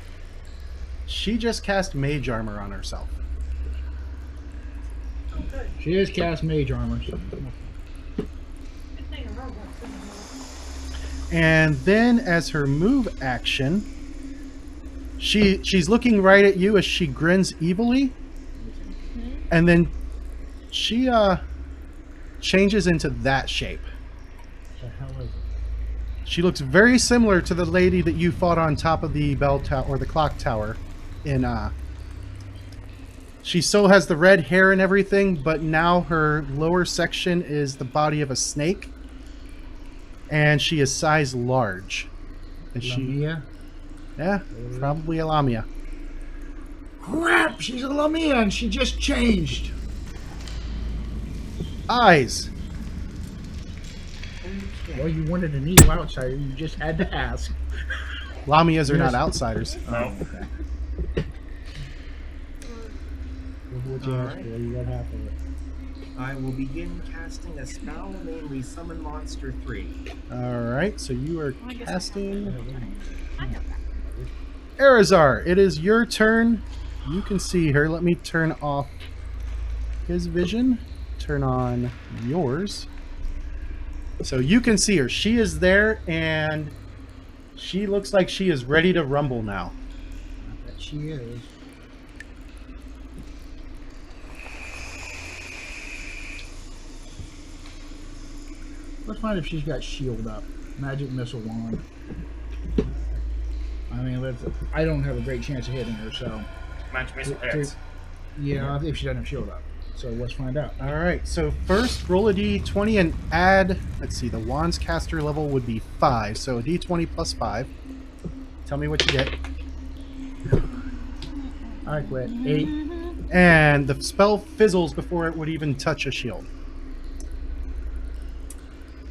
She just cast mage armor on herself. Oh, good. She has cast mage armor. So Good thing a robot's gonna do it. And then as her move action, she's looking right at you as she grins evilly. And then she changes into that shape. the hell is it? She looks very similar to the lady that you fought on top of the bell tower or the clock tower in she still has the red hair and everything, but now her lower section is the body of a snake. And she is size large. And Lamia? yeah, probably a Lamia. Crap! She's a Lamia and she just changed. Eyes. Well, you wanted an evil outsider. You just had to ask. Lamias are Yes. not outsiders. No. Okay. What you asked for, you got half of it. I will begin casting a spell, namely Summon Monster 3. All right, so you are I guess I have casting I know that. Arazar. It is your turn. You can see her. Let me turn off his vision. Turn on yours. So you can see her. She is there, and she looks like she is ready to rumble now. I bet she is. Let's find if she's got shield up. Magic missile wand. I mean, I don't have a great chance of hitting her, so Magic missile To- hits. yeah, if she doesn't have shield up. So let's find out. All right, so first roll a d20 and add, let's see, the wand's caster level would be 5, so a d20 plus 5. Tell me what you get. I quit. 8. And the spell fizzles before it would even touch a shield.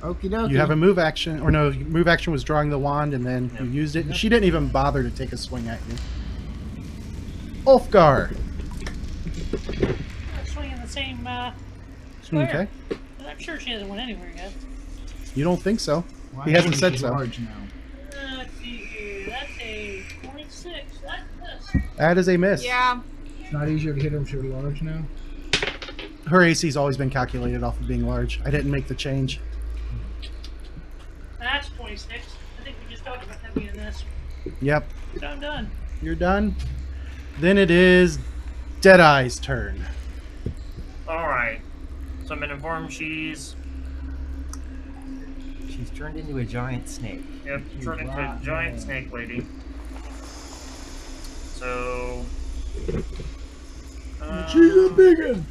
Okie dokie. You have a move action, or no, move action was drawing the wand and then you Yep. used it. She didn't even bother to take a swing at you. Ulfgar. Swinging the same square. Okay. But I'm sure she hasn't went anywhere yet. You don't think so? Well, He hasn't actually, said she's so. large now. Let's see here. That's a 26. That's this. That is a miss. Yeah. It's not easier to hit her if she's large now. Her AC's always been calculated off of being large. I didn't make the change. That's 26. I think we just talked about that being this. Yep. So I'm done. You're done. Then it is Deadeye's turn. Alright. So I've been informed she's Turned into a giant snake. turned into a giant snake lady. So She's a big one.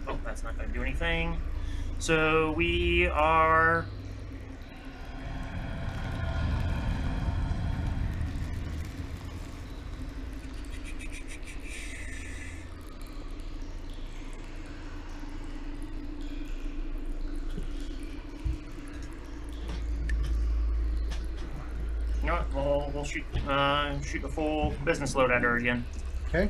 oh, that's not gonna do anything. So we are you know what, we'll shoot the full business load at her again. Okay.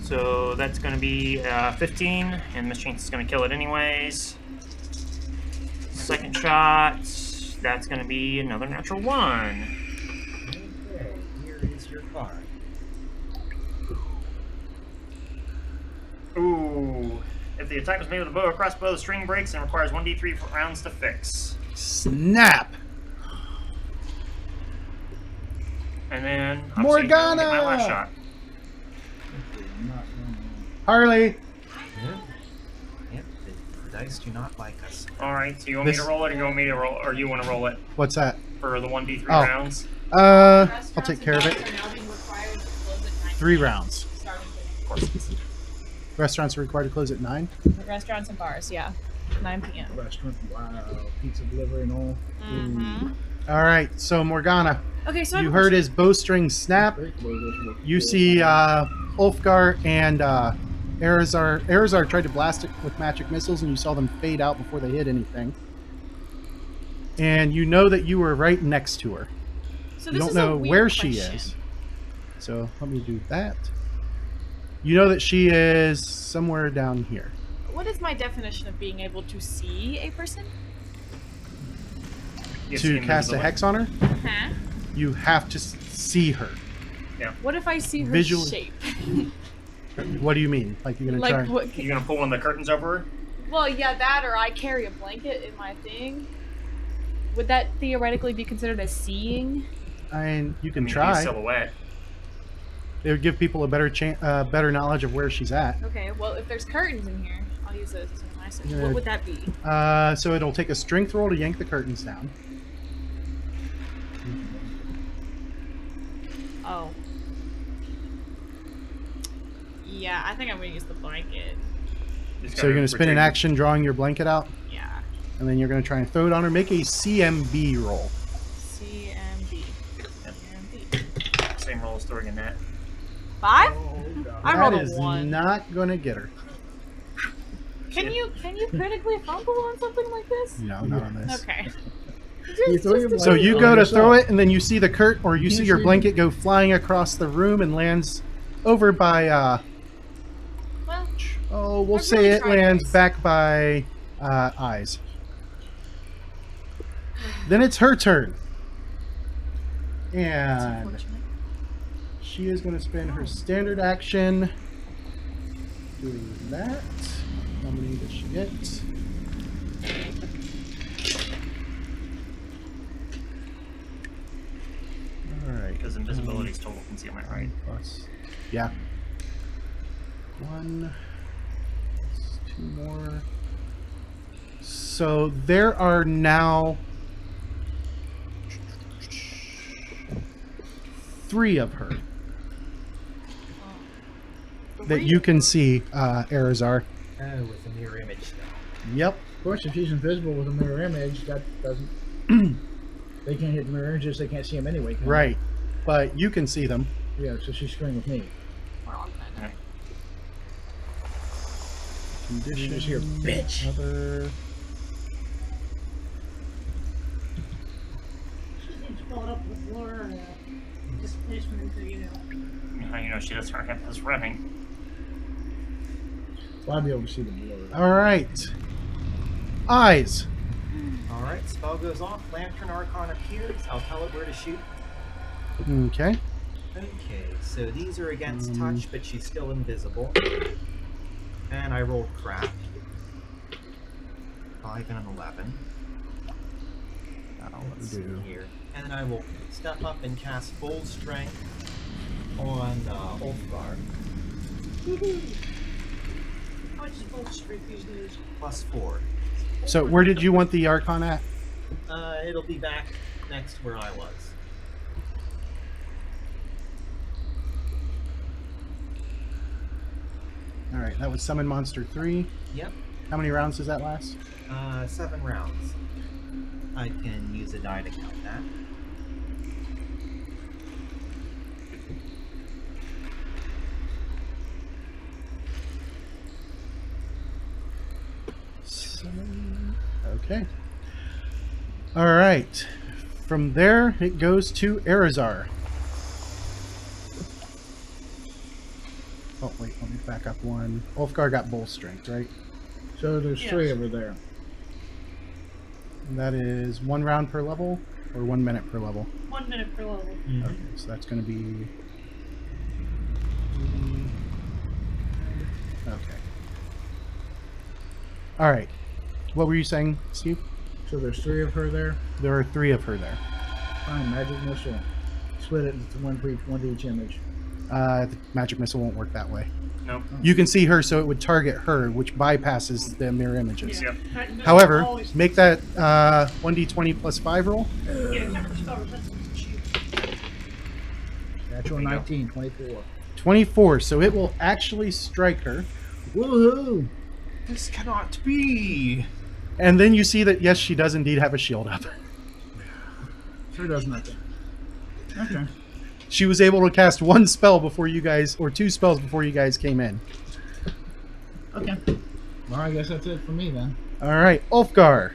So that's going to be 15, and Miss Chance is going to kill it anyways. Second shot, that's going to be another natural 1. Okay, here is your card. Ooh. If the attack was made with a bow or crossbow, the string breaks and requires 1d3 rounds to fix. Snap. And then obviously, I'm gonna get my last Morgana! shot. Harley. Yep, the dice do not like us. All right. So you want me to roll it, or you want me to roll, or you want to roll it What's that? for the 1d3 Oh. rounds? I'll take care of it. 3 3 rounds. Of course. Restaurants are required to close at 9. Restaurants and bars, yeah. 9 p.m. Restaurant. Wow. Pizza delivery and all. Mm-hmm. All right, so Morgana, Okay, so I have you a heard question. his bowstring snap. You see Ulfgar and Arazar. Arazar tried to blast it with magic missiles, and you saw them fade out before they hit anything. And you know that you were right next to her. So You this don't is a know weird where she question. is. So let me do that. You know that she is somewhere down here. What is my definition of being able to see a person? You To see cast a invisibility. hex on her, Huh? you have to see her. What if I see her Visually- shape? What do you mean? Like you're gonna Like try? what? You gonna pull one of the curtains over her? Well, yeah, that or I carry a blanket in my thing. Would that theoretically be considered as seeing? I mean, you can I mean, try. use silhouette. It would give people a better knowledge of where she's at. Okay, well, if there's curtains in here, I'll use those as my search. Yeah. What would that be? So it'll take a strength roll to yank the curtains down. Oh. Yeah, I think I'm gonna use the blanket. Just So you're gotta gonna spin an retrieve- action drawing your blanket out, Yeah. and then you're gonna try and throw it on her. Make a CMB roll. CMB. throwing a net. 5? Oh, God. I That rolled a is 1. not going to get her. Can you critically fumble on something like this? No, not on this. Okay. You throw your So blanket you over go to yourself. throw it, and then you see the curt, or you Can't see your see blanket go flying across the room and lands over by, Well, we'll I say really it tried, lands guys. back by eyes. Then it's her turn. that's And unfortunate. she is going to spend her standard action doing that. How many does she get? Alright. Because invisibility is total concealment, right? Plus. Yeah. 1. Plus 2 more. So there are now 3 of her that you can see, Arizar. Oh, with a mirror image now. Yep. Of course, if she's invisible with a mirror image, that doesn't. They can't hit mirror images. They can't see them anyway. Can they? Right. But you can see them. Yeah. So she's screwing with me. We're all gonna die. Condition. just hear, "Bitch." Other. She needs to pull it up with Laura displacement, You know, she doesn't have this running. Well, I'll be able to see the blur. All right. Eyes. Alright, spell goes off, Lantern Archon appears, I'll tell it where to shoot. Okay. Okay, so these are against touch, but she's still invisible. And I rolled crap. 5 and an 11. Let's see Do. here. And then I will step up and cast Bold Strength on Ulfgar. How much is Bolt Street these days? +4. So where did you want the Archon at? It'll be back next where I was. All right. That was Summon Monster 3. Yep. How many rounds does that last? 7 rounds. I can use a die to count that. Okay. All right. From there, it goes to Arizar. Oh, wait. Let me back up one. Ulfgar got Bull Strength, right? So there's Yes. 3 over there. And that is 1 round per level or 1 minute per level? 1 minute per level. Okay, so that's going to be... Okay. All right. What were you saying, Steve? So there's 3 of her there. There are 3 of her there. Fine, magic missile. Split it into one to each image. The magic missile won't work that way. Nope. You can see her, so it would target her, which bypasses the mirror images. Yep. However, Always- make that 1d20 plus 5 roll. Yeah, except for spell resistance. Shoot. Natural There you go. 19, 24. 24, so it will actually strike her. Woohoo! This cannot be! And then you see that, yes, she does indeed have a shield up. Sure does nothing. Okay. She was able to cast 1 spell before you guys, or 2 spells before you guys came in. Okay. Well, I guess that's it for me then. All right, Ulfgar.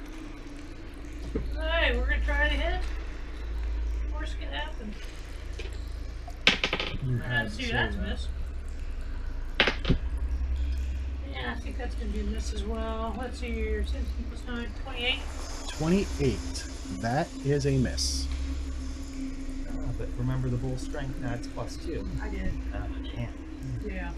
Alright, we're gonna try to hit. Worst can happen. Let's see, that's a miss. Yeah, I think that's gonna be a miss as well. Let's see here. 16 plus 9, 28. 28. That is a miss. But remember the Bull Strength adds +2. I did. Damn. Yeah.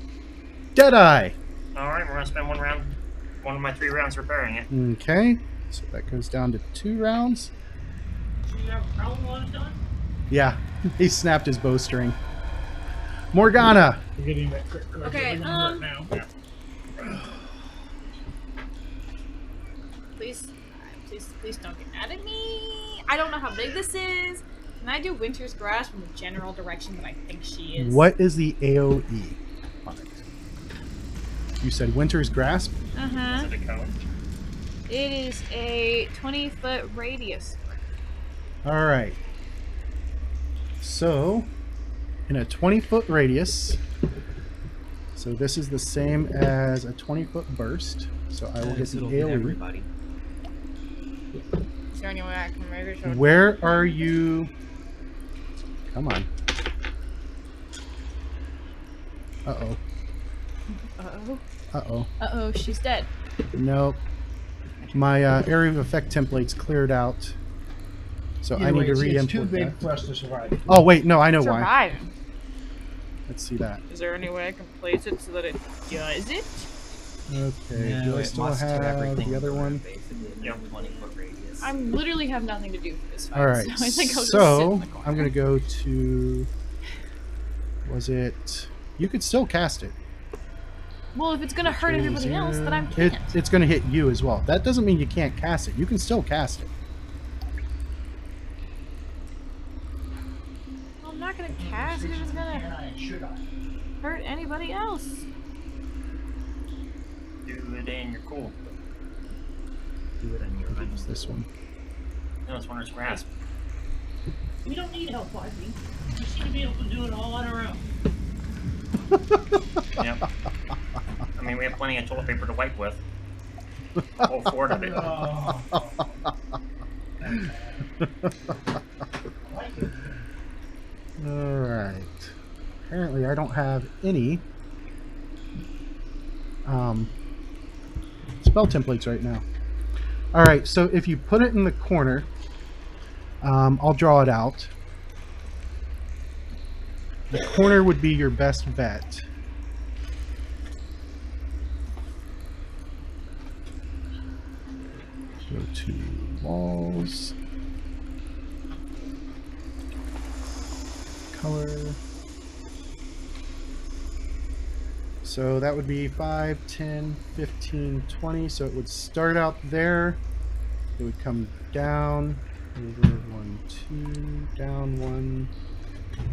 Deadeye. All right, we're gonna spend 1 round, 1 of my 3 rounds repairing it. Okay, so that goes down to 2 rounds. So you have a problem while it's done? Yeah, he snapped his bowstring. Morgana. You're getting that crit Okay, right now. Please don't get mad at me. I don't know how big this is. Can I do Winter's Grasp from the general direction that I think she is? What is the AoE on it? You said Winter's Grasp? Uh-huh. Is it a cone? It is a 20-foot radius. All right. So, in a 20-foot radius. So this is the same as a 20-foot burst. So I will get the It'll hit AoE. everybody. Is there any way I can maybe show? Where are you? Come on. Uh-oh. Uh-oh. Uh-oh. Uh-oh, she's dead. Nope. My area of effect template's cleared out. So I Either need way, to it's too re-import big that. for us to survive. Oh, wait. No, I know why. Surviving. Let's see that. Is there any way I can place it so that it does it? Okay. No, Do I it still must hit have everything the other in the room, one? Basically, in Yep. a 20-foot radius. I literally have nothing to do for this fight. All right. So I think I'll just sit So in the corner. I'm going to go to... Was it... You could still cast it. Well, if it's gonna hurt Okay, everybody else, then I It, can't. it's going to hit you as well. That doesn't mean you can't cast it. You can still cast it. Well, I'm not gonna cast it if it's gonna Should I? hurt anybody else. Do it and you're cool. Do it on your own. What's this one? No, it's Runner's Grasp. We don't need help, Ivy. We seem to be able to do it all on our own. Yep. I mean, we have plenty of toilet paper to wipe with. All four of it. Oh. All right. Apparently, I don't have any spell templates right now. All right. So if you put it in the corner, I'll draw it out. The corner would be your best bet. Go to walls. Color. So that would be 5, 10, 15, 20. So it would start out there. It would come down. Over 1, 2, down 1. There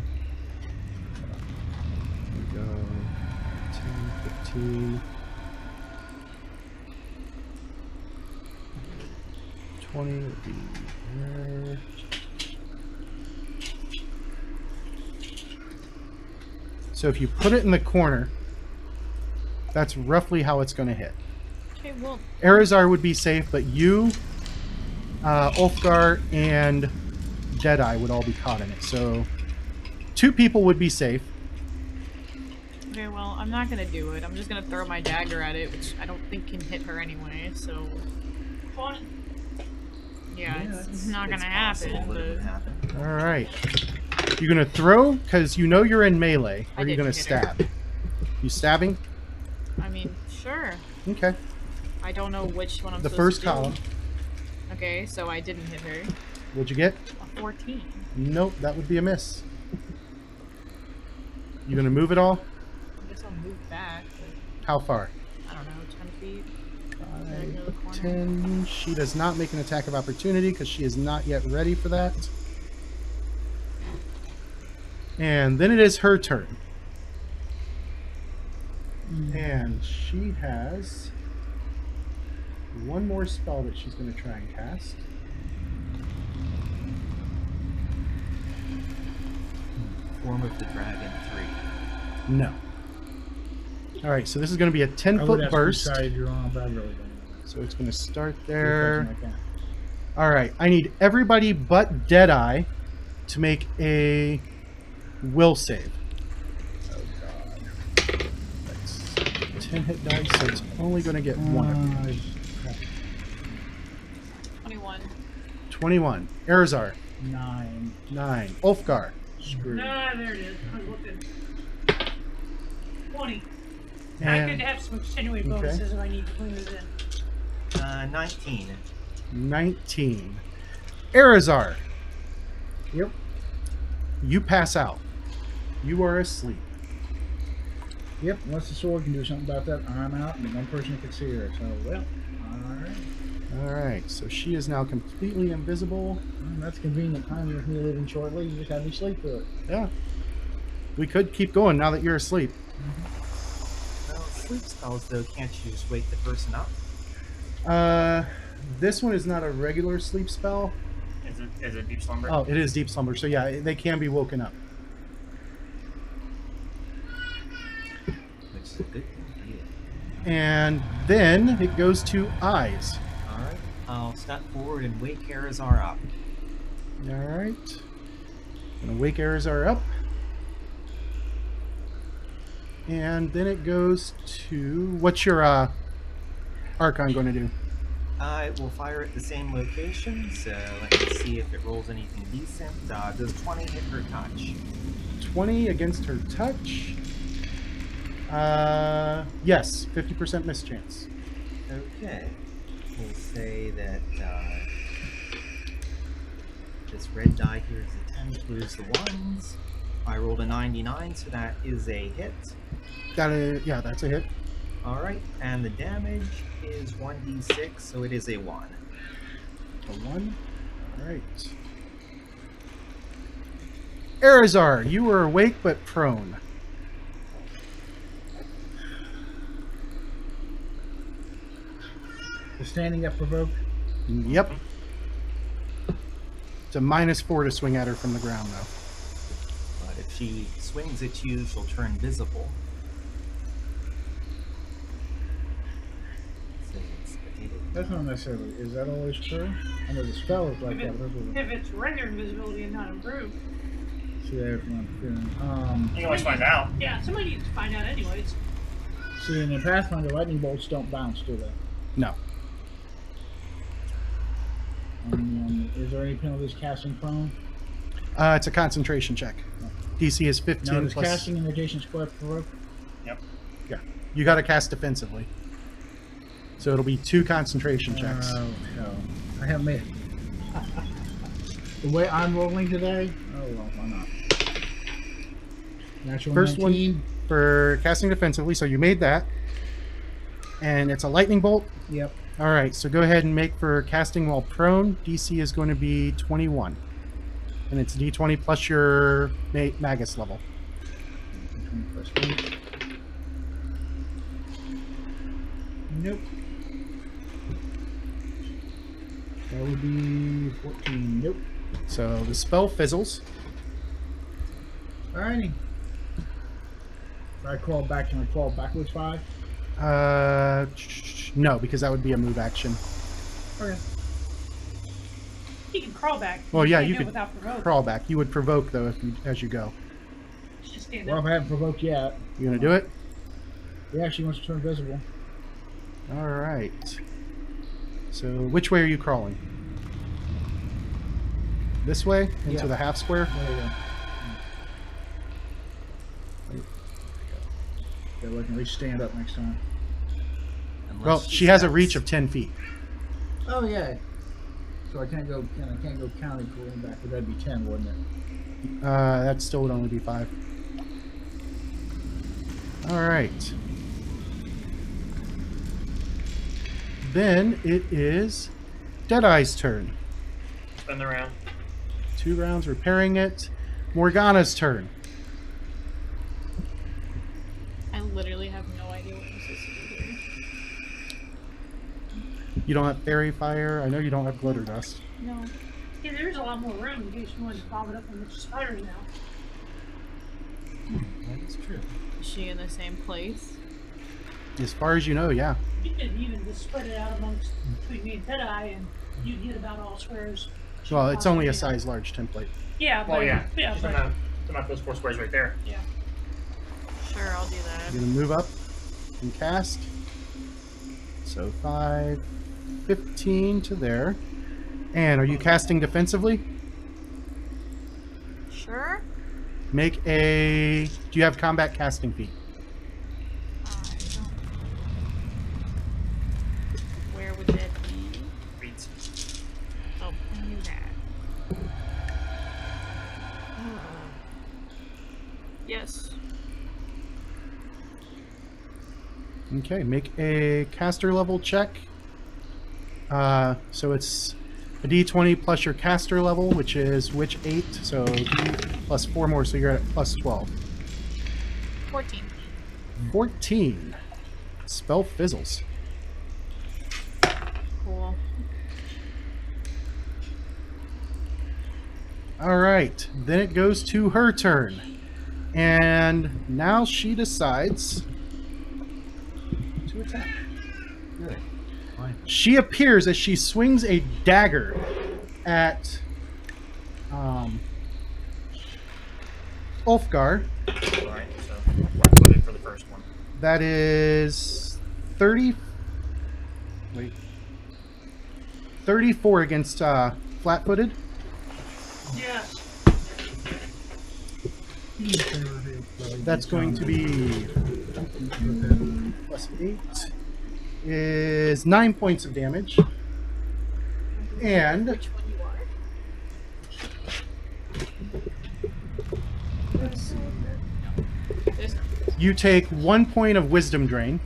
we go. 10, 15. 20 would be there. So if you put it in the corner, that's roughly how it's going to hit. Okay, well, Arizar would be safe, but you, Ulfgar, and Deadeye would all be caught in it. So 2 people would be safe. okay, well, I'm not gonna do it. I'm just gonna throw my dagger at it, which I don't think can hit her anyway. So Fun. yeah, it's not gonna happen. possible that it would But happen. All right. You're going to throw because you know you're in melee, I or you're didn't going to hit her. stab. You stabbing? I mean, sure. Okay. I don't know which one I'm The supposed first to do. column. Okay, so I didn't hit her. What'd you get? A 14. Nope, that would be a miss. You going to move it all? I guess I'll move back. But How far? I don't know, 10 feet. 5, near the corner. 10. She does not make an attack of opportunity because she is not yet ready for that. And then it is her turn. And she has one more spell that she's going to try and cast. Form of the Dragon 3. No. All right, so this is going to be a I would 10-foot have burst. decided you're on, but I really don't. So it's going to start Good there. question like that. All right, I need everybody but Deadeye to make a will save. Oh god. That's 10 hit dice, so it's only going to get one of you. 21. 21. Arizar, 9. 9. Ulfgar, Screwed. Ah, there it is. I was looking. 20. I and could have some extenuating Okay. bonuses if I need to clean this in. 19. 19. Arizar, Yep. you pass out. You are asleep. Yep. Unless the sword can do something about that, I'm out, and one person can see her. So, well, alright. All right, so she is now completely invisible. Well, that's convenient time with me leaving shortly. You just have me sleep through it. Yeah. We could keep going now that you're asleep. Well, sleep spells, though, can't you just wake the person up? This one is not a regular sleep spell. Is it deep slumber? Oh, it is deep slumber. So yeah, they can be woken up. Good thing for you. And then it goes to eyes. All right. I'll step forward and wake Arazar up. All right. Gonna wake Arazar up. And then it goes to... What's your Archon going to do? It will fire at the same location, so let me see if it rolls anything decent. Does 20 hit her touch? 20 against her touch. Yes, 50% mischance. Okay. We'll say that this red die here is a 10, blue's the ones. I rolled a 99, so that is a hit. Yeah, that's a hit. Alright, and the damage is 1d6, so it is a 1. A 1. All right. Arazar, you were awake but prone. The standing up provoke. Yep. It's a -4 to swing at her from the ground, though. But if she swings at you, she'll turn visible. So it's potato. That's not necessarily. Is that always true? I know the spell is like that. But If it's regular invisibility and not improved. see, there's one feeling. You can always find out. Yeah, somebody needs to find out anyways. See, in the Pathfinder, lightning bolts don't bounce, do they? No. Is there any penalties casting prone? It's a concentration check. DC is 15 No, does plus... casting in adjacent square provoke? Yep. Yeah. You got to cast defensively. So it'll be 2 concentration checks. Oh, hell. I haven't made the way I'm rolling today? Oh, well, why not? Natural First 19. one for casting defensively, so you made that. And it's a lightning bolt. Yep. All right, so go ahead and make for casting while prone. DC is going to be 21. And it's D20 plus your Magus level. 20 plus 8. Nope. That would be 14. Nope. So the spell fizzles. Alrighty. If I crawl back, can I crawl backwards 5? No, because that would be a move action. Okay. He can crawl back. Well, yeah, can't you do it could without provoke. crawl back. You would provoke, though, as you go. Just stand Well, up. if I haven't provoked yet. You going to do it? Yeah, she wants to turn visible. All right. So which way are you crawling? This way? Into Yeah. the half square? There you go. Yeah, we can at least stand up next time. Unless Well, she has a steps. reach of 10 feet. Oh yeah. So I can't go counting crawling back, but that'd be 10, wouldn't it? That still would only be 5. All right. Then it is Deadeye's turn. Spin the round. 2 rounds repairing it. Morgana's turn. I literally have no idea what I'm supposed to do here. You don't have fairy fire. I know you don't have glitter dust. No. Yeah, there's a lot more room in case you want to vomit up on the spiders now. That is true. Is she in the same place? As far as you know, yeah. You could even just spread it out amongst between me and Deadeye, and you'd hit about all squares. Well, it's only a size large template. Yeah, Well, but yeah. yeah, Just but about those 4 squares right there. yeah. Sure, I'll do that. You're going to move up and cast. So 5, 15 to there. And are you casting defensively? Sure. Make a... Do you have combat casting feat? I don't. Where would that be? Reads. Oh, I knew that. Yes. Okay, make a caster level check. So it's a d20 plus your caster level, which is which 8, so d plus 4 more, so you're at plus 12. 14. 14. Spell fizzles. Cool. All right, then it goes to her turn. And now she decides attack. Good. Fine. She appears as she swings a dagger at Ulfgar. Alright, so flat-footed for the first one. That is 30. Wait. 34 against flat-footed. Yes. That's going to be plus 8 is 9 points of damage. And Which one you are? let's see. There's no. You take 1 point of wisdom drain.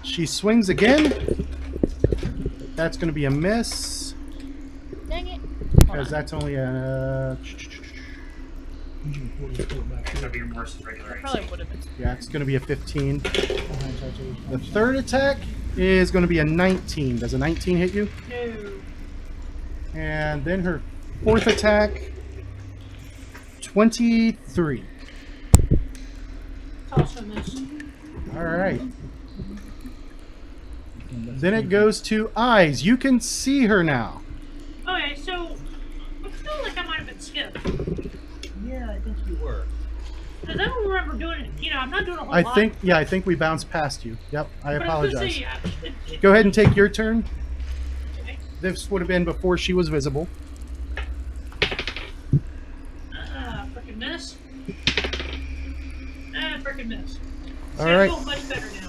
She swings again. That's going to be a miss. Dang it. Because that's only a. That'd be versus regular AC. Probably would have been. Yeah, it's going to be a 15. The third attack is going to be a 19. Does a 19 hit you? No. And then her fourth attack, 23. Also miss. All right. Then it goes to eyes. You can see her now. Okay, so I feel like I might have been skipped. Yeah, I think you were. Because I don't remember doing it. You know, I'm not doing a whole I lot. think we bounced past you. Yep, I But I was gonna apologize. say, Go ahead and take your turn. okay. This would have been before she was visible. Frickin' miss. Frickin' miss. All See, right. I feel much better now.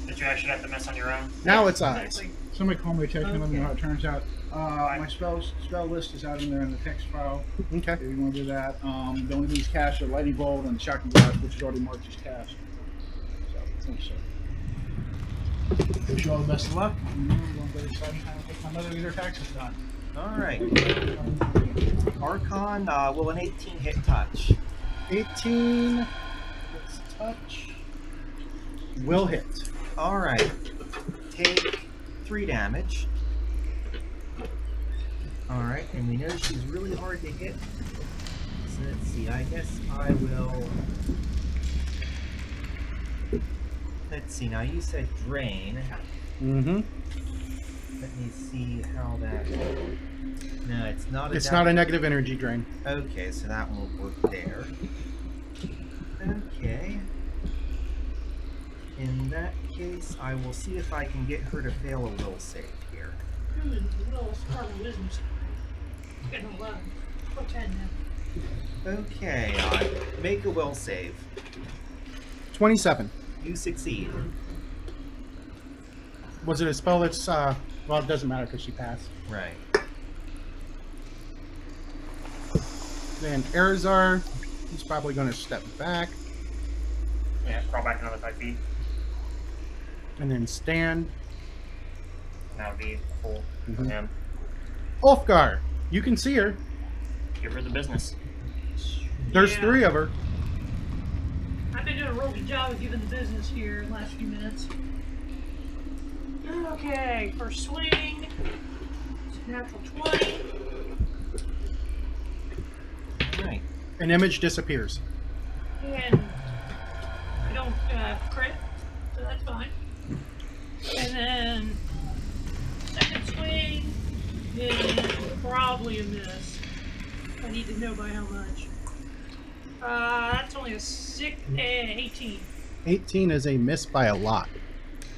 Did you actually have to miss on your own? Now it's eyes. Exactly. Somebody call me a text and let me know how it Okay. turns out. My spell list is out in there in the text file. Okay. If you want to do that. The only things cast are lightning bolt and shocking blast, which is already marked as cast. So, wish you all the best of luck. And I'm going to go exciting time to get my mother leader taxes done. All right. Archon, will an 18 hit touch? 18. Let's touch. Will hit. All right. Take 3 damage. All right, and we know she's really hard to hit. So let's see. I guess I will. Let's see. Now you said drain. Mm-hmm. Let me see how that. No, it's not. It's not a negative energy drain. Okay, so that won't work there. Okay. In that case, I will see if I can get her to fail a will save here. Little smart wisdom. Getting 11. Or 10 now. Okay, make a will save. 27. You succeed. Was it a spell that's well, it doesn't matter because she passed. Right. Then Arizar, he's probably going to step back Yeah, crawl back another 5 feet. and then stand. And that would be full for Mhm. him. Ulfgar, you can see her. Give her the business. There's Yeah. 3 of her. I've been doing a real good job of giving the business here the last few minutes. Okay, first swing. It's a natural 20. Right. An image disappears. And I don't crit, so that's fine. And then second swing is probably a miss. I need to know by how much. That's only a 18. 18 is a miss by a lot.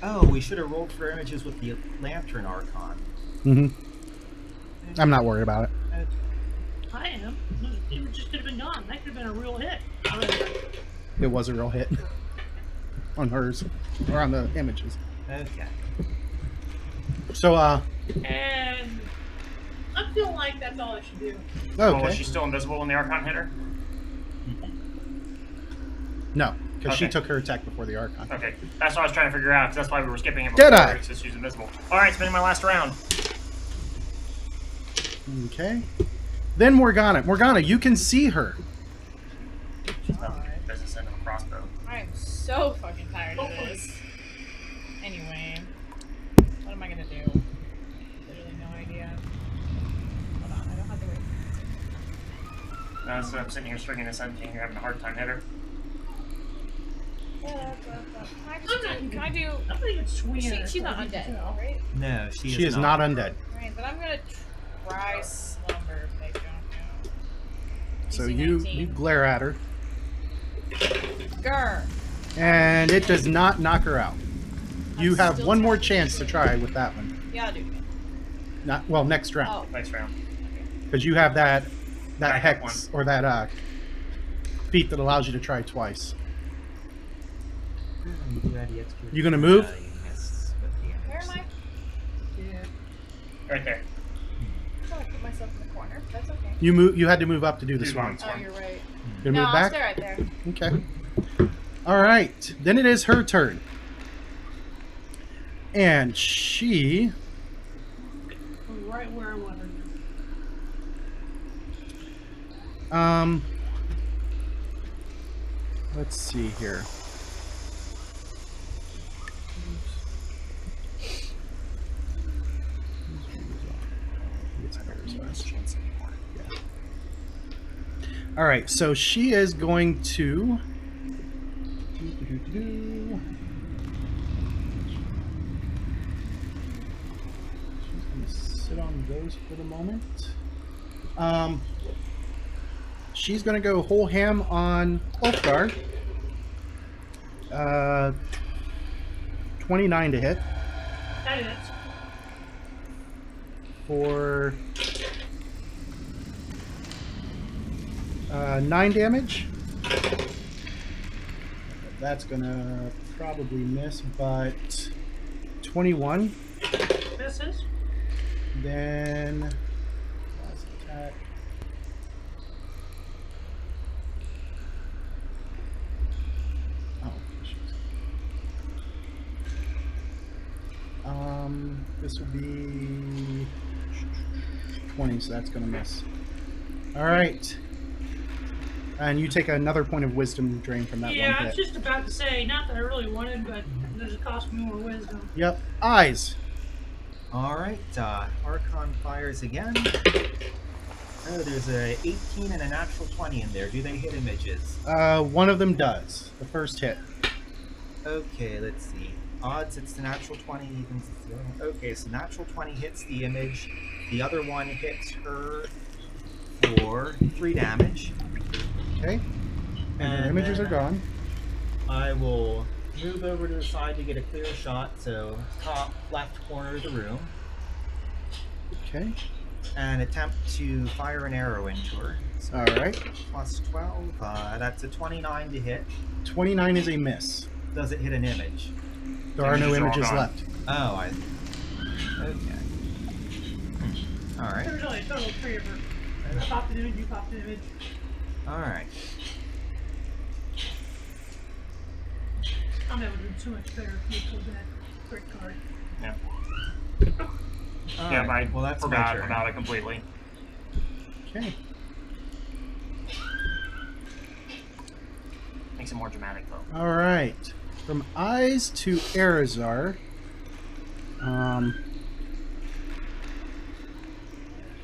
Oh, we should have rolled for images with the lantern archon. Mm-hmm. I'm not worried about it. Okay. I am. It just could have been gone. That could have been a real hit. It was a real hit on hers or on the images. Okay. So, And I'm feeling like that's all I should do. Well, okay. was she still invisible when the Archon hit her? No, because she Okay. took her attack before the Archon. Okay, that's what I was trying to figure out, because that's why we were skipping it Deadeye. before, since she's invisible. Alright, spending my last round. Okay. Then Morgana. Morgana, you can see her. She's nothing business end of a crossbow. I am so fucking tired of this. Anyway, what am I gonna do? Literally no idea. Hold on, I don't have the right. So I'm sitting here stringing this 17, you're having a hard time hit her. Can I do? I'm not even swinging. at her, She's not so you can undead, tell. right? No, She is not undead. Right, but I'm gonna try slumber, but I don't know. So DC you 19. glare at her, Grr. and it does not knock her out. You I'm have still one more tapped. chance to try with that one. Yeah, I'll do it again. Not well, next round, Oh, Next round. because you have that I have hex or that feat that allows you to try twice. You gonna move? You missed with the where am I? Yeah. Right there. I'm trying to put myself in the corner. That's okay. You move. You had to move up to do the Do swarm. one. Oh, you're right. You No, move I'll back. stay right there. Okay. All right. Then it is her turn, and she. Right where I wanted her. Let's see here. All right, so she is going to. She's going to sit on those for the moment. She's going to go whole ham on Ulfgar. 29 to hit That is. for 9 damage. That's going to probably miss, but 21. Misses. Then last attack. Oh, shoot. This will be 20, so that's gonna miss. All right, and you take another point of wisdom drain from that Yeah, one I was hit. just about to say, not that I really wanted, but does it cost me more wisdom? Yep, eyes. All right, Archon fires again. Oh, there's a 18 and a natural 20 in there. Do they hit images? One of them does. The first hit. Okay, let's see. Odds, it's the natural 20. Evens, it's the other one. Okay, so natural 20 hits the image. The other one hits her for 3 damage. Okay, and her images are then gone. I will move over to the side to get a clear shot, so top left corner of the room, Okay. and attempt to fire an arrow into her. So All right. plus 12, that's a 29 to hit. 29 is a miss. Does it hit an image? There are no Images are all images gone. left. Oh, I. Okay. All right. There's only a total of 3 of her. I popped an image, you popped an image. All right. I'm able to do so much better if you pulled that crit card. Yeah. All Yeah, right. I Well, that's my forgot turn. about it completely. Okay. Makes it more dramatic though. All right. From eyes to Arazar.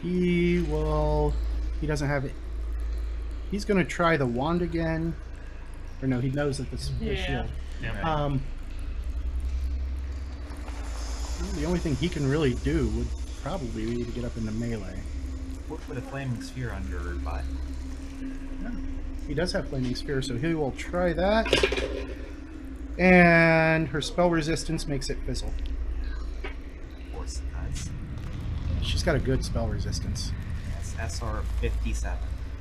He doesn't have it. He's going to try the wand again. Or no, he knows that this is the Yeah. shield. Yeah. The only thing he can really do would probably be to get up into melee. We'll put a flaming sphere under her butt. He does have Flaming Sphere, so he will try that. And her spell resistance makes it fizzle. Of course it does. She's got a good spell resistance. Yes, SR 57.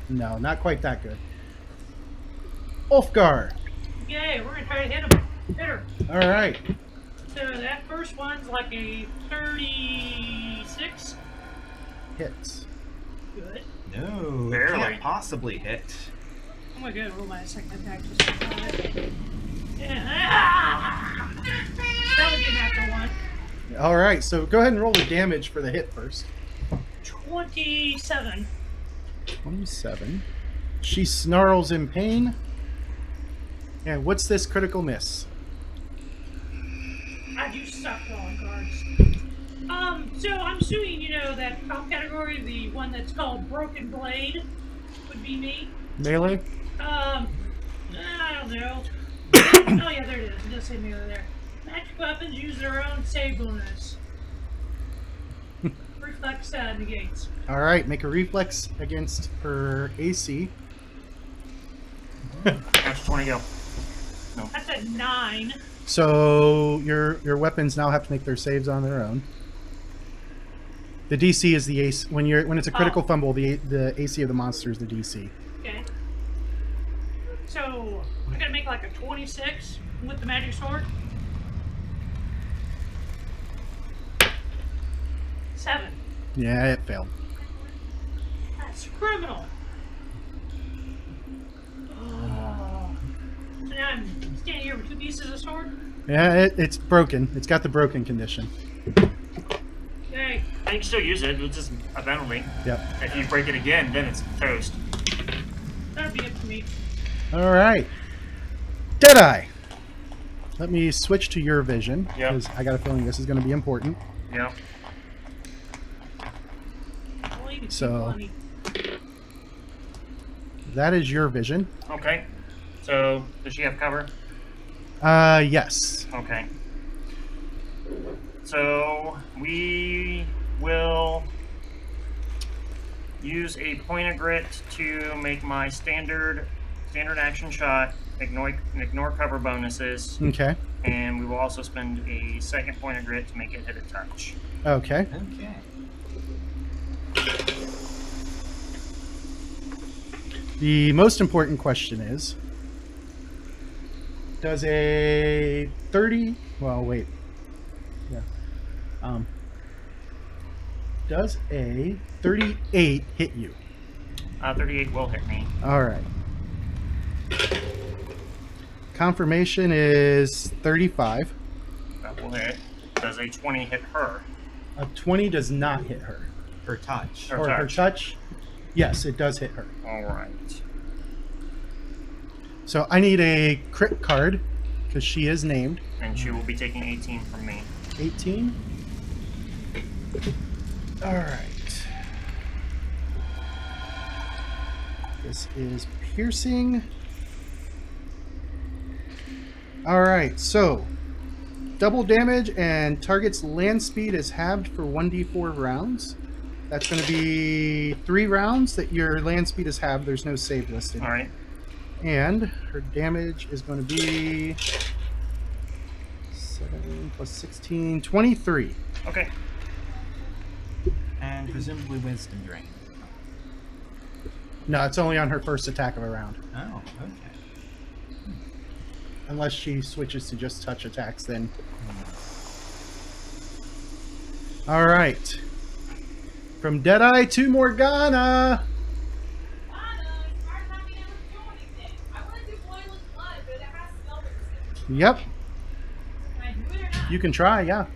No, not quite that good. Ulfgar. Yay, we're gonna try to hit him. Hit her. All right. So that first one's like a 36. Hits. Good. No, Barely. can't possibly hit. I'm gonna go roll my second attack just to try it. Yeah. Ah! That would be a natural one. All right, so go ahead and roll the damage for the hit first. 27. 27. She snarls in pain. And what's this critical miss? I do suck drawing cards. So I'm assuming you know that top category, the one that's called Broken Blade, would be me. Melee? I don't know. Oh yeah, there it is. It does say melee there. Magic weapons use their own save bonus. Reflex negates. All right, make a reflex against her AC. That's 20 go. That's a 9. So your weapons now have to make their saves on their own. The DC is the AC when it's a critical fumble. The AC of the monster is the DC. Okay. So I gotta make like a 26 with the magic sword. 7. Yeah, it failed. That's criminal. Oh. So now I'm standing here with 2 pieces of sword. Yeah, it's broken. It's got the broken condition. Okay. I can still use it. It's just a penalty. Yep. If you break it again, then it's toast. That'll be it for me. All right. Deadeye. Let me switch to your vision Yep. because I got a feeling this is going to be important. Yeah. I'll even keep So- money. That is your vision. Okay. So, does she have cover? Yes. Okay. So, we will use a point of grit to make my standard action shot, ignore cover bonuses, Okay. and we will also spend a second point of grit to make it hit a touch. Okay. Okay. The most important question is, does a 30... Well, wait. Yeah. Does a 38 hit you? 38 will hit me. All right. Confirmation is 35. That will hit. Does a 20 hit her? A 20 does not hit her. Her touch. Her Or her touch. touch? Yes, it does hit her. All right. So I need a crit card because she is named. And she will be taking 18 from me. 18. All right. This is piercing. All right, so double damage and target's land speed is halved for 1d4 rounds. That's going to be 3 rounds that your land speed is halved. There's no save listed. All right. And her damage is going to be 7 plus 16, 23. Okay. And presumably wisdom drain. No, it's only on her first attack of a round. Oh, okay. Unless she switches to just touch attacks, then. All right. From Deadeye to Morgana. Yep. You can try, yeah.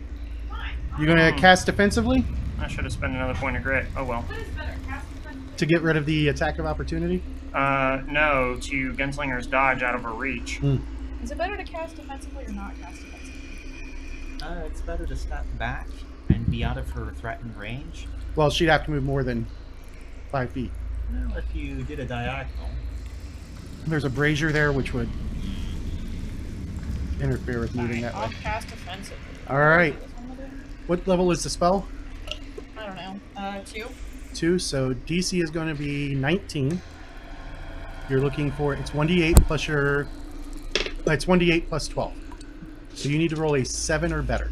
You gonna cast defensively I should have spent another point of grit. Oh well. to get rid of the attack of opportunity? No, to Gunslinger's dodge out of her reach. Is it better to cast defensively or not cast defensively? It's better to step back and be out of her threatened range. Well, she'd have to move more than 5 feet. Well, if you did a diagonal. There's a brazier there, which would interfere with moving that I'll way. cast defensively. All right. What am I doing? What level is the spell? I don't know. 2. 2, so DC is going to be 19. You're looking for, it's 1d8 plus your, it's 1d8 plus 12. So you need to roll a 7 or better.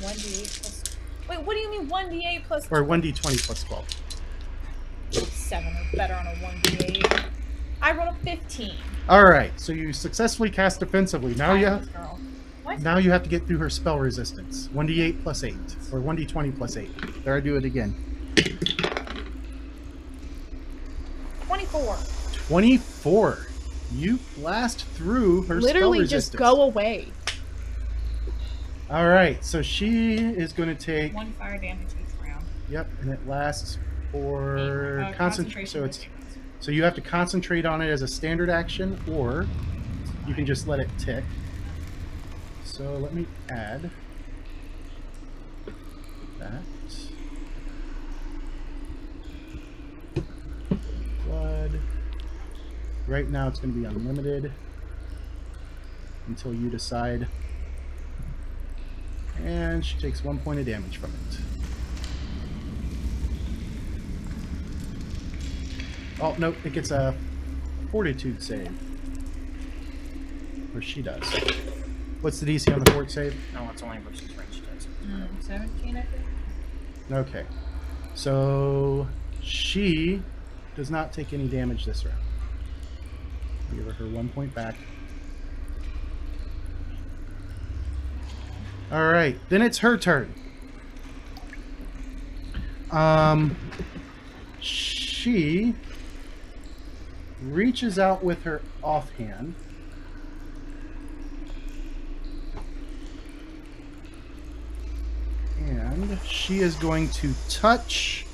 1d8 plus. Wait, what do you mean 1d8 plus? Or 1d20 plus 12. 7 or better on a 1d8. I rolled a 15. All right, so you successfully cast defensively. Now you This girl. What? now you have to get through her spell resistance. 1d8 plus 8, or 1d20 plus 8. There, I do it again. 24. 24. You blast through her spell Literally resistance. just go away. All right, so she is going to take. 1 fire damage each round. Yep, and it lasts for Concentration. So it's so you have to concentrate on it as a standard action, or you can just let it tick. So let me add that. Blood. Right now it's going to be unlimited until you decide. And she takes 1 point of damage from it. Oh, nope, it gets a fortitude save. Or she does. What's the DC on the fort save? No, it's only versus ranged attacks. 17, I think. Okay. So she does not take any damage this round. Give her 1 point back. All right, then it's her turn. She reaches out with her offhand. And she is going to touch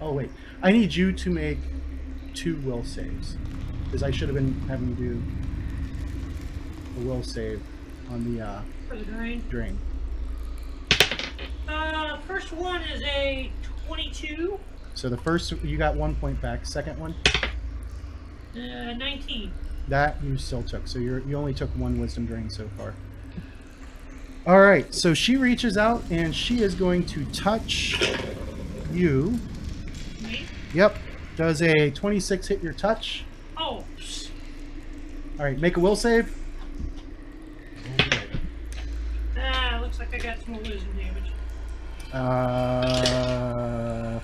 oh wait, I need you to make 2 will saves, because I should have been having you do a will save on the For the drain. drain. First one is a 22. So the first, you got 1 point back. Second one, 19. that you still took. So you only took 1 wisdom drain so far. All right, so she reaches out and she is going to touch you. Me? Yep. Does a 26 hit your touch? Oh. All right, make a will save. Looks like I got some more wisdom damage.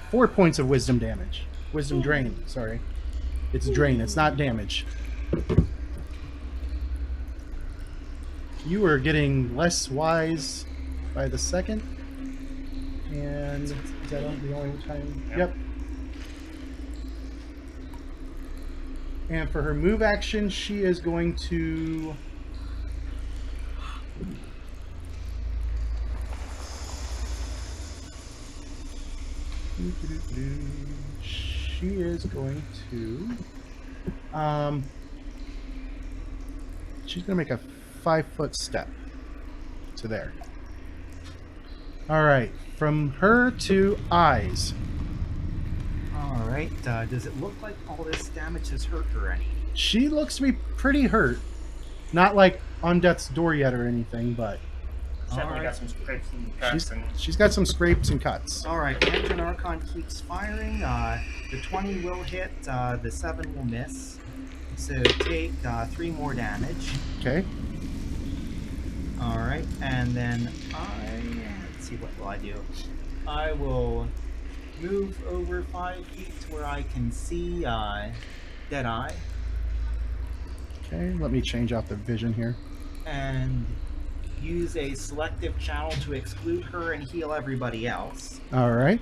4 points of wisdom damage. Wisdom drain, sorry. It's drain, it's not damage. You are getting less wise by the second. And is that the only time? Yep. And for her move action, she is going to... She is going to... she's going to make a 5-foot step to there. All right, from her to eyes. Alright, does it look like all this damage has hurt her any? She looks to be pretty hurt. Not like on death's door yet or anything, but Definitely got some scrapes and cuts. she's got some scrapes and cuts. Alright, Lantern Archon keeps firing. The 20 will hit, the 7 will miss. So take 3 more damage. Okay. Alright, and then let's see, what will I do? I will move over 5 feet to where I can see Deadeye, Okay, let me change out the vision here. and use a selective channel to exclude her and heal everybody else. All right.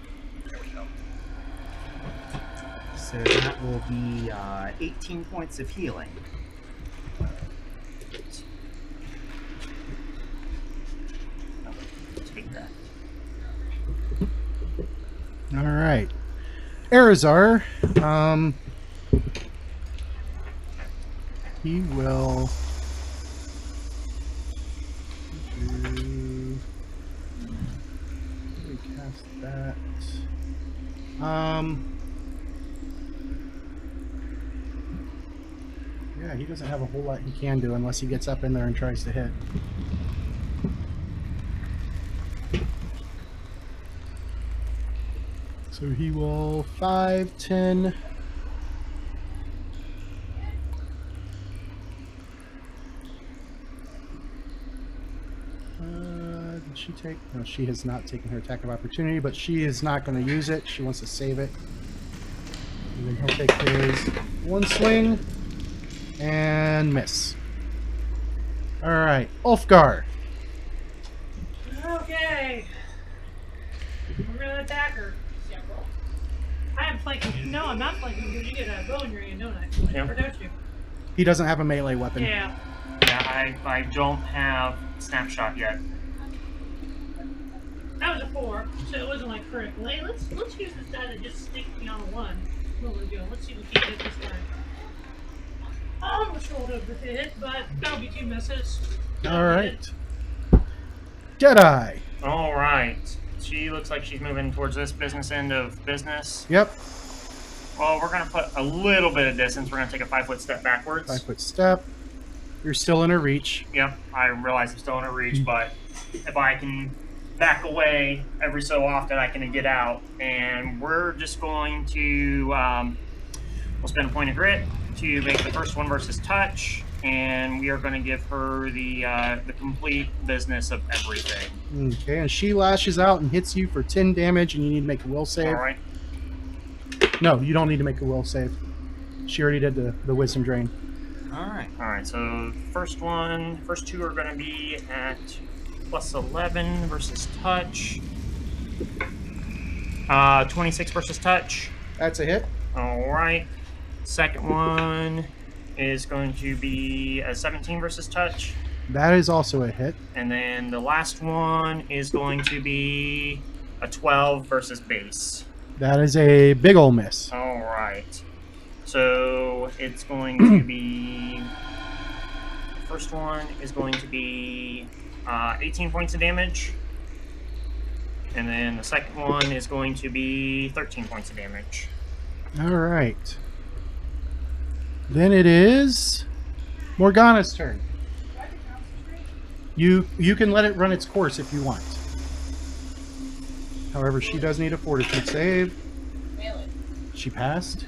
So that will be 18 points of healing. Take that. All right. Arizar, he will cast that. Yeah, he doesn't have a whole lot he can do unless he gets up in there and tries to hit. So he will 5, 10. Did she take? No, she has not taken her attack of opportunity, but she is not going to use it. She wants to save it. And then he'll take his 1 swing and miss. All right, Ulfgar. Okay. We're gonna attack her. I am flanking. No, I'm not flanking because you get a bow in your hand, don't I? Yeah. Or don't you? He doesn't have a melee weapon. Yeah. Yeah, I don't have snapshot yet. That was a 4, so it wasn't like critical. Hey, let's use this die that just sneaked me on a 1. What we're doing. Let's see if we can get this time. Almost rolled over the hit, but that'll be 2 misses. All right. Jedi. All right. She looks like she's moving towards this business end of business. Yep. Well, we're going to put a little bit of distance. We're going to take a 5-foot step backwards. 5-foot step. You're still in her reach. Yep, I realize I'm still in a reach, but if I can back away every so often, I can get out. And we're just going to, we'll spend a point of grit to make the first one versus touch, and we are going to give her the complete business of everything. Okay, and she lashes out and hits you for 10 damage, and you need to make a will save. All right. No, you don't need to make a will save. She already did the wisdom drain. All right. All right, so first two are going to be at plus 11 versus touch. 26 versus touch. That's a hit. All right. Second one is going to be a 17 versus touch. That is also a hit. And then the last one is going to be a 12 versus base. That is a big ol' miss. All right. So it's going to be... First one is going to be 18 points of damage. And then the second one is going to be 13 points of damage. All right. Then it is Morgana's turn. You can let it run its course if you want. However, she does need a fortitude save. She passed.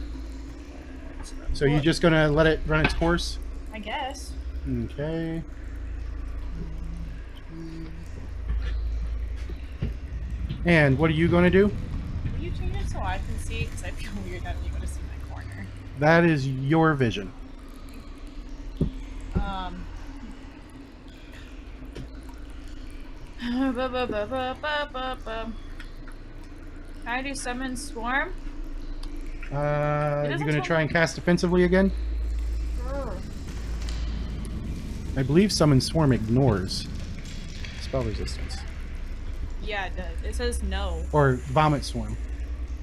So you're just gonna let it run its course? I guess. Okay. And what are you gonna do? Will you change it so I can see? Because I feel weird not being able to see my corner. That is your vision. Can I do summon swarm? You're gonna try and cast defensively again? I believe summon swarm ignores spell resistance. Yeah, it does. It says no. Or vomit swarm.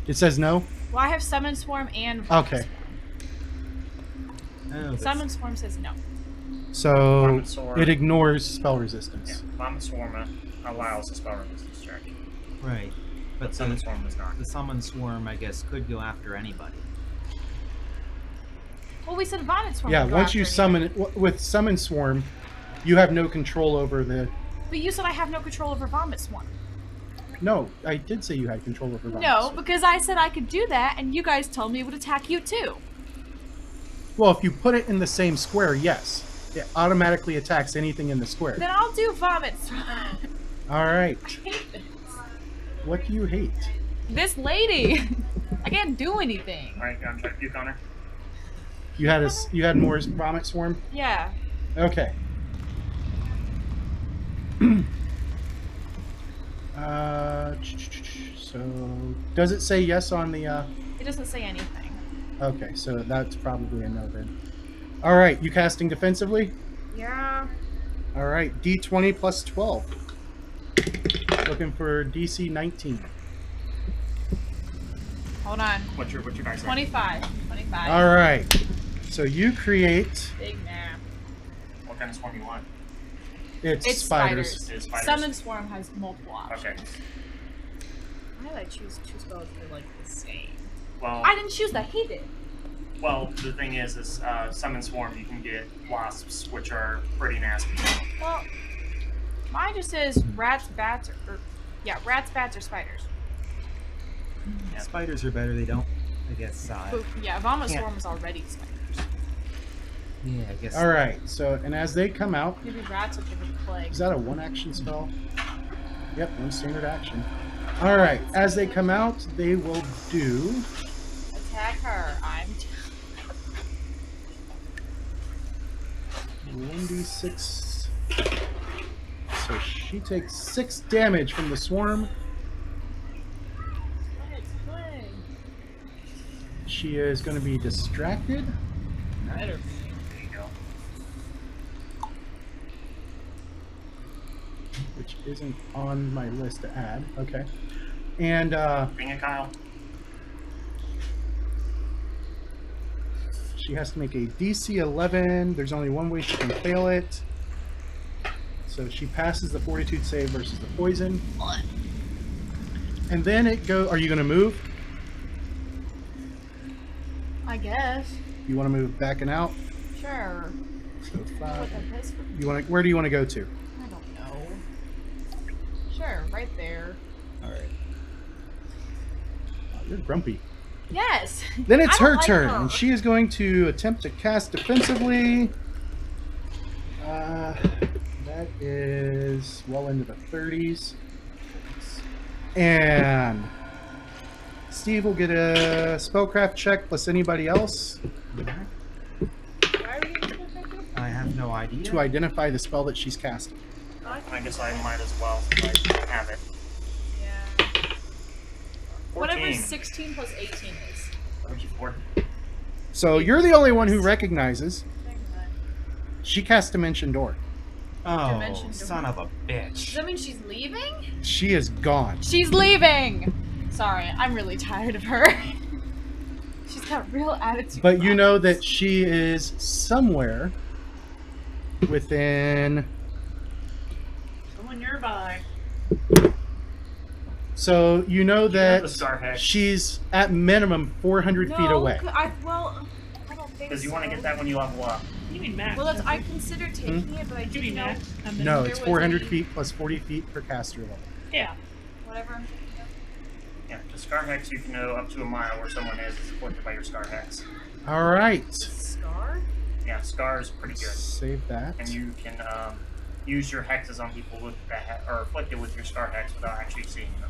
It says no? Well, I have summon swarm and vomit Okay. Oh, that's- Summon swarm says no. So Vomit swarm. it ignores spell resistance. Yeah, Vomit Swarm allows a spell resistance check. right. But Summon Swarm does not. the summon swarm, I guess, could go after anybody. Well, we said vomit swarm. Yeah, would go once after you anything. summon it, with summon swarm, you have no control over the... But you said I have no control over vomit swarm. No, I did say you had control over vomit No, swarm. because I said I could do that, and you guys told me it would attack you too. Well, if you put it in the same square, yes. It automatically attacks anything in the square. Then I'll do vomit swarm. All right. I hate this. What do you hate? This lady. I can't do anything. All right, you want to try to puke on her? You had more vomit swarm? Yeah. Okay. So does it say yes on the It doesn't say anything. okay, so that's probably a no then. All right, you casting defensively? Yeah. All right, D20 plus 12. Looking for DC 19. Hold on. What's your guys' 25. 25. All right. So you create Big nap. What kind of swarm you want? it's spiders. It's spiders. Summon swarm has multiple options. Okay. Why did I choose two spells that are like the same? Well, I didn't choose that. He did. well, the thing is summon swarm. You can get wasps, which are pretty nasty. Well, mine just says rats, bats, or rats, bats, or spiders. Yeah. Spiders are better. They don't, I guess. But, yeah, vomit Yeah. swarm was already spiders. Yeah, I guess. All right. So and as they come out, Maybe rats will give it plague. is that a one action spell? Yep, one standard action. All right. As they come out, they will do Attack her. I'm. 1d6. So she takes 6 damage from the swarm. Plague. She is going to be distracted. Better be. There you go. Which isn't on my list to add. Okay. And Bring it, Kyle. She has to make a DC 11. There's only one way she can fail it. So she passes the fortitude save versus the poison. And then it go. Are you going to move? I guess. You want to move back and out? Sure. So Know what 5. that is for? You want to? Where do you want to go to? I don't know. Sure, right there. All right. Oh, you're grumpy. Yes. Then it's I don't her like turn, her. and she is going to attempt to cast defensively. That is well into the 30s. And Steve will get a spellcraft check plus anybody else Why are we getting effective? I have no idea. to identify the spell that she's casting. I guess I might as well since I have it. Yeah. 14. Whatever 16 plus 18 is. What'd you for? So you're the only one who recognizes. Thank God. She cast Dimension Door. Oh, Dimension son of a Does bitch. that mean she's leaving? She is gone. She's leaving! Sorry, I'm really tired of her. She's got real attitude. But you know problems. that she is somewhere within. Someone nearby. So you know You that have the star hex. she's at minimum 400 feet away. I don't think Because you so. want to get that when you level up. You mean max? Well, that's, I considered taking it, but I You mean didn't know max? I mean, No, there it's was 400 a- feet plus 40 feet per caster level. Yeah. whatever I'm thinking of. Yeah, the scar hex you can know up to a mile where someone is afflicted by your scar hex. All right. Scar? Yeah, scar is pretty good. Save that. And you can use your hexes on people with that are afflicted with your scar hex without actually seeing them.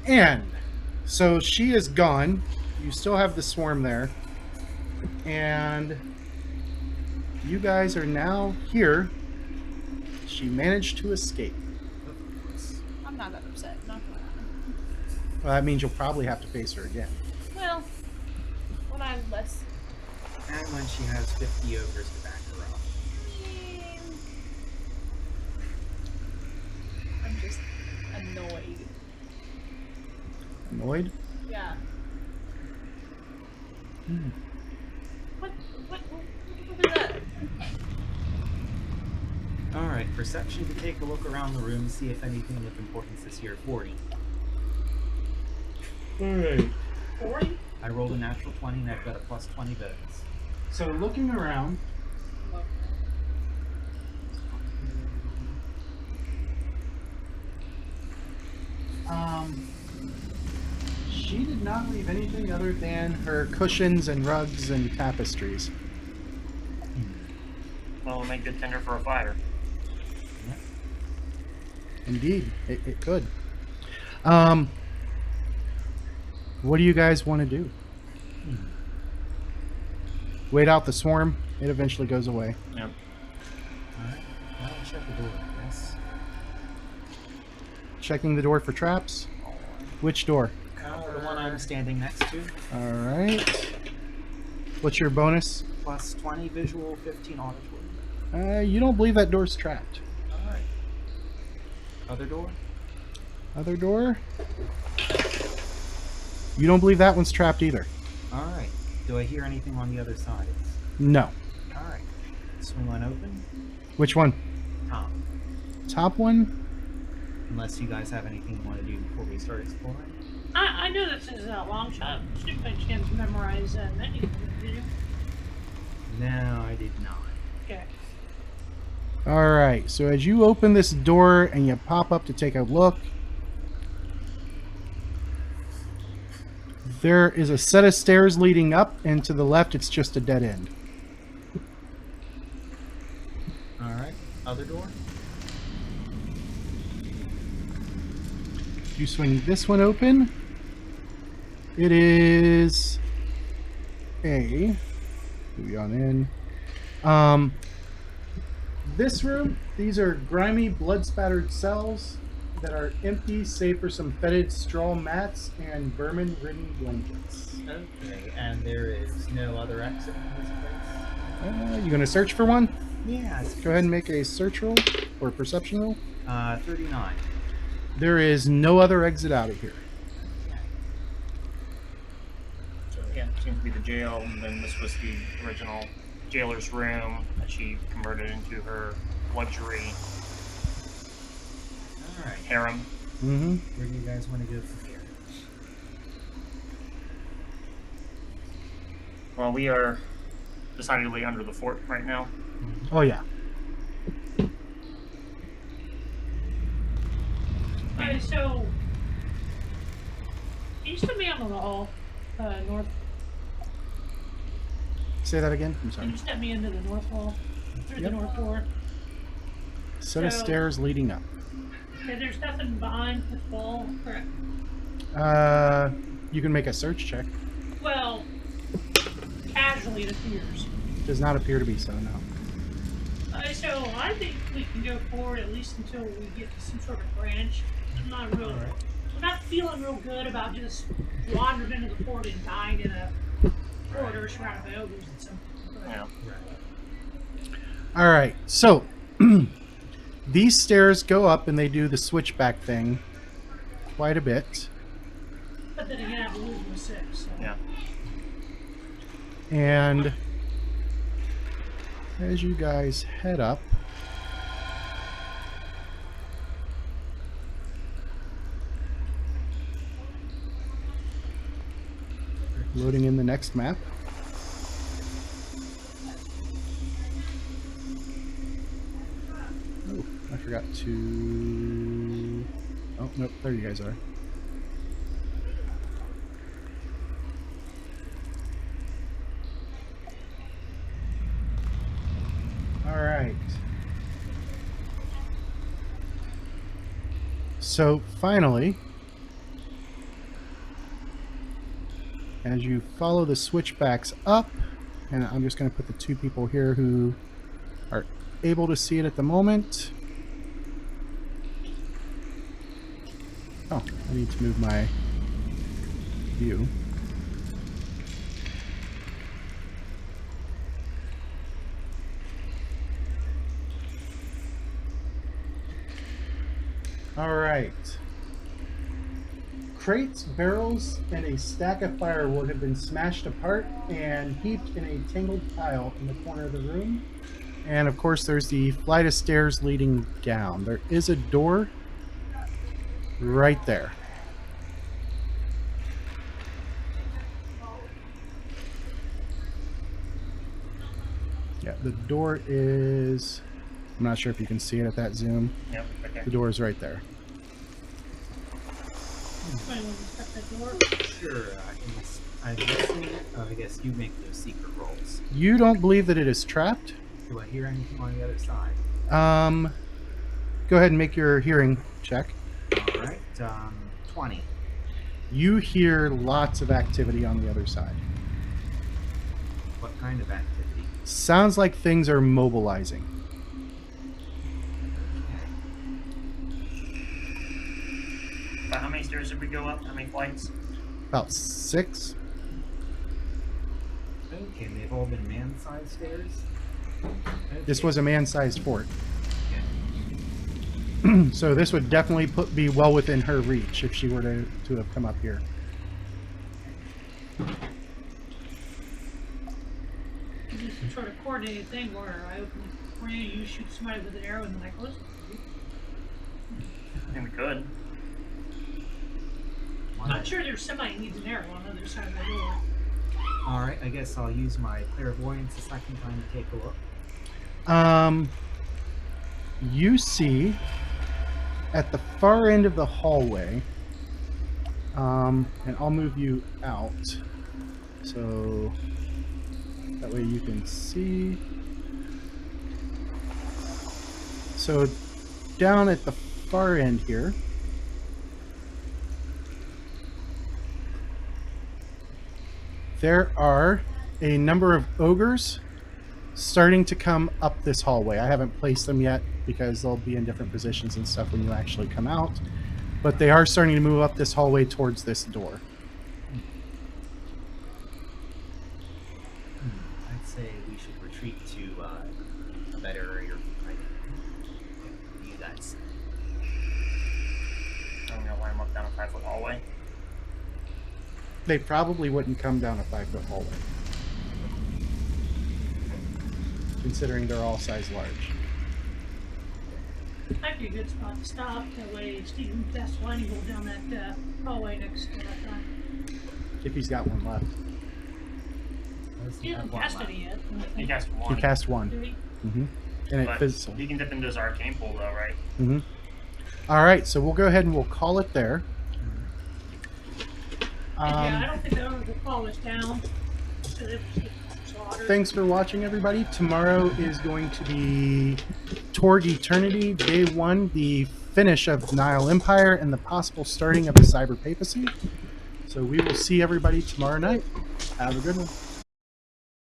And so she is gone. You still have the swarm there. And you guys are now here. She managed to escape. I'm not that upset. Not gonna lie. Well, that means you'll probably have to face her again. Well, when I'm less. And when she has 50 ogres to back her up. I'm just annoyed. Annoyed? Yeah. Hmm. What is that? Alright, perception to take a look around the room, see if anything of importance is here. 40. Alright. 40? I rolled a natural 20 and I've got a plus 20 bonus. So looking around, she did not leave anything other than her cushions and rugs and tapestries. Well, it'll make good tender for a fighter. Indeed, it could. What do you guys want to do? Wait out the swarm. It eventually goes away. Yep. Alright, now I'll shut the door, I guess. Checking the door for traps. Which door? The one I'm standing next to. All right. What's your bonus? Plus 20 visual, 15 auditory. You don't believe that door's trapped. Alright. Other door? Other door? You don't believe that one's trapped either. Alright. Do I hear anything on the other side? No. Alright. Swing one open. Which one? Top. Top one? Unless you guys have anything you want to do before we start exploring. I know this is a long shot. Snoop by chance to memorize menu. Did you? No, I did not. Okay. All right. So as you open this door and you pop up to take a look, there is a set of stairs leading up, and to the left, it's just a dead end. Alright. Other door? You swing this one open. It is a. Move on in. This room, these are grimy, blood-spattered cells that are empty, save for some fetid straw mats and vermin-ridden blankets. Okay, and there is no other exit in this place? You gonna search for one? Yeah, Go ahead and make a search roll or perception roll. 39. There is no other exit out of here. So yeah, seems to be the jail, and then this was the original jailer's room that she converted into her luxury All right. harem. Mm-hmm. Where do you guys want to go from here? Well, we are decidedly under the fort right now. Oh yeah. So, east of me on the wall, north. Say that again. I'm Can sorry. you step me into the north wall through Yep. the north door? Set of So- stairs leading up. Okay, there's nothing behind this wall, correct? You can make a search check. Well, casually it appears. Does not appear to be so. No. So I think we can go forward at least until we get to some sort of branch. I'm not feeling real good about just wandering into the fort and dying in a corridor surrounded by ogres and something. Yeah. Right. All right. So these stairs go up and they do the switchback thing quite a bit. But then again, I have to lose my 6. So. Yeah. And as you guys head up, loading in the next map. Oh, I forgot to... Oh, nope, there you guys are. All right. So finally, as you follow the switchbacks up, and I'm just going to put the 2 people here who are able to see it at the moment. Oh, I need to move my view. All right. Crates, barrels, and a stack of firewood have been smashed apart and heaped in a tangled pile in the corner of the room. And of course, there's the flight of stairs leading down. There is a door right there. Yeah, the door is... I'm not sure if you can see it at that zoom. Yep. Okay. The door is right there. Anyone inspect that door? Sure. I'm listening. I guess you make those secret rolls. You don't believe that it is trapped? Do I hear anything on the other side? Go ahead and make your hearing check. All right. 20. You hear lots of activity on the other side. What kind of activity? Sounds like things are mobilizing. About how many stairs did we go up? How many flights? About 6. Okay, and they've all been man-sized stairs? This Okay. was a man-sized fort. Okay. So this would definitely be well within her reach if she were to have come up here. Is this some sort of coordinated thing where I open the grenade, you shoot somebody with an arrow, and then I close it? I think we could. I'm sure there's somebody who needs an arrow on the other side of the door. All right, I guess I'll use my clairvoyance a second time to take a look. You see at the far end of the hallway, and I'll move you out so that way you can see. So down at the far end here, there are a number of ogres starting to come up this hallway. I haven't placed them yet because they'll be in different positions and stuff when you actually come out. But they are starting to move up this hallway towards this door. I'd say we should retreat to a better area of fighting. What do you guys say? I'm gonna line them up down a 5-foot hallway. They probably wouldn't come down a 5-foot hallway, considering they're all size large. Might be a good spot to stop. That way Steve can cast lightning bolt down that hallway next to that time. If he's got one left. He hasn't cast any yet. I He think. cast He one. cast one. Did he? Mm-hmm. And it But fizzled. he can dip into his arcane pool, though, right? Mm-hmm. All right, so we'll go ahead and we'll call it there. Yeah, I don't think they'll ever call this down. 'Cause it was slaughtered. Thanks for watching, everybody. Tomorrow is going to be Toward Eternity, Day 1, the finish of Nile Empire, and the possible starting of the Cyber Papacy. So we will see everybody tomorrow night. Have a good one.